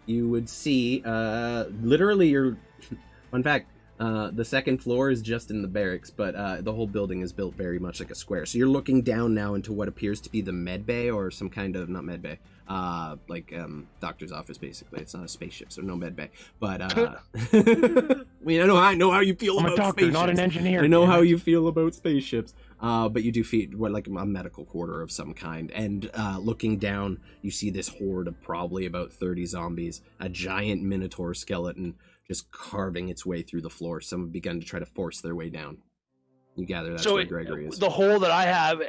You would see, literally your, fun fact, the second floor is just in the barracks, but the whole building is built very much like a square. So you're looking down now into what appears to be the med bay, or some kind of, not med bay, doctor's office, basically. It's not a spaceship, so no med bay. But, I know how you feel about doctor, spaceships. not an engineer. I know how you feel about spaceships. But you do feed like a medical quarter of some kind, and looking down, you see this horde of probably about 30 zombies, a giant minotaur skeleton just carving its way through the floor. Some have begun to try to force their way down. You gather that's where Gregory is. The hole that I have,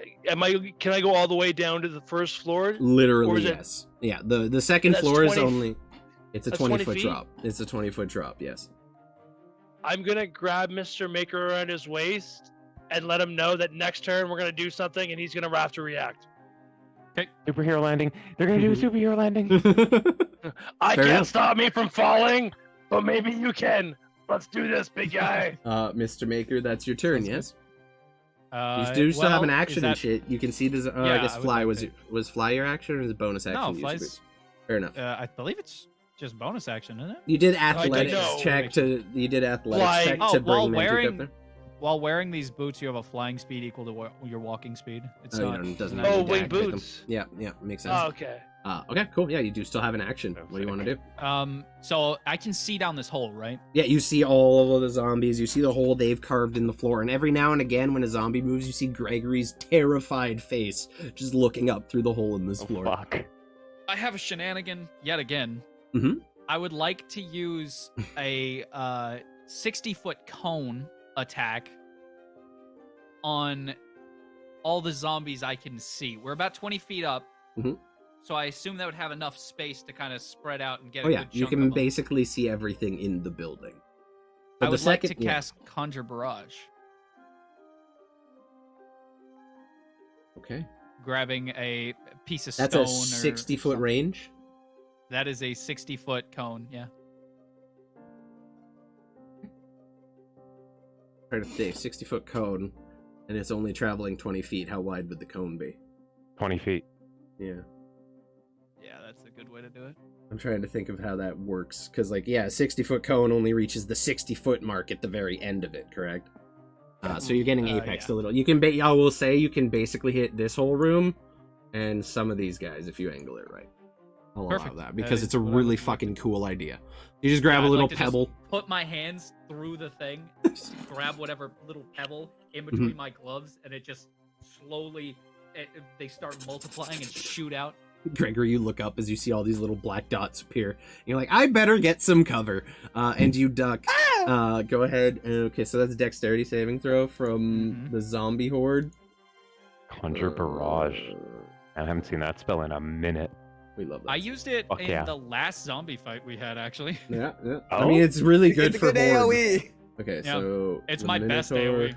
can I go all the way down to the first floor? Literally, yes. Yeah, the second floor is only, it's a 20-foot drop. It's a 20-foot drop, yes. I'm gonna grab Mr. Maker around his waist and let him know that next turn we're gonna do something and he's gonna have to react. Okay, superhero landing. They're gonna do a superhero landing. I can't stop me from falling, but maybe you can. Let's do this, big guy. Mr. Maker, that's your turn, yes? You do still have an action and shit. You can see this. I guess fly was fly your action, or is it bonus action? No, fly's. Fair enough. I believe it's just bonus action, isn't it? You did athletics check to. You did athletics check to bring Mantuka up there. While wearing these boots, you have a flying speed equal to your walking speed. It's it doesn't. Wing boots. Yeah, makes sense. Oh, okay. Okay, cool. Yeah, you do still have an action. What do you want to do? So I can see down this hole, right? Yeah, you see all of the zombies. You see the hole they've carved in the floor, and every now and again, when a zombie moves, you see Gregory's terrified face just looking up through the hole in this floor. Fuck. I have a shenanigan yet again. Mm-hmm. I would like to use a 60-foot cone attack on all the zombies I can see. We're about 20 feet up, so I assume that would have enough space to kind of spread out and get. Oh yeah, you can basically see everything in the building. But I would like to cast Conjure Barrage. Okay. Grabbing a piece of stone. That's a 60-foot range. That is a 60-foot cone. Yeah. Try to think. 60-foot cone. And it's only traveling 20 feet. How wide would the cone be? 20 feet. Yeah. Yeah, that's a good way to do it. I'm trying to think of how that works. Because, a 60-foot cone only reaches the 60-foot mark at the very end of it, correct? So you're getting apex a little. You can, I will say, you can basically hit this whole room and some of these guys if you angle it right. I'll allow that because it's a really fucking cool idea. You just grab a little pebble. Just put my hands through the thing, grab whatever little pebble in between my gloves, and it just slowly, they start multiplying and shoot out. Gregory, you look up as you see all these little black dots appear. You're like, I better get some cover. And you duck. Go ahead. Okay, so that's a dexterity saving throw from the zombie horde. Conjure Barrage. I haven't seen that spell in a minute. We love that. I used it Fuck in yeah. the last zombie fight we had, actually. Yeah. I Oh? mean, it's really good It's a for good horde. AoE. Okay, Yeah. so It's the my best AoE.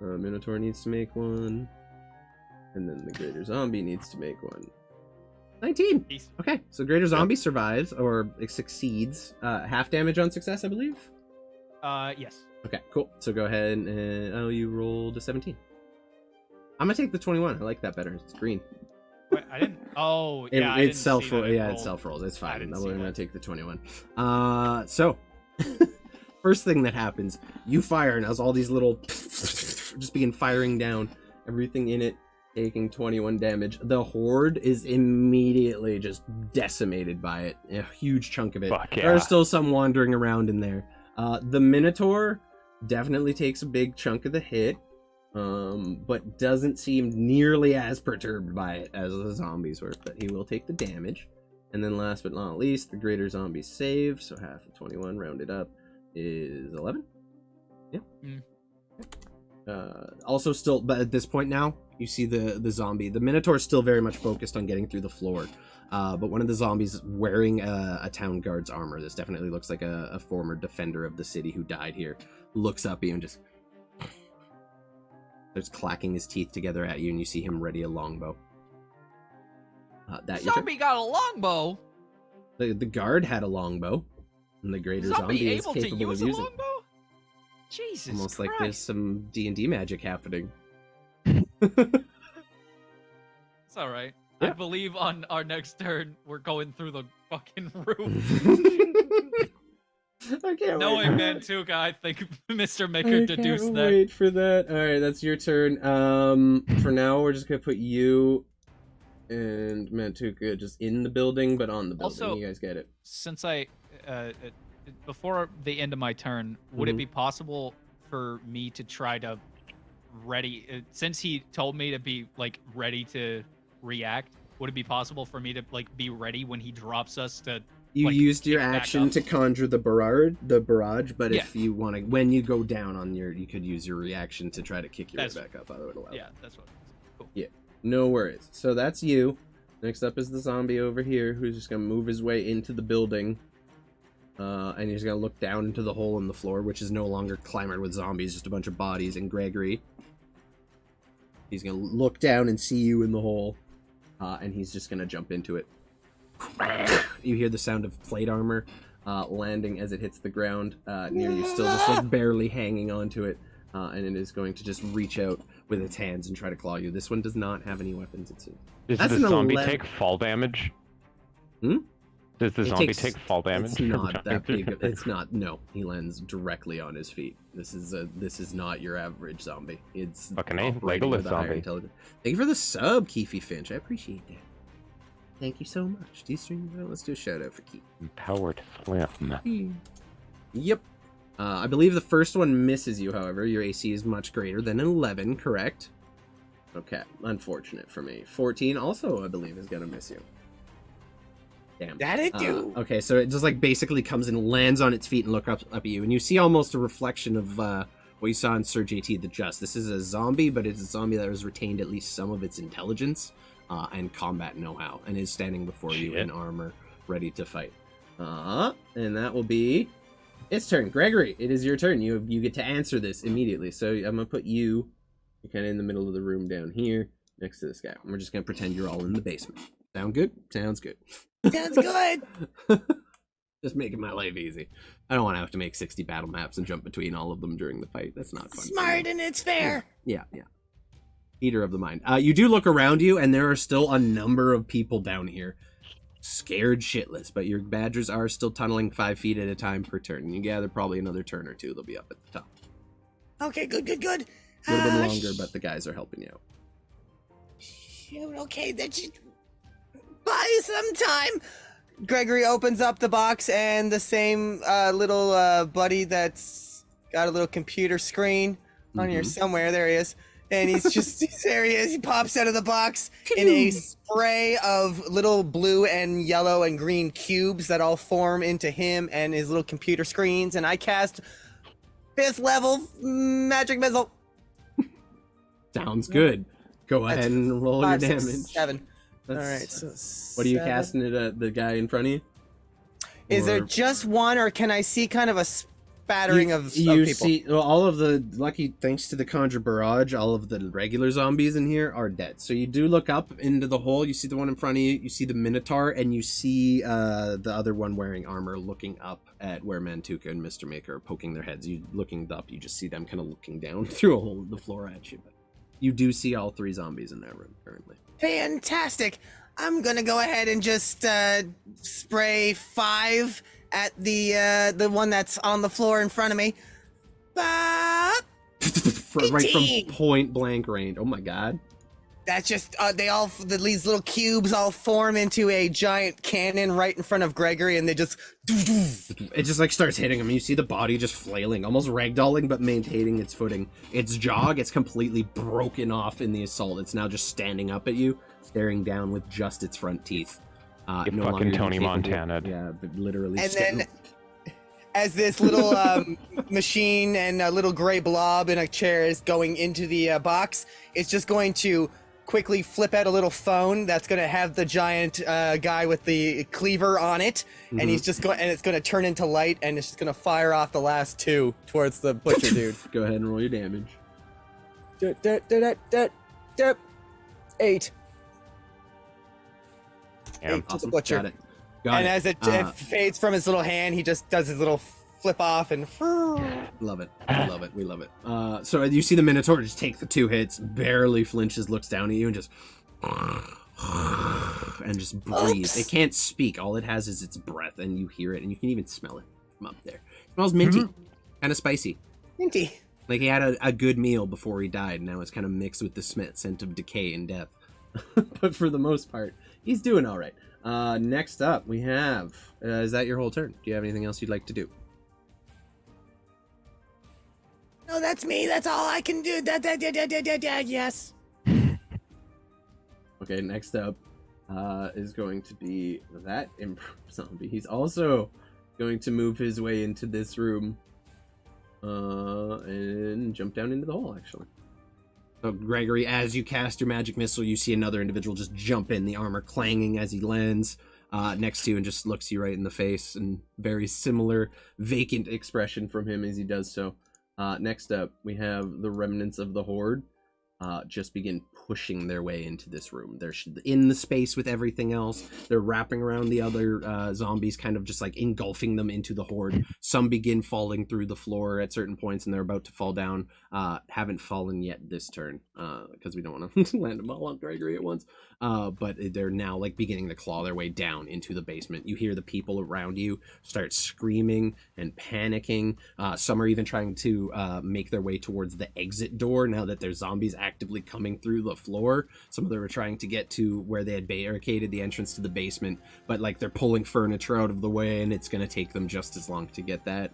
Minotaur needs to make one, and then the greater zombie needs to make one. 19. Peace. Okay, so greater zombie survives or it succeeds. Half damage on success, I believe. Yes. Okay, cool. So go ahead and you rolled a 17. I'm gonna take the 21. I like that better. It's green. Wait, I didn't. Oh, yeah. I It's didn't self see that roll. it Yeah, it's rolled. self rolls. It's I fine. didn't I'm see gonna that. take the 21. So first thing that happens, you fire, and as all these little just begin firing down, everything in it taking 21 damage. The horde is immediately just decimated by it. A huge chunk of it. Fuck There are yeah. still some wandering around in there. The Minotaur definitely takes a big chunk of the hit, but doesn't seem nearly as perturbed by it as the zombies were, but he will take the damage. And then last but not least, the greater zombie save, so half of 21 rounded up is 11. Yeah. Also still, but at this point now, you see the zombie. The Minotaur is still very much focused on getting through the floor. But one of the zombies wearing a town guard's armor, this definitely looks like a former defender of the city who died here, looks up at you and just starts clacking his teeth together at you, and you see him ready a longbow. That your turn? Zombie got a longbow. The guard had a longbow, and the greater Zombie zombie is able to capable use of a using. longbow? Jesus Almost Christ. like there's some D&D magic happening. It's all right. Yeah. I believe on our next turn, we're going through the fucking roof. I can't Knowing wait. Mantuka, I think Mr. I Maker can't deduced that. wait for that. All right, that's your turn. For now, we're just gonna put you and Mantuka just in the building, but on the building. Also- You guys get it. Since I, before the end of my turn, would it be possible for me to try to since he told me to be like ready to react, would it be possible for me to like be ready when he drops us to? You like, used your kick back action up? to conjure the barrage, but if you want to, when you go down on you could use your reaction to try to kick your way That's- back up. I would allow. Yeah, that's what. Cool. No worries. So that's you. Next up is the zombie over here, who's just gonna move his way into the building. And he's gonna look down into the hole in the floor, which is no longer clamoured with zombies, just a bunch of bodies. And Gregory, he's gonna look down and see you in the hole, and he's just gonna jump into it. You hear the sound of plate armor landing as it hits the ground near you, still just like barely hanging onto it, and it is going to just reach out with its hands and try to claw you. This one does not have any weapons, it seems. Does That's the an zombie 11. take fall damage? Hmm? Does the It zombie takes- take fall damage? It's from not jumping that through big. the- It's not. No, he lands directly on his feet. This is not your average zombie. It's Fucking A, operating Legolas with a higher zombie. intelligence. Thank you for the sub, Keefy Finch. I appreciate that. Thank you so much. Do you stream? Well, let's do a shout out for Keith. Empowered Flim. Yep. I believe the first one misses you. However, your AC is much greater than 11. Correct. Okay. Unfortunate for me. 14 also, I believe, is gonna miss you. Damn. That it do. Okay, so it just like basically comes and lands on its feet and look up at you, and you see almost a reflection of what you saw in Sir JT the Just. This is a zombie, but it's a zombie that has retained at least some of its intelligence and combat know-how, and is standing before you Shit. in armor, ready to fight. And that will be its turn. Gregory, it is your turn. You get to answer this immediately. So I'm gonna put you kind of in the middle of the room down here, next to this guy. And we're just gonna pretend you're all in the basement. Sound good? Sounds good. Sounds good. Just making my life easy. I don't want to have to make 60 battle maps and jump between all of them during the fight. That's not fun. for me. Smart and it's fair. Yeah. Eater of the mind. You do look around you, and there are still a number of people down here, scared shitless. But your badgers are still tunneling 5 feet at a time per turn. You gather probably another turn or two. They'll be up at the top. Okay, good. Would have been longer, but the guys are helping you out. Shoot, okay, that should buy some time. Gregory opens up the box, and the same little buddy that's got a little computer screen on here Mhm. somewhere. There he is. And there he is. He pops out of the box in a spray of little blue and yellow and green cubes that all form into him and his little computer screens. And I cast 5th level magic missile. Sounds good. Go ahead and roll 5, your 6, damage. 7. That's- All right. So What are you 7. casting it at the guy in front of you? Is there Or- just one, or can I see kind of a spattering of you people? see all of the lucky, thanks to the conjure barrage, all of the regular zombies in here are dead. So you do look up into the hole. You see the one in front of you. You see the Minotaur, and you see the other one wearing armor looking up at where Mantuka and Mr. Maker are poking their heads. You looking up, you just see them kind of looking down through a hole in the floor at you. But you do see all 3 zombies in that room currently. Fantastic. I'm gonna go ahead and just spray 5 at the one that's on the floor in front of me. Right From 18. point blank range. Oh my god. That's just these little cubes all form into a giant cannon right in front of Gregory, and they just It just like starts hitting him. You see the body just flailing, almost ragdolling, but maintaining its footing. Its jaw gets completely broken off in the assault. It's now just standing up at you, staring down with just its front teeth. You no fucking longer Tony capable- Montana. Yeah, but literally. and just then as this little machine and a little gray blob in a chair is going into the box, it's just going to quickly flip out a little phone that's going to have the giant guy with the cleaver on it, and he's just going, and it's going to turn into light, and it's just going to fire off the last 2 towards the butcher dude. Go ahead and roll your damage. 8. Yeah. To the butcher. Got it. Got And it. as it fades from his little hand, he just does his little flip off and Love it. We love it. We love it. So you see the Minotaur just take the 2 hits, barely flinches, looks down at you, and just breathes. It can't speak. All it has is its breath, and you hear it, and you can even smell it from up there. It smells minty, kind of spicy. minty. Like he had a good meal before he died. Now it's kind of mixed with the scent of decay and death. But for the most part, he's doing all right. Next up, we have... is that your whole turn? Do you have anything else you'd like to do? No, that's me. That's all I can do. Yes. Okay, next up is going to be that zombie. He's also going to move his way into this room and jump down into the hole, actually. So, Gregory, as you cast your magic missile, you see another individual just jump in, the armor clanging as he lands next to you and just looks you right in the face, and very similar vacant expression from him as he does so. Next up, we have the remnants of the horde just begin pushing their way into this room. They're in the space with everything else. They're wrapping around the other zombies, kind of just like engulfing them into the horde. Some begin falling through the floor at certain points, and they're about to fall down. Haven't fallen yet this turn because we don't want to land them all on Gregory at once. But they're now like beginning to claw their way down into the basement. You hear the people around you start screaming and panicking. Some are even trying to make their way towards the exit door now that there's zombies actively coming through the floor. Some of them are trying to get to where they had barricaded the entrance to the basement, but like they're pulling furniture out of the way, and it's going to take them just as long to get that.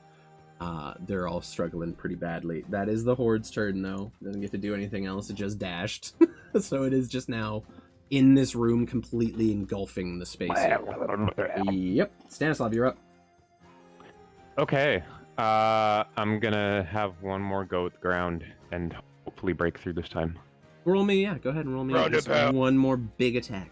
They're all struggling pretty badly. That is the horde's turn, though. Doesn't get to do anything else. It just dashed. So it is just now in this room, completely engulfing the space. Yep. Stanislav, you're up. Okay. I'm gonna have one more go at the ground and hopefully break through this time. Roll me, yeah. Go ahead and roll me Round just about. one more big attack.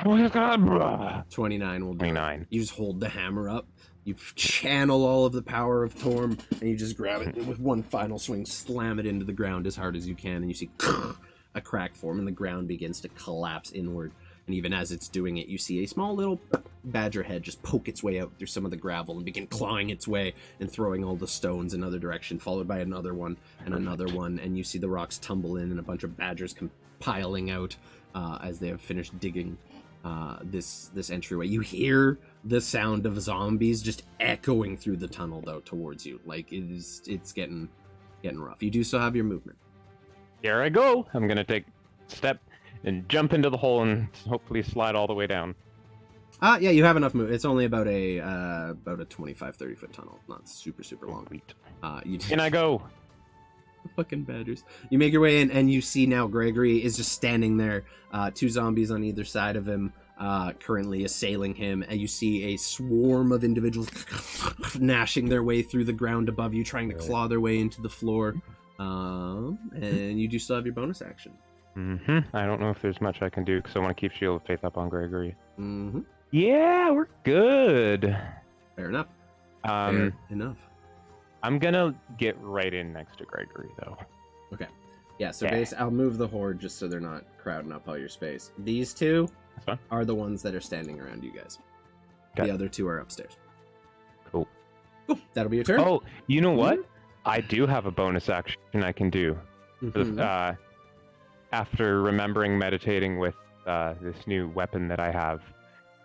Oh my god! 29 will do. 29. You just hold the hammer up. You channel all of the power of Torm, and you just grab it and with one final swing, slam it into the ground as hard as you can, and you see a crack form, and the ground begins to collapse inward. And even as it's doing it, you see a small little badger head just poke its way out through some of the gravel and begin clawing its way and throwing all the stones in another direction, followed by another one and another one. And you see the rocks tumble in and a bunch of badgers come piling out as they have finished digging this entryway. You hear the sound of zombies just echoing through the tunnel though towards you. Like it's getting rough. You do still have your movement. Here I go. I'm gonna take a step and jump into the hole and hopefully slide all the way down. Yeah, you have enough movement. It's only about a 25-30 foot tunnel. Not super long. Sweet. You In I go. Fucking badgers. You make your way in, and you see now Gregory is just standing there. 2 zombies on either side of him, currently assailing him, and you see a swarm of individuals gnashing their way through the ground above you, trying to claw their way into the floor. And you do still have your bonus action. I don't know if there's much I can do because I want to keep Shield of Faith up on Gregory. Yeah, we're good. Fair enough. Fair enough. I'm gonna get right in next to Gregory though. Okay. Yeah, so I'll move the horde just so they're not crowding up all your space. These 2 are the ones that are standing around you guys. The other 2 are upstairs. Cool. That'll be your turn. Oh, you know what? I do have a bonus action I can do. After remembering meditating with this new weapon that I have,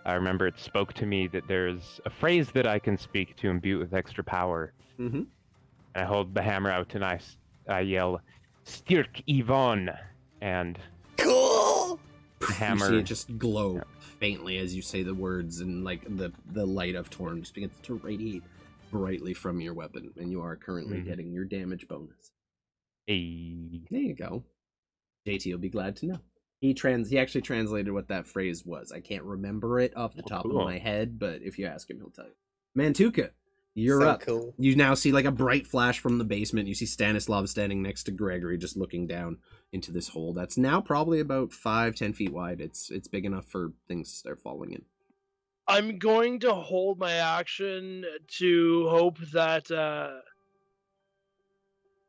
I remember it spoke to me that there's a phrase that I can speak to imbue with extra power. I hold the hammer out and I yell, "Styrk Yvonne!" And cool. the hammer. You see it just glow faintly as you say the words, and like the light of Torn just begins to radiate brightly from your weapon, and you are currently getting your damage bonus. Hey. There you go. JT will be glad to know. He actually translated what that phrase was. I can't remember it off the top of my head, but if you ask him, he'll tell you. Mantuka, you're up. Cool. You now see like a bright flash from the basement. You see Stanislav standing next to Gregory, just looking down into this hole that's now probably about 5-10 feet wide. It's big enough for things to start falling in. I'm going to hold my action to hope that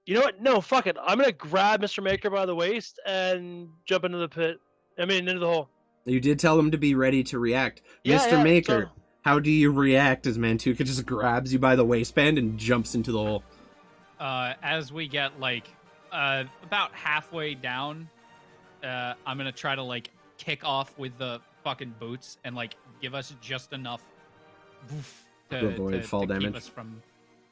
you know what? No, fuck it. I'm gonna grab Mr. Maker by the waist and jump into the pit. Into the hole. You did tell him to be ready to react. Mr. Maker, how do you react as Mantuka just grabs you by the waistband and jumps into the hole? As we get about halfway down, I'm gonna try to kick off with the fucking boots and give us just enough to avoid fall damage. Keep us from,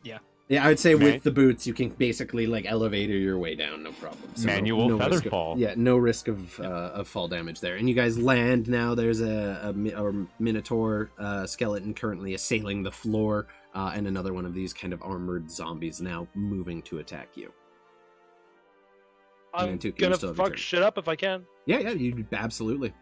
Yeah, I would say with the boots, you can basically elevator your way down, no problem. So Manual feather fall. No risk of fall damage there. And you guys land now. There's a Minotaur skeleton currently assailing the floor, and another one of these kind of armored zombies now moving to attack you. I'm gonna fuck shit up if I can. Yeah, you absolutely.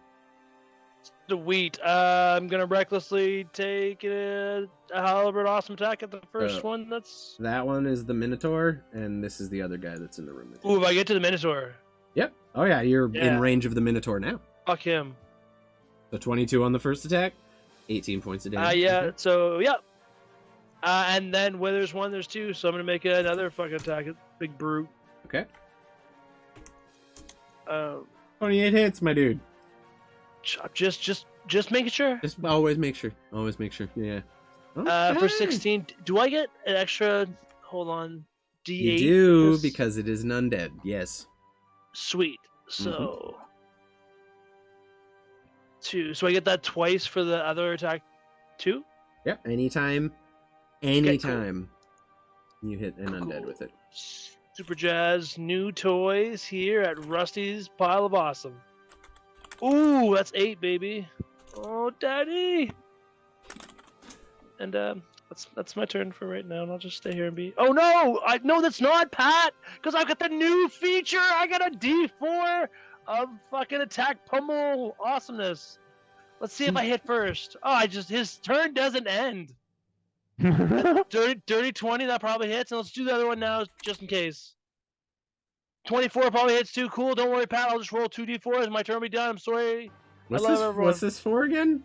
Sweet. I'm gonna recklessly take a halberd awesome attack at the first one. That one is the Minotaur, and this is the other guy that's in the room. Ooh, if I get to the Minotaur. Yep. Oh yeah, you're in range of the Minotaur now. Fuck him. So 22 on the first attack, 18 points of damage. Yeah. So yeah. And then where there's 1, there's 2. So I'm gonna make another fucking attack. Big brute. Okay. 28 hits, my dude. Just making sure. Just always make sure. Always make sure. Yeah. Okay. For 16, do I get an extra? Hold on. D8. You do because it is an undead. Yes. Sweet. So 2. So I get that twice for the other attack. 2. Yep. Anytime. Okay, cool. You hit an undead with it. Super Jazz, new toys here at Rusty's Pile of Awesome. Ooh, that's 8, baby. Oh, daddy. And that's my turn for right now, and I'll just stay here and be. Oh no, no, that's not Pat, because I've got the new feature. I got a D4 of fucking attack pummel awesomeness. Let's see if I hit first. Oh, his turn doesn't end. dirty 20, that probably hits, and let's do the other one now just in case. 24 probably hits too. Cool, don't worry, Pat. I'll just roll 2d4 my turn will be done. I'm sorry. What's this for again?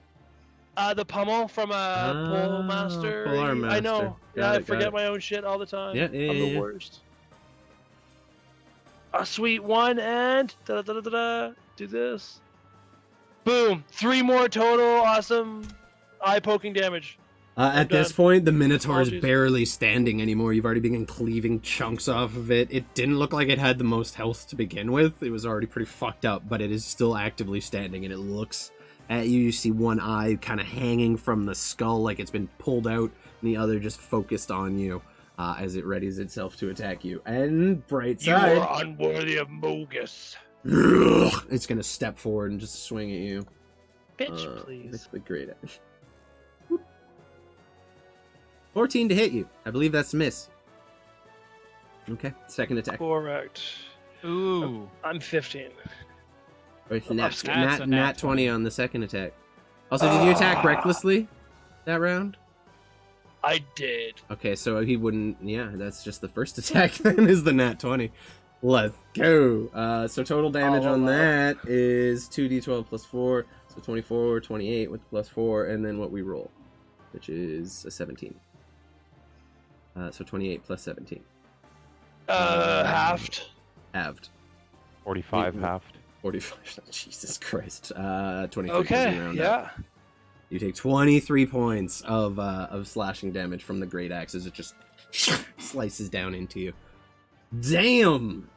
The pummel from Pole Master. Polar Master. I know. I forget my own shit all the time. Yeah, I'm the worst. A sweet one, and do this. Boom. 3 more total. Awesome. Eye-poking damage. At this point, the Minotaur is barely standing anymore. You've already begun cleaving chunks off of it. It didn't look like it had the most health to begin with. It was already pretty fucked up, but it is still actively standing, and it looks at you. You see one eye kind of hanging from the skull like it's been pulled out, and the other just focused on you as it readies itself to attack you. And bright side... You are unworthy of Mogus. It's going to step forward and just swing at you. Bitch, please. That's the great at 14 to hit you. I believe that's a miss. Okay, second attack. Correct. Ooh. I'm 15. With That's a nat 20 on the second attack. Also, did you attack recklessly that round? I did. Okay, so he wouldn't. Yeah, that's just the first attack. Then is the nat 20. Let's go. So total damage on that is 2d12 plus 4, so 24, 28 with plus 4, and then what we roll, which is a 17. So 28 plus 17. Halved. Halved. 45 halved. 45. Jesus Christ. 23. Okay. Round Yeah. up. You take 23 points of slashing damage from the great axe as it just slices down into you. Damn!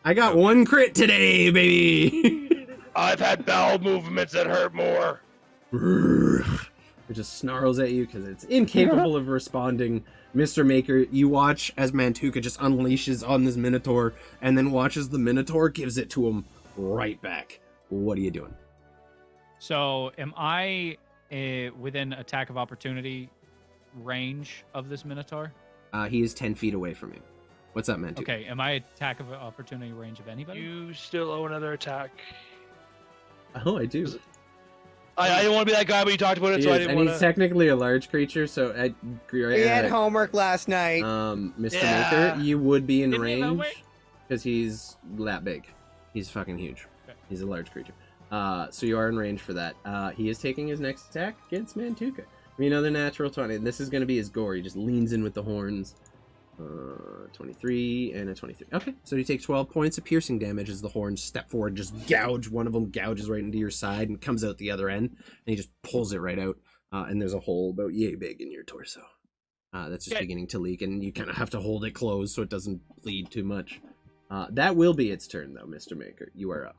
I got one crit today, baby! I've had bowel movements that hurt more. It just snarls at you because it's incapable of responding. Mr. Maker, you watch as Mantuka just unleashes on this Minotaur and then watches the Minotaur gives it to him right back. What are you doing? So, am I within attack of opportunity range of this Minotaur? He is 10 feet away from you. What's up, Mantuka? Okay, am I attack of opportunity range of anybody? You still owe another attack. Oh, I do. I didn't want to be that guy, but you talked about it, so I didn't and want he's to. technically a large creature, so He had homework last night. Mr. Yeah. Maker, you would be in Didn't he have range weight? because he's that big. He's fucking huge. Okay. He's a large creature. So you are in range for that. He is taking his next attack against Mantuka. Another natural 20. And this is going to be his gore. He just leans in with the horns. 23 and a 23. Okay, so you take 12 points of piercing damage as the horns step forward, just gouge. One of them gouges right into your side and comes out the other end, and he just pulls it right out. And there's a hole about yay big in your torso. That's just beginning to leak, and you kind of have to hold it closed so it doesn't bleed too much. That will be its turn, though, Mr. Maker. You are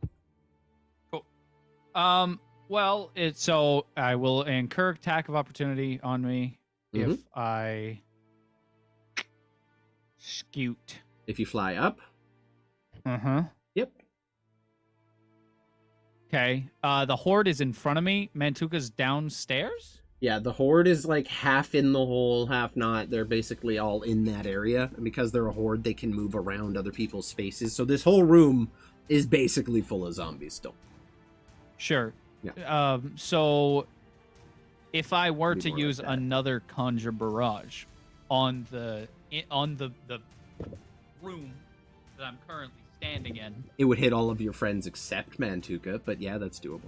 up. Well, so I will incur attack of opportunity on me if I scoot. If you fly up. Yep. Okay. The horde is in front of me. Mantuka's downstairs? Yeah, the horde is like half in the hole, half not. They're basically all in that area. And because they're a horde, they can move around other people's spaces. So this whole room is basically full of zombies still. Sure. Yeah. So if I were Be to more use like that. another conjure barrage on the room that I'm currently standing in, It would hit all of your friends except Mantuka, but yeah, that's doable.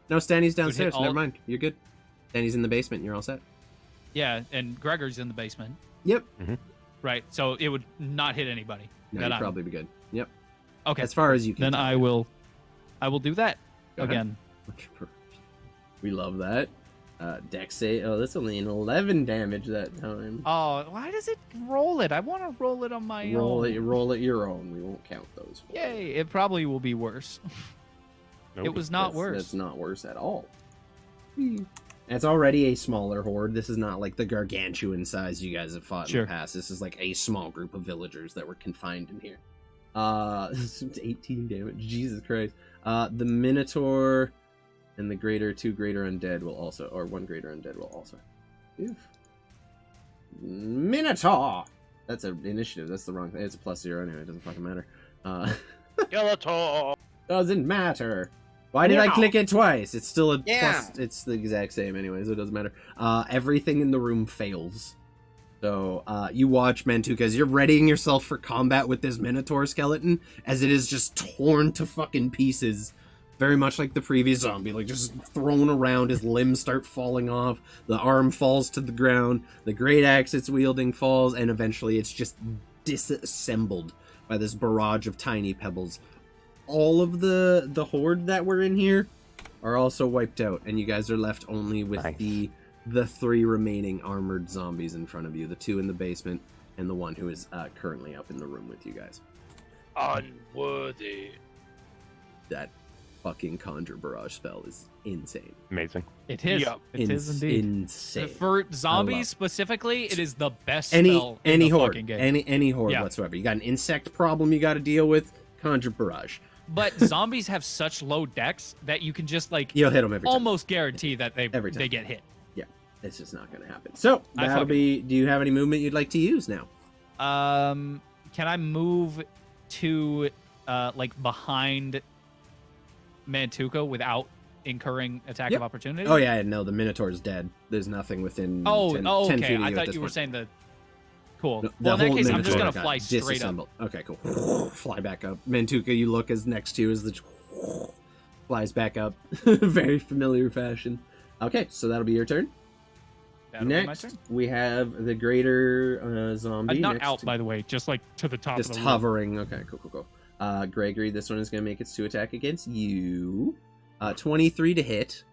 No, Stanny's downstairs. all- Never mind. You're good. Stanny's in the basement. You're all set. yeah, and Gregor's in the basement, Yep. right? So it would not hit ananybody. No, that you'd I'm- probably be good. Yep. Okay. As far as you can. Then tell. I will do that Go ahead. again. We love that. Dex save. Oh, that's only an 11 damage that time. Oh, why does it roll it? I want to roll it on my Roll own. it. Roll it your own. We won't count those. For you. Yay! It probably will be worse. Nope. It was not That's- worse. That's not worse at all. It's already a smaller horde. This is not like the gargantuan size you guys have fought in Sure. the past. This is like a small group of villagers that were confined in here. 18 damage. Jesus Christ. The Minotaur and the two greater undead will also, or one greater undead will also. Oof. Minotaur! That's an initiative. That's the wrong thing. It's a +0 anyway. It doesn't fucking matter. Skeletor. Doesn't matter. Why did I click it twice? It's still a Yeah. plus. It's the exact same anyway, so it doesn't matter. Everything in the room fails. So you watch Mantuka as you're readying yourself for combat with this Minotaur skeleton, as it is just torn to fucking pieces. Very much like the previous zombie, like just thrown around. His limbs start falling off. The arm falls to the ground. The great axe it's wielding falls, and eventually it's just disassembled by this barrage of tiny pebbles. All of the horde that were in here are also wiped out, and you guys are left only with Nice. the three remaining armored zombies in front of you, the two in the basement and the one who is currently up in the room with you guys. Unworthy. That fucking conjure barrage spell is insane. Amazing. It is. Yep. It is indeed. Insane. For love- zombies specifically, it is the best any spell in the horde, fucking game. any horde Yeah. whatsoever. You got an insect problem you got to deal with, conjure barrage. But zombies have such low dex that you can just like You'll hit them every time. almost guarantee that Every time. they get hit. It's just not going to happen. So I that'll fucking- be. Do you have any movement you'd like to use now? can I move to like behind Mantuka without incurring attack of opportunity? Oh yeah, no, the Minotaur's dead. There's nothing within 10 okay. feet of you I at thought this you were point. saying the. Cool. No, Well, in the that whole case, I'm just Minotaur gonna got fly straight up. disassembled. Okay, cool. Fly back up. Mantuka, you look as next to you as the flies back up. Very familiar fashion. Okay, so that'll be your turn. That'll be my Next, turn. we have the greater zombie. Not next out, to- by the way, just like to the top just of the room. hovering. Okay, cool. Gregory, this one is going to make its 2 attack against you. 23 to hit.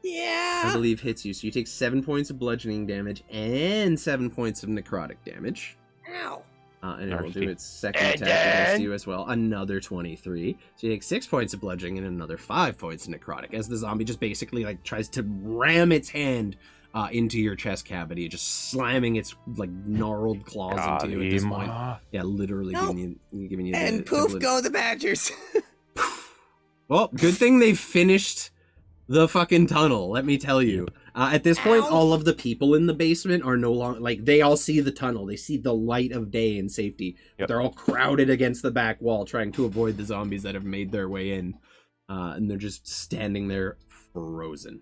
I Yeah. believe hits you. So you take 7 points of bludgeoning damage and 7 points of necrotic damage. Ow. And it will do Nasty. its second attack against you as well. Another 23. So you take 6 points of bludgeoning and another 5 points of necrotic. As the zombie just basically like tries to ram its hand into your chest cavity, just slamming its like gnarled claws into you at this point. Yeah, literally Nope. giving you And the poof equivalent- go the badgers. Well, good thing they've finished the fucking tunnel, let me tell you. At this point, Ow. all of the people in the basement are no longer, like, they all see the tunnel. They see the light of day and safety. Yep. They're all crowded against the back wall, trying to avoid the zombies that have made their way in. And they're just standing there frozen.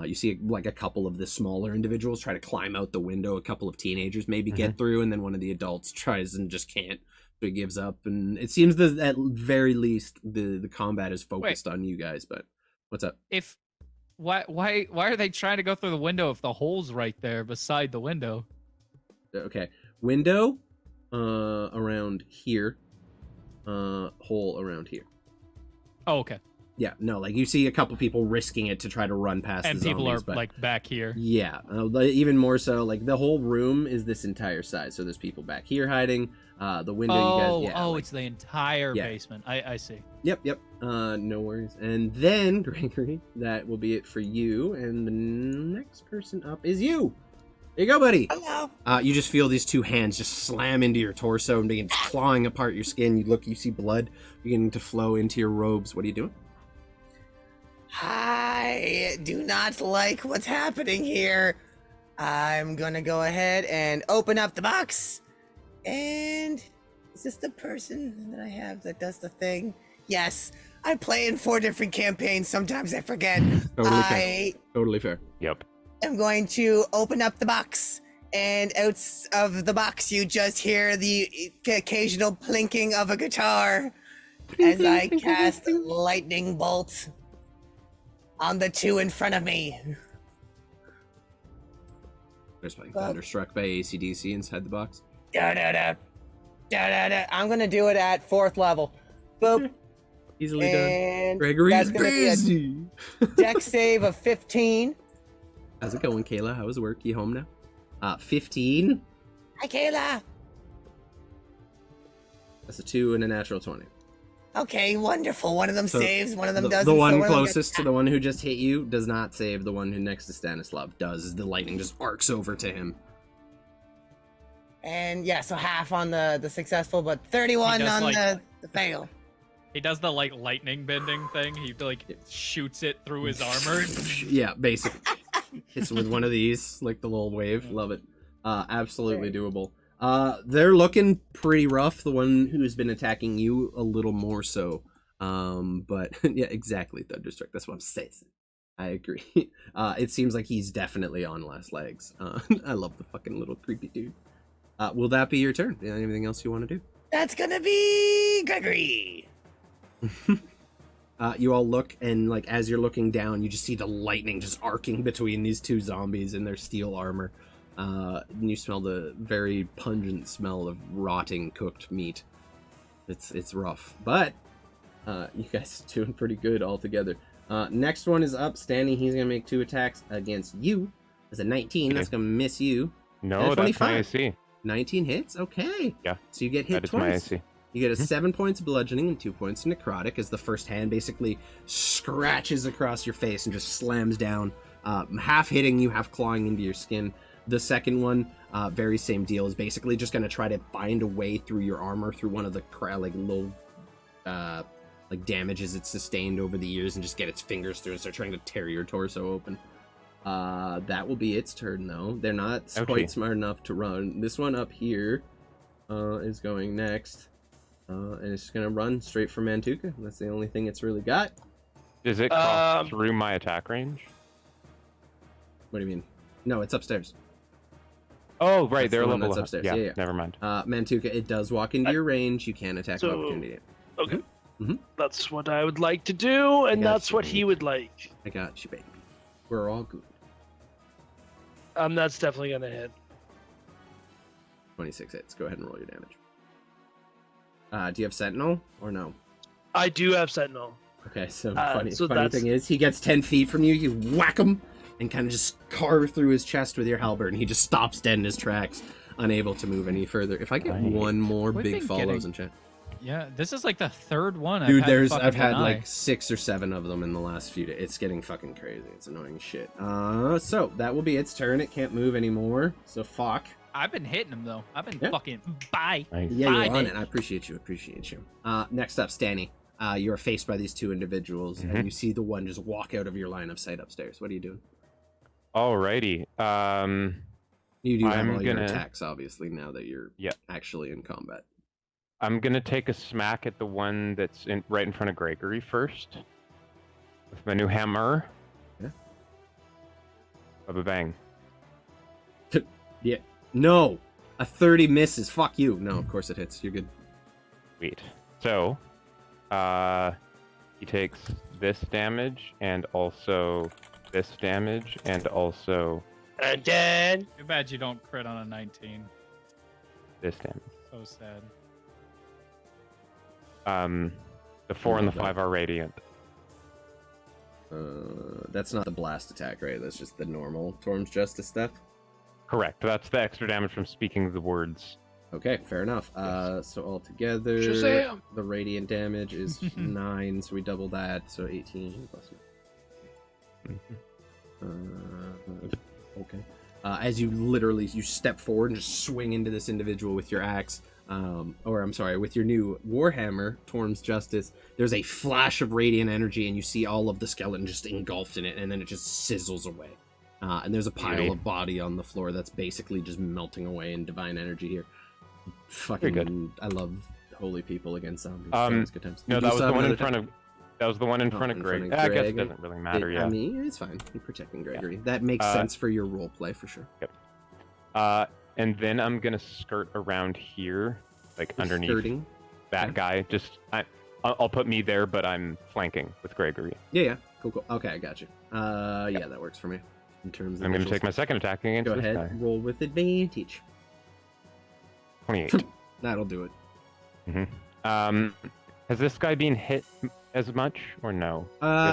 You see, like, a couple of the smaller individuals try to climb out the window. A couple of teenagers maybe get through, and then one of the adults tries and just can't. So he gives up, and it seems that at very least the combat is focused on you guys. But what's up? If why are they trying to go through the window if the hole's right there beside the window? Okay, window around here, hole around here. Oh, okay. Yeah, no, like you see a couple people risking it to try to run past And the people zombies, are but like back here. yeah, even more so, like the whole room is this entire size. So there's people back here hiding. The window, you guys, yeah, like, it's the entire Yeah. basement. I see. Yep. No worries. And then, Gregory, that will be it for you. And the next person up is you. There you go, buddy. Hello. You just feel these 2 hands just slam into your torso and begin clawing apart your skin. You see blood beginning to flow into your robes. What are you doing? I do not like what's happening here. I'm gonna go ahead and open up the box. And is this the person that I have that does the thing? Yes. I play in 4 different campaigns. Sometimes I forget. Totally fair. I Totally fair. Yep. am going to open up the box. And out of the box, you just hear the occasional plinking of a guitar as I cast lightning bolt on the 2 in front of me. There's playing Thunderstruck by AC/DC inside the box. Da da da. Da da da. I'm gonna do it at 4th level. Boop. Easily done. And Gregory's that's gonna busy. be a deck save of 15. How's it going, Kayla? How's work? You home now? 15. Hi, Kayla. That's a 2 and a natural 20. Okay, wonderful. One of them So, saves, one of them the, doesn't. the so one of them closest gets- to the one who just hit you does not save. The one who next to Stanislav does. As the lightning just arcs over to him. And yeah, so half on the successful, but 31 He does, on like- the fail. He does the like lightning bending thing. He like shoots it through his armor. Yeah, basically. Hits with one of these, like the little wave. Love it. Absolutely doable. They're looking pretty rough. The one who's been attacking you a little more so. But yeah, exactly. Thunderstruck. That's what I'm saying. I agree. It seems like he's definitely on last legs. I love the fucking little creepy dude. Will that be your turn? Anything else you want to do? That's gonna be Gregory. You all look, and like as you're looking down, you just see the lightning just arcing between these 2 zombies in their steel armor. And you smell the very pungent smell of rotting cooked meat. It's rough, but you guys are doing pretty good altogether. Next one is up, Stanny. He's gonna make 2 attacks against you. That's a 19. That's gonna miss you. No, And a that's my 25. AC. 19 hits. Okay. Yeah. So you get hit That is my twice. AC. You get a 7 points of bludgeoning and 2 points of necrotic as the first hand basically scratches across your face and just slams down, half hitting you, half clawing into your skin. The second one, very same deal, is basically just going to try to bind a way through your armor through one of the little damages it's sustained over the years and just get its fingers through and start trying to tear your torso open. That will be its turn though. They're not Okay. quite smart enough to run. This one up here, is going next. And it's just going to run straight for Mantuka. That's the only thing it's really got. Does it cross through my attack range? What do you mean? No, it's upstairs. Oh, right. That's They're the one level that's upstairs. Yeah, Yeah. never mind. Mantuka, it does walk into your range. You can attack of opportunity. Okay. Mhm. That's what I would like to do, and got that's you. what he would like. I got you, baby. We're all good. That's definitely gonna hit. 26 hits. Go ahead and roll your damage. Do you have Sentinel or no? I do have Sentinel. Okay, so funny so thing is, he gets 10 feet from you, you whack him, and kind of just carve through his chest with your halberd, and he just stops dead in his tracks, unable to move any further. If I get one more We've big been follows getting- in chat. Yeah, this is like the third one. Dude, I've I've had deny. like 6 or 7 of them in the last few days. It's getting fucking crazy. It's annoying shit. So that will be its turn. It can't move anymore. So fuck. I've been hitting him though. I've been Yeah. fucking bye. Nice. Yeah, Bye, you're on bitch. it. I appreciate you. Next up, Stanny. You're faced by these 2 individuals, and you see the one just walk out of your line of sight upstairs. What are you doing? Alrighty. You do have I'm all your gonna- attacks, obviously, now that you're Yep. actually in combat. I'm gonna take a smack at the one that's right in front of Gregory first. With my new hammer. Yeah. Bang. Yeah. No! A 30 misses. Fuck you. No, of course it hits. You're good. Sweet. So, he takes this damage and also this damage and also And then Too bad you don't crit on a 19. this damage. So sad. The 4 and the Love that. 5 are radiant. That's not the blast attack, right? That's just the normal Torm's Justice stuff. Correct. That's the extra damage from speaking the words. Okay, fair enough. So altogether, Shazam! the radiant damage is 9, so we double that, so 18 plus 9. Okay. As you literally step forward and just swing into this individual with your axe, with your new Warhammer, Torm's Justice, there's a flash of radiant energy, and you see all of the skeleton just engulfed in it, and then it just sizzles away. And there's a pile Beauty. of body on the floor that's basically just melting away in divine energy here. Fucking, Very good. I love holy people against zombies. Um, Good times. No, You that was still the have one in another front attack? of. That was the one in Oh, front of in front Greg. of I guess it Greg. doesn't really matter. I Yeah. mean, it's fine. You're protecting Gregory. That makes sense for your role play for sure. And then I'm gonna skirt around here, like underneath Skirting. that Okay. guy. I'll put me there, but I'm flanking with Gregory. Yeah. Cool. Okay, I got you. Yeah, that works for me. In terms of I'm gonna visuals. take my second attack against Go this ahead, guy. roll with advantage. 28. That'll do it. Has this guy been hit as much or no?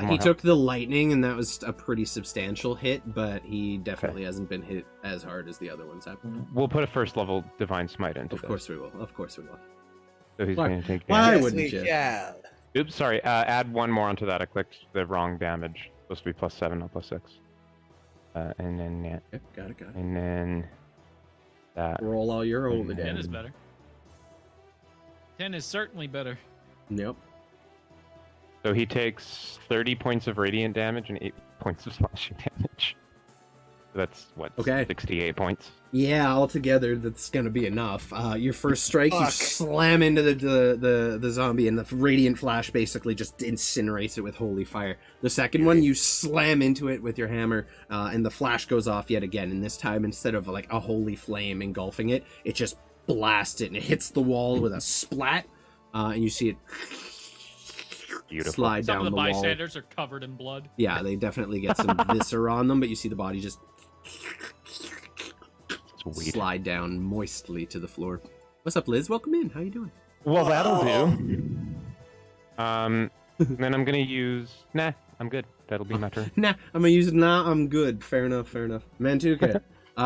He took the lightning, and that was a pretty substantial hit, but he definitely hasn't been hit as hard as the other ones have. We'll put a first level divine smite into Of this. course we will. So he's Why- gonna take why damage. wouldn't we you? shall. Oops, sorry. Add one more onto that. I clicked the wrong damage. Supposed to be +7, not +6. And then yeah, Okay, got it. and then that. Roll all your holy 10 damage. is better. 10 is certainly better. Yep. So he takes 30 points of radiant damage and 8 points of slashing damage. So that's what? Okay. 68 points. Yeah, altogether that's gonna be enough. Your first strike, you Fuck. slam into the zombie, and the radiant flash basically just incinerates it with holy fire. The second one, you slam into it with your hammer, and the flash goes off yet again. And this time, instead of like a holy flame engulfing it, it just blasts it and it hits the wall with a splat, and you see it Beautiful. slide Some down of the the wall. bystanders are covered in blood. Yeah, they definitely get some viscera on them, but you see the body just Sweet. slide down moistly to the floor. What's up, Liz? Welcome in. How you doing? Well, that'll do. Then I'm gonna use. Nah, I'm good. That'll be my turn. Nah, I'm gonna use it. Nah, I'm good. Fair enough. Mantuka,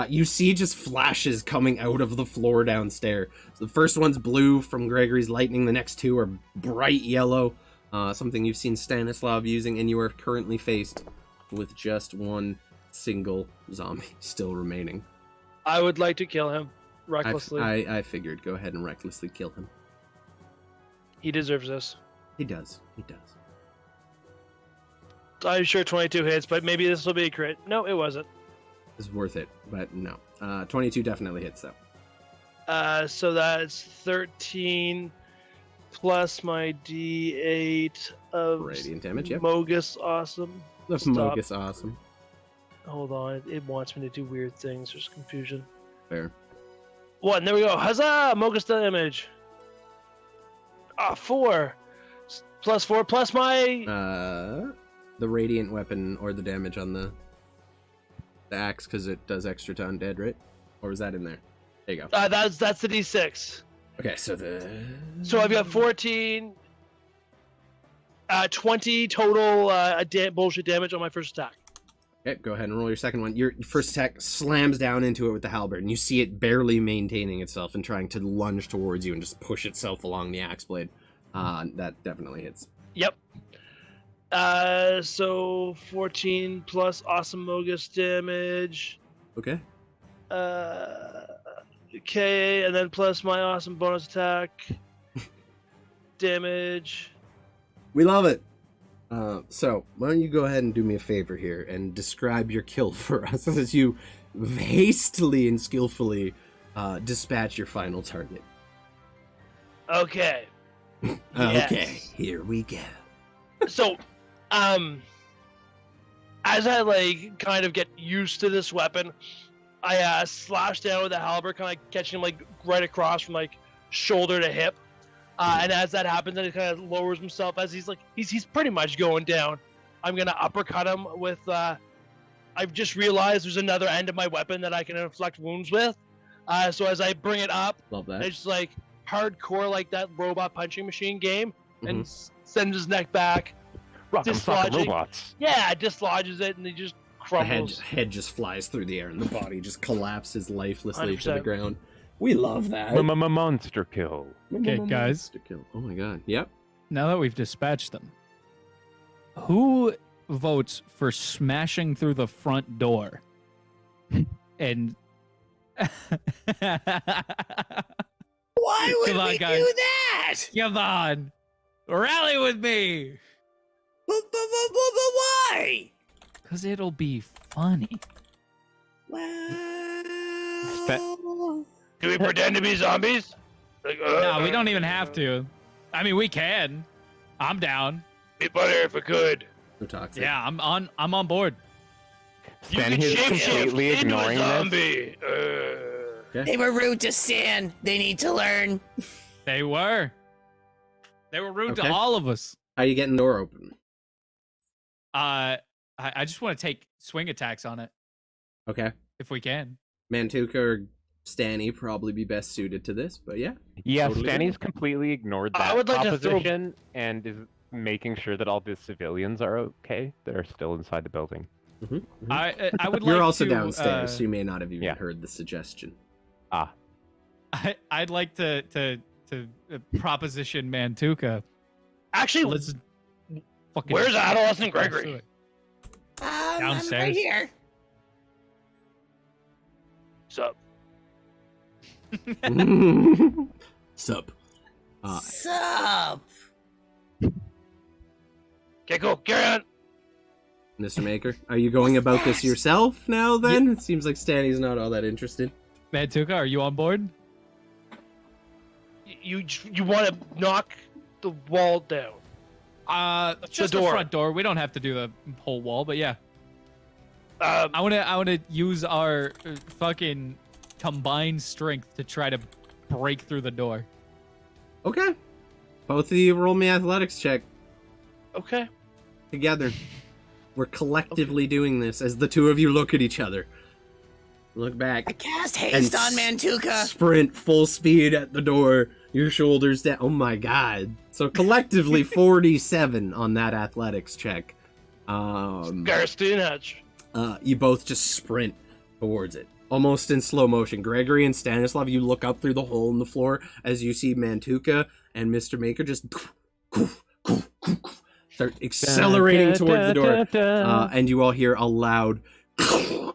you see just flashes coming out of the floor downstairs. So the first one's blue from Gregory's lightning. The next two are bright yellow. Something you've seen Stanislav using, and you are currently faced with just one single zombie still remaining. I would like to kill him recklessly. I figured. Go ahead and recklessly kill him. He deserves this. He does. I'm sure 22 hits, but maybe this will be a crit. No, it wasn't. It's worth it, but no. 22 definitely hits though. So that's 13 plus my D8 of Radiant damage, yep. Mogus Awesome. That's Stop. Mogus awesome. Hold on, it wants me to do weird things. There's confusion. Fair. 1, there we go. Huzzah! Mogus damage. 4. Plus 4 plus my... The radiant weapon or the damage on the axe, because it does extra to undead, right? Or was that in there? There you go. That's the D6. Okay, so So I've got 14... 20 total bullshit damage on my first attack. Okay, go ahead and roll your second one. Your first attack slams down into it with the halberd, and you see it barely maintaining itself and trying to lunge towards you and just push itself along the axe blade. That definitely hits. Yep. So 14 plus awesome Mogus damage. Okay. Okay, and then plus my awesome bonus attack damage. We love it. So, why don't you go ahead and do me a favor here and describe your kill for us as you hastily and skillfully dispatch your final target. Okay. Okay, Yes. here we go. So, as I kind of get used to this weapon, I slash down with the halberd, kind of catching him right across from shoulder to hip. And as that happens, then he kind of lowers himself as he's pretty much going down. I'm gonna uppercut him with. I've just realized there's another end of my weapon that I can inflict wounds with. So as I bring it up, Love that. it's hardcore, that robot punching machine game, and sends his neck back. Rock'em sock'em robots. Yeah, dislodges it, and he just The crumbles. head just flies through the air, and the body just collapses lifelessly to the 100%. ground. We love that. Monster kill. Okay, guys. Monster kill. Oh my god. Yep. Now that we've dispatched them, who votes for smashing through the front door? And Why would Come on, we guys. do that? come on, rally with me, But why? because it'll be funny. Well, Do we pretend to be zombies? No, we don't even have to. I mean, we can. I'm down. Be better if we could. So toxic. Yeah, I'm on board. Stan is completely ignoring this. zombie. they were rude to Stan. They need to learn. They were. They were rude Okay. to all of us. How you getting the door open? I just want to take swing attacks on it Okay. if we can. Mantuka or Stanny probably be best suited to this, but yeah. Yeah, Totally Stanny's completely ignored I that would like to throw- proposition and is making sure that all the civilians are okay. They're still inside the building. I would like You're also to, downstairs, so you may not have even yeah. heard the suggestion. I'd like to proposition Mantuka. Actually, Let's fucking. where's Adolescent let's do Gregory? it. I'm Downstairs. right here. Sup? Sup. Sup? Okay, cool. Carry on. Mr. Maker, are you going about this yourself now then? It seems like Stanny's not all that interested. Mantuka, are you on board? You want to knock the wall down? Just the door. front door. We don't have to do the whole wall, but yeah. Um, I wanna use our fucking combined strength to try to break through the door. Okay. Both of you roll me athletics check okay. together. We're collectively doing this as the two of you look at each other. Look I back. cast haste on s- Mantuka. Sprint full speed at the door. Your shoulders down. Oh my god. So collectively 47 on that athletics check. Garrison Hatch. You both just sprint towards it, almost in slow motion. Gregory and Stanislav, you look up through the hole in the floor as you see Mantuka and Mr. Maker just start accelerating towards the door, and you all hear a loud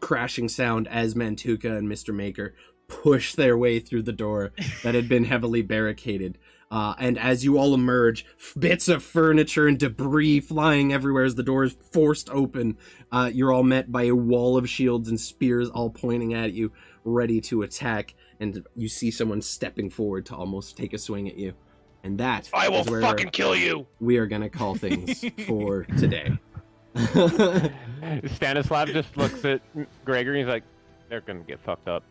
crashing sound as Mantuka and Mr. Maker push their way through the door that had been heavily barricaded. And as you all emerge, bits of furniture and debris flying everywhere as the door is forced open. You're all met by a wall of shields and spears all pointing at you, ready to attack. And you see someone stepping forward to almost take a swing at you. And that I will is where fucking kill you. we are going to call things for today. Stanislav just looks at Gregory. He's like, "They're gonna get fucked up."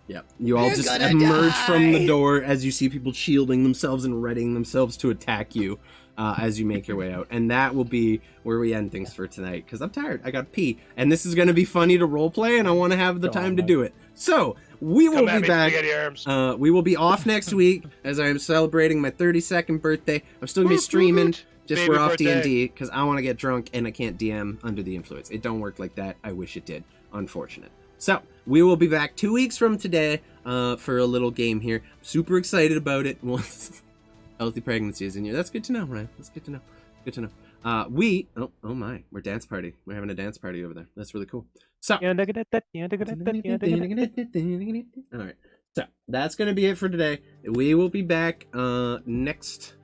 Yeah, you all You're just gonna emerge from the die. door as you see people shielding themselves and readying themselves to attack you as you make your way out. And that will be where we end things for tonight, because I'm tired. I got to pee. And this is going to be funny to roleplay, and I want to have the time to do it. So, we will Come at be me, back. spaghetti arms. We will be off next week as I am celebrating my 32nd birthday. I'm still going to be streaming. Just Baby we're off birthday. D&D because I want to get drunk and I can't DM under the influence. It don't work like that. I wish it did. Unfortunate. So we will be back 2 weeks from today for a little game here. Super excited about it. Healthy pregnancy is in you. That's good to know, Ryan. That's good to know. Good to know. Oh my, we're dance party. We're having a dance party over there. That's really cool. So all right. So that's gonna be it for today. We will be back not next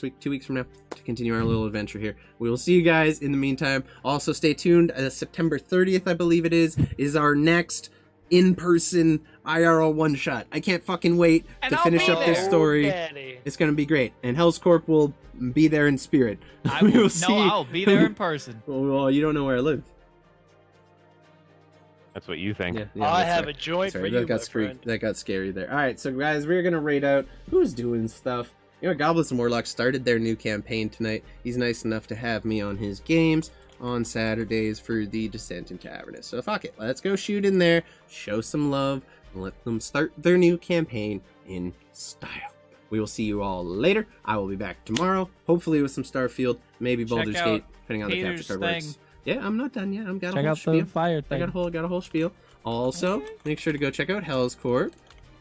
week, 2 weeks from now, to continue our little adventure here. We will see you guys in the meantime. Also stay tuned. September 30th, I believe it is our next in-person IRL one-shot. I can't fucking wait to finish up this story. Daddy. It's gonna be great, and Hell's Corp will be there in spirit. I We will, see. no, I'll be there in person. Well, you don't know where I live. That's what you think. I that's have right. a joint Sorry, for you, my friend. that got scary there. All right, so guys, we're gonna rate out who's doing stuff. You know, Goblins and Warlocks started their new campaign tonight. He's nice enough to have me on his games on Saturdays for the Descent into Avernus. So fuck it, let's go shoot in there, show some love, and let them start their new campaign in style. We will see you all later. I will be back tomorrow, hopefully with some Starfield, maybe Check Baldur's out Gate, depending on the Peter's capture card works. thing. Yeah, I'm not done yet. I've got Check a whole out spiel. the fire I thing. got a whole spiel. Also, make sure to go check out Hell's Corp.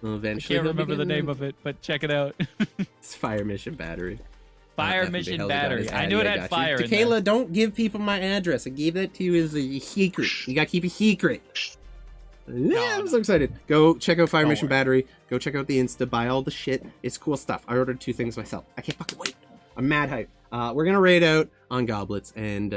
I Eventually, can't he'll be remember the getting name of it, but check it out. It's Fire Mission Battery. Fire FMB, Mission hell, they got Battery. his I ad, knew it yeah, had got you. fire in Tequila, there. don't give people my address. I gave that to you as a secret. You gotta keep a secret. Yeah, I'm so excited. Go check out Fire Don't Mission worry. Battery. Go check out the Insta. Buy all the shit. It's cool stuff. I ordered 2 things myself. I can't fucking wait. I'm mad hype. We're gonna raid out on goblets and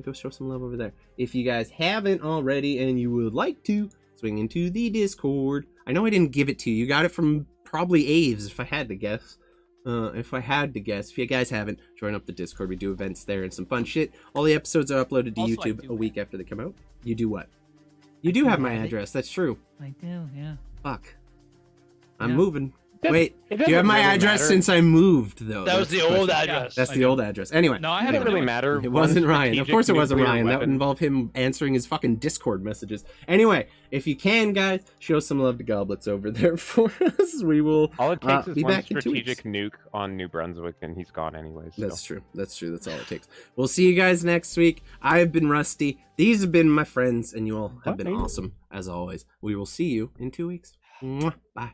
go show some love over there. If you guys haven't already and you would like to, swing into the Discord. I know I didn't give it to you. You got it from probably Aves, if I had to guess. If you guys haven't, join up the Discord. We do events there and some fun shit. All the episodes are uploaded to Also, I YouTube do a week after they come out. You do what? You do have my Ready? address. That's true. I do, yeah. Fuck. I'm Yeah. moving. It Wait, it do you have doesn't my really address matter. since I moved, though? That was That's the old question. address. That's I the do. old address. Anyway, No, I It had doesn't to really do it. matter. it One wasn't Ryan. Of strategic course it wasn't nuclear Ryan. That would weapon. involve him answering his fucking Discord messages. Anyway, if you can, guys, show some love to Goblets over there for us. We will All it takes be is one back in 2 weeks. strategic nuke on New Brunswick, and he's gone anyways. So. That's true. That's true. That's all it takes. We'll see you guys next week. I have been Rusty. These have been my friends, and you all have been Bye. awesome, as always. We will see you in 2 weeks. Mwah. Bye.